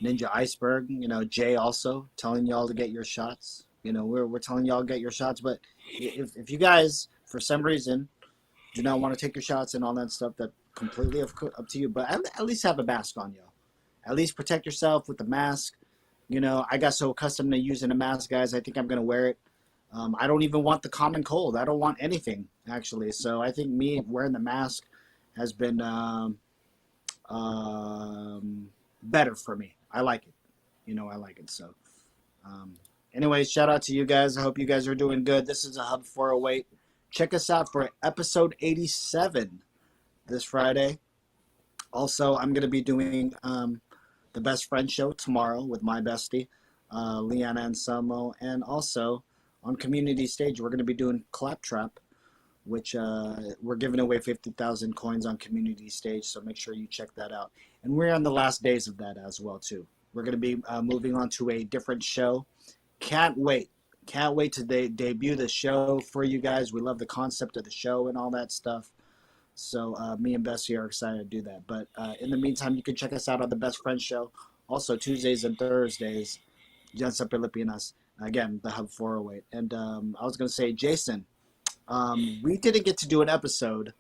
Ninja Iceberg. Jay also telling y'all to get your shots. We're telling y'all to get your shots. But if you guys, for some reason, do not want to take your shots and all that stuff, that completely up to you. But at least have a mask on, yo. At least protect yourself with the mask. I got so accustomed to using a mask, guys. I think I'm gonna wear it. I don't even want the common cold. I don't want anything, actually. So I think me wearing the mask has been better for me. I like it. I like it. So, anyways, shout out to you guys. I hope you guys are doing good. This is a Hub 408. Check us out for episode 87 this Friday. Also, I'm going to be doing the Best Friend Show tomorrow with my bestie, Leanna Anselmo. And also, on Community Stage, we're going to be doing Claptrap, which we're giving away 50,000 coins on Community Stage, so make sure you check that out. And we're on the last days of that as well, too. We're going to be moving on to a different show. Can't wait. Can't wait to debut the show for you guys. We love the concept of the show and all that stuff. So me and Bessie are excited to do that. But in the meantime, you can check us out on the Best Friend Show. Also, Tuesdays and Thursdays, Diyan sa Pilipinas. Again, the Hub 408. And I was going to say, Jason, we didn't get to do an episode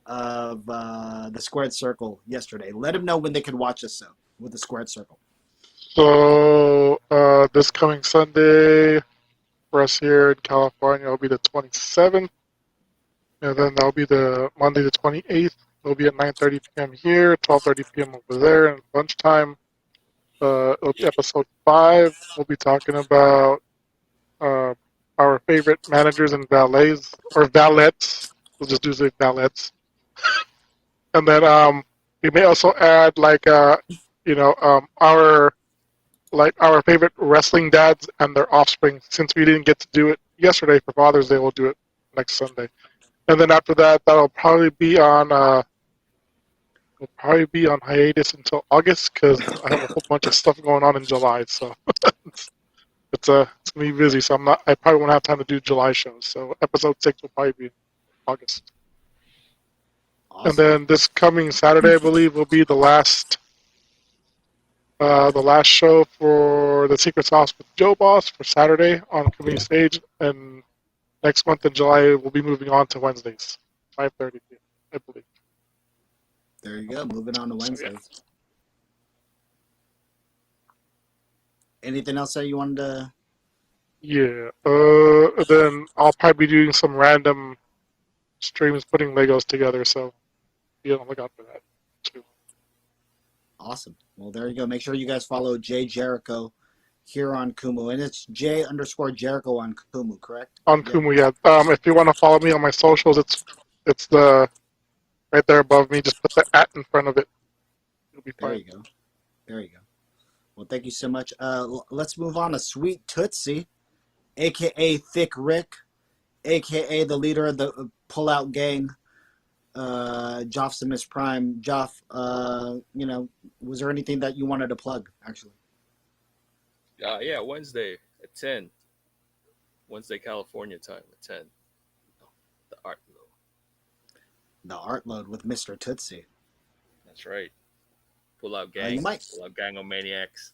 of the Squared Circle yesterday. Let them know when they can watch us, though, with the Squared Circle. So this coming Sunday for us here in California will be the 27th, and then that'll be the Monday the 28th. It'll be at 9:30 p.m. here, 12:30 p.m. over there, and lunchtime. It'll be episode 5. We'll be talking about uh, our favorite managers and valets or valets. We'll just do the valets, and then we may also add our our favorite wrestling dads and their offspring. Since we didn't get to do it yesterday for Father's Day, we'll do it next Sunday. And then after that, that'll probably be on hiatus until August because I have a whole bunch of stuff going on in July. So it's gonna be busy. So I probably won't have time to do July shows. So episode 6 will probably be in August. Awesome. And then this coming Saturday, I believe, will be the last show for the Secret Sauce with Joe Boss for Saturday on community stage, and next month in July we'll be moving on to Wednesdays, 5:30 p.m. I believe. There you go. Moving on to Wednesdays. So, yeah. Anything else that you wanted to? Yeah. Then I'll probably be doing some random streams, putting Legos together. So be on the lookout for that too. Awesome. Well, there you go. Make sure you guys follow Jay Jericho here on Kumu, and it's J_Jericho on Kumu, correct? On Kumu, yeah. If you want to follow me on my socials, it's the right there above me. Just put the @ in front of it. It'll be fine. There you go. There you go. Well, thank you so much. Let's move on to Sweet Tootsie, a.k.a. Thick Rick, a.k.a. the leader of the Pullout Gang, Joffsimus Prime. Joff, was there anything that you wanted to plug, actually? Yeah, Wednesday at 10. Wednesday, California time at 10. The Art Load. The Art Load with Mr. Tootsie. That's right. Pull out gang. Pull out gang of maniacs.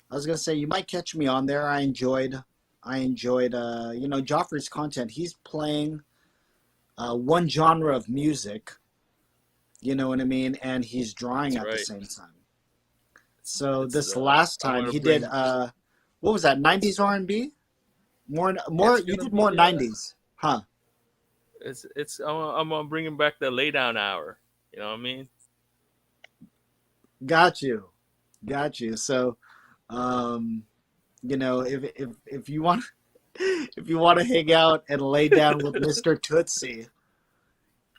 I was gonna say you might catch me on there. I enjoyed Joffrey's content. He's playing one genre of music, you know what I mean, and he's drawing at the same time. So this last time he did what was that, 90s R&B? More you did more 90s, huh? I'm gonna bring him back the lay down hour. You know what I mean? Got you. So if you want to hang out and lay down with Mr. Tootsie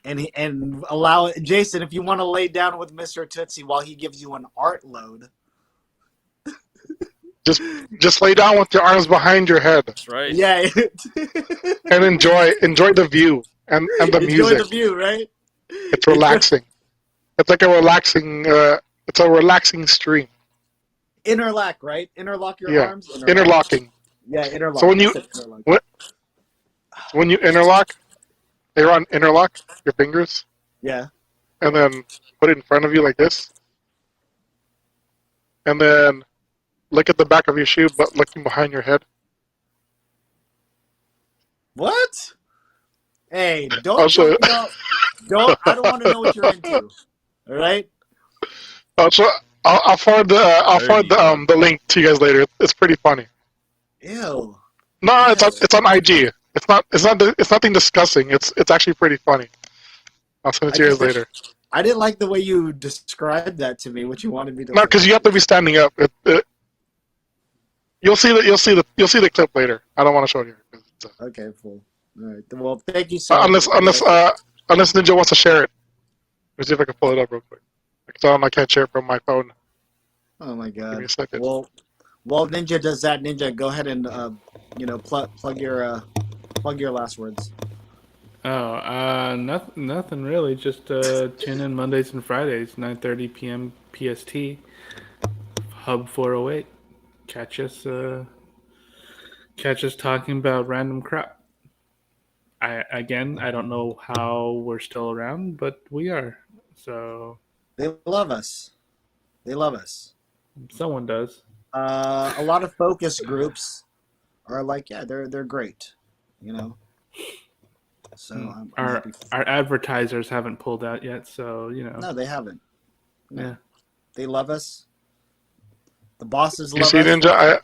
and allow Jason, if you want to lay down with Mr. Tootsie while he gives you an art load, just lay down with your arms behind your head. That's right. Yeah. And enjoy the view and the music. Enjoy the view, right? It's relaxing. It's like a relaxing stream. Interlock, right? Interlock your arms. Interlocking. Yeah, interlock. So when you interlock, you're on interlock your fingers. Yeah. And then put it in front of you like this. And then look at the back of your shoe, but looking behind your head. What? Hey, don't. I don't want to know what you're into. All right. I'll forward the link to you guys later. It's pretty funny. Ew. No, it's on IG. It's nothing disgusting. It's actually pretty funny. I'll send it to you guys later. I didn't like the way you described that to me. What you wanted me to. No, because you have to be standing up. You'll see the clip later. I don't want to show you. Okay, cool. All right. Well, thank you so much. Unless Ninja wants to share it. Let me see if I can pull it up real quick. I can't share it from my phone. Oh my god. Give me a second. Well, Ninja does that. Ninja, go ahead and plug your last words. Oh, nothing really. Just tune in Mondays and Fridays, 9:30 p.m. PST. Hub 408. Catch us talking about random crap. I don't know how we're still around, but we are. So they love us. Someone does. A lot of focus groups are like, yeah, they're great, So I'm our advertisers haven't pulled out yet, so No, they haven't. No. Yeah, they love us. The bosses love us. You see, Ninja,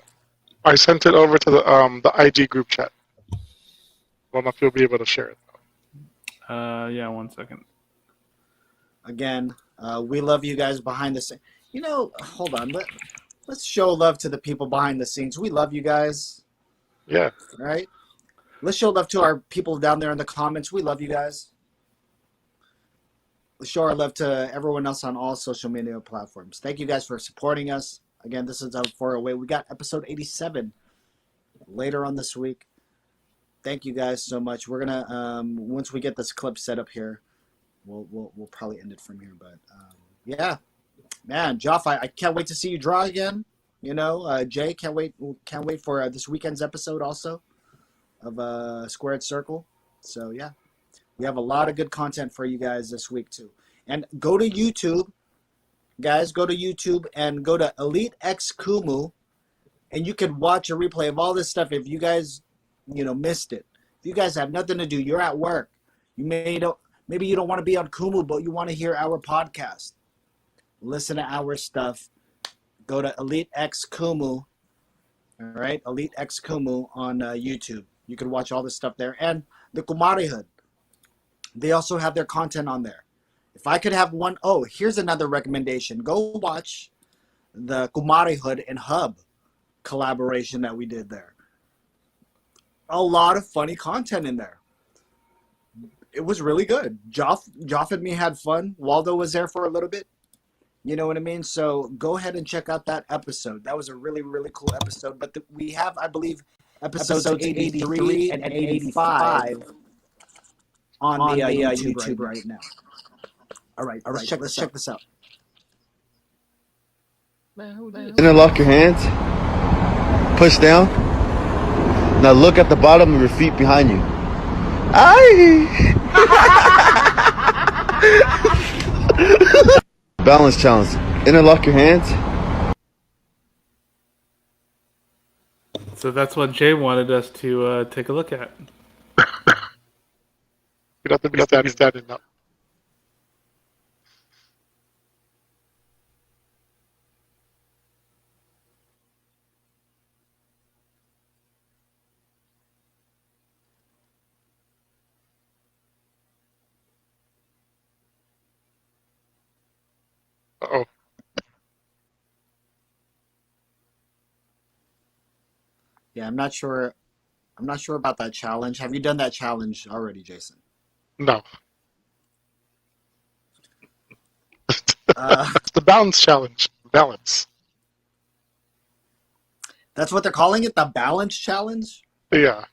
I sent it over to the IG group chat. I don't know if you'll be able to share it. Yeah, 1 second. Again, we love you guys behind the scenes. Hold on. Let's show love to the people behind the scenes. We love you guys. Yeah. Right? Let's show love to our people down there in the comments. We love you guys. Let's show our love to everyone else on all social media platforms. Thank you guys for supporting us. Again, this is Up For Away. We got episode 87 later on this week. Thank you guys so much. We're gonna once we get this clip set up here, we'll probably end it from here. But yeah, man, Joff, I can't wait to see you draw again. Jay, can't wait for this weekend's episode also of Squared Circle. So yeah, we have a lot of good content for you guys this week too. And go to YouTube, guys. Go to YouTube and go to Elite X Kumu, and you can watch a replay of all this stuff if you guys missed it. If you guys have nothing to do, you're at work. Maybe you don't want to be on Kumu, but you want to hear our podcast. Listen to our stuff. Go to Elite X Kumu. All right, Elite X Kumu on YouTube. You can watch all this stuff there. And the Kumari Hood. They also have their content on there. If I could have one, here's another recommendation. Go watch the Kumari Hood and Hub collaboration that we did there. A lot of funny content in there. It was really good. Joff and me had fun. Waldo was there for a little bit. You know what I mean? So go ahead and check out that episode. That was a really, really cool episode. But we have, I believe, episodes 83 and 85 on the YouTube right now. All right. Let's check this out. Interlock your hands. Push down. Now look at the bottom of your feet behind you. Aye! Balance challenge. Interlock your hands. So that's what Jay wanted us to take a look at. You'd have to be standing up. Uh-oh. Yeah, I'm not sure about that challenge. Have you done that challenge already, Jason? No. It's the balance challenge. Balance. That's what they're calling it? The balance challenge? Yeah.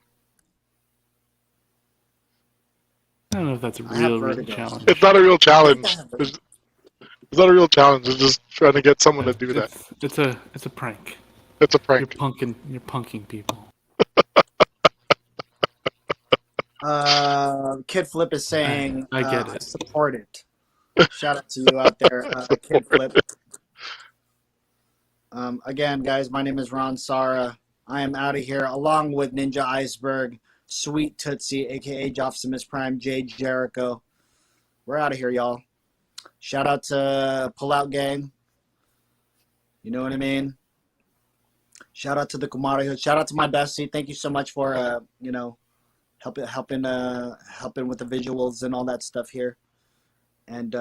I don't know if that's a real challenge. It's not a real challenge. It's not a real challenge. It's just trying to get someone to do that. It's a prank. It's a prank. You're punking people. Kid Flip is saying I get it. Support it. Shout out to you out there, Kid Flip. Again, guys, my name is Ron Sara. I am out of here along with Ninja Iceberg, Sweet Tootsie, aka Jopsimus Prime, Jay Jericho. We're out of here, y'all. Shout out to Pull Out Gang. You know what I mean? Shout out to the Kumari Hood. Shout out to my bestie. Thank you so much for helping with the visuals and all that stuff here. And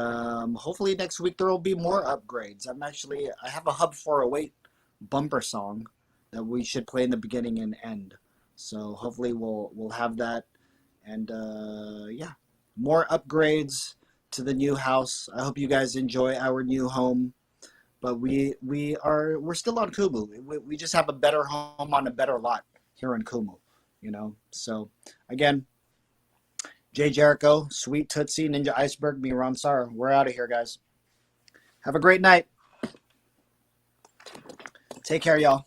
hopefully next week there will be more upgrades. I have a Hub 408 bumper song that we should play in the beginning and end. So hopefully we'll have that. And more upgrades to the new house. I hope you guys enjoy our new home. But we're still on Kumu. We just have a better home on a better lot here in Kumu, So again, Jay Jericho, Sweet Tootsie, Ninja Iceberg, me, Ron Sara. We're out of here, guys. Have a great night. Take care, y'all.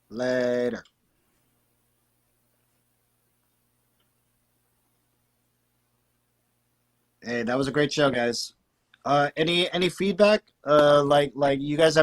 Later. Hey, that was a great show, guys. Any feedback? Like you guys have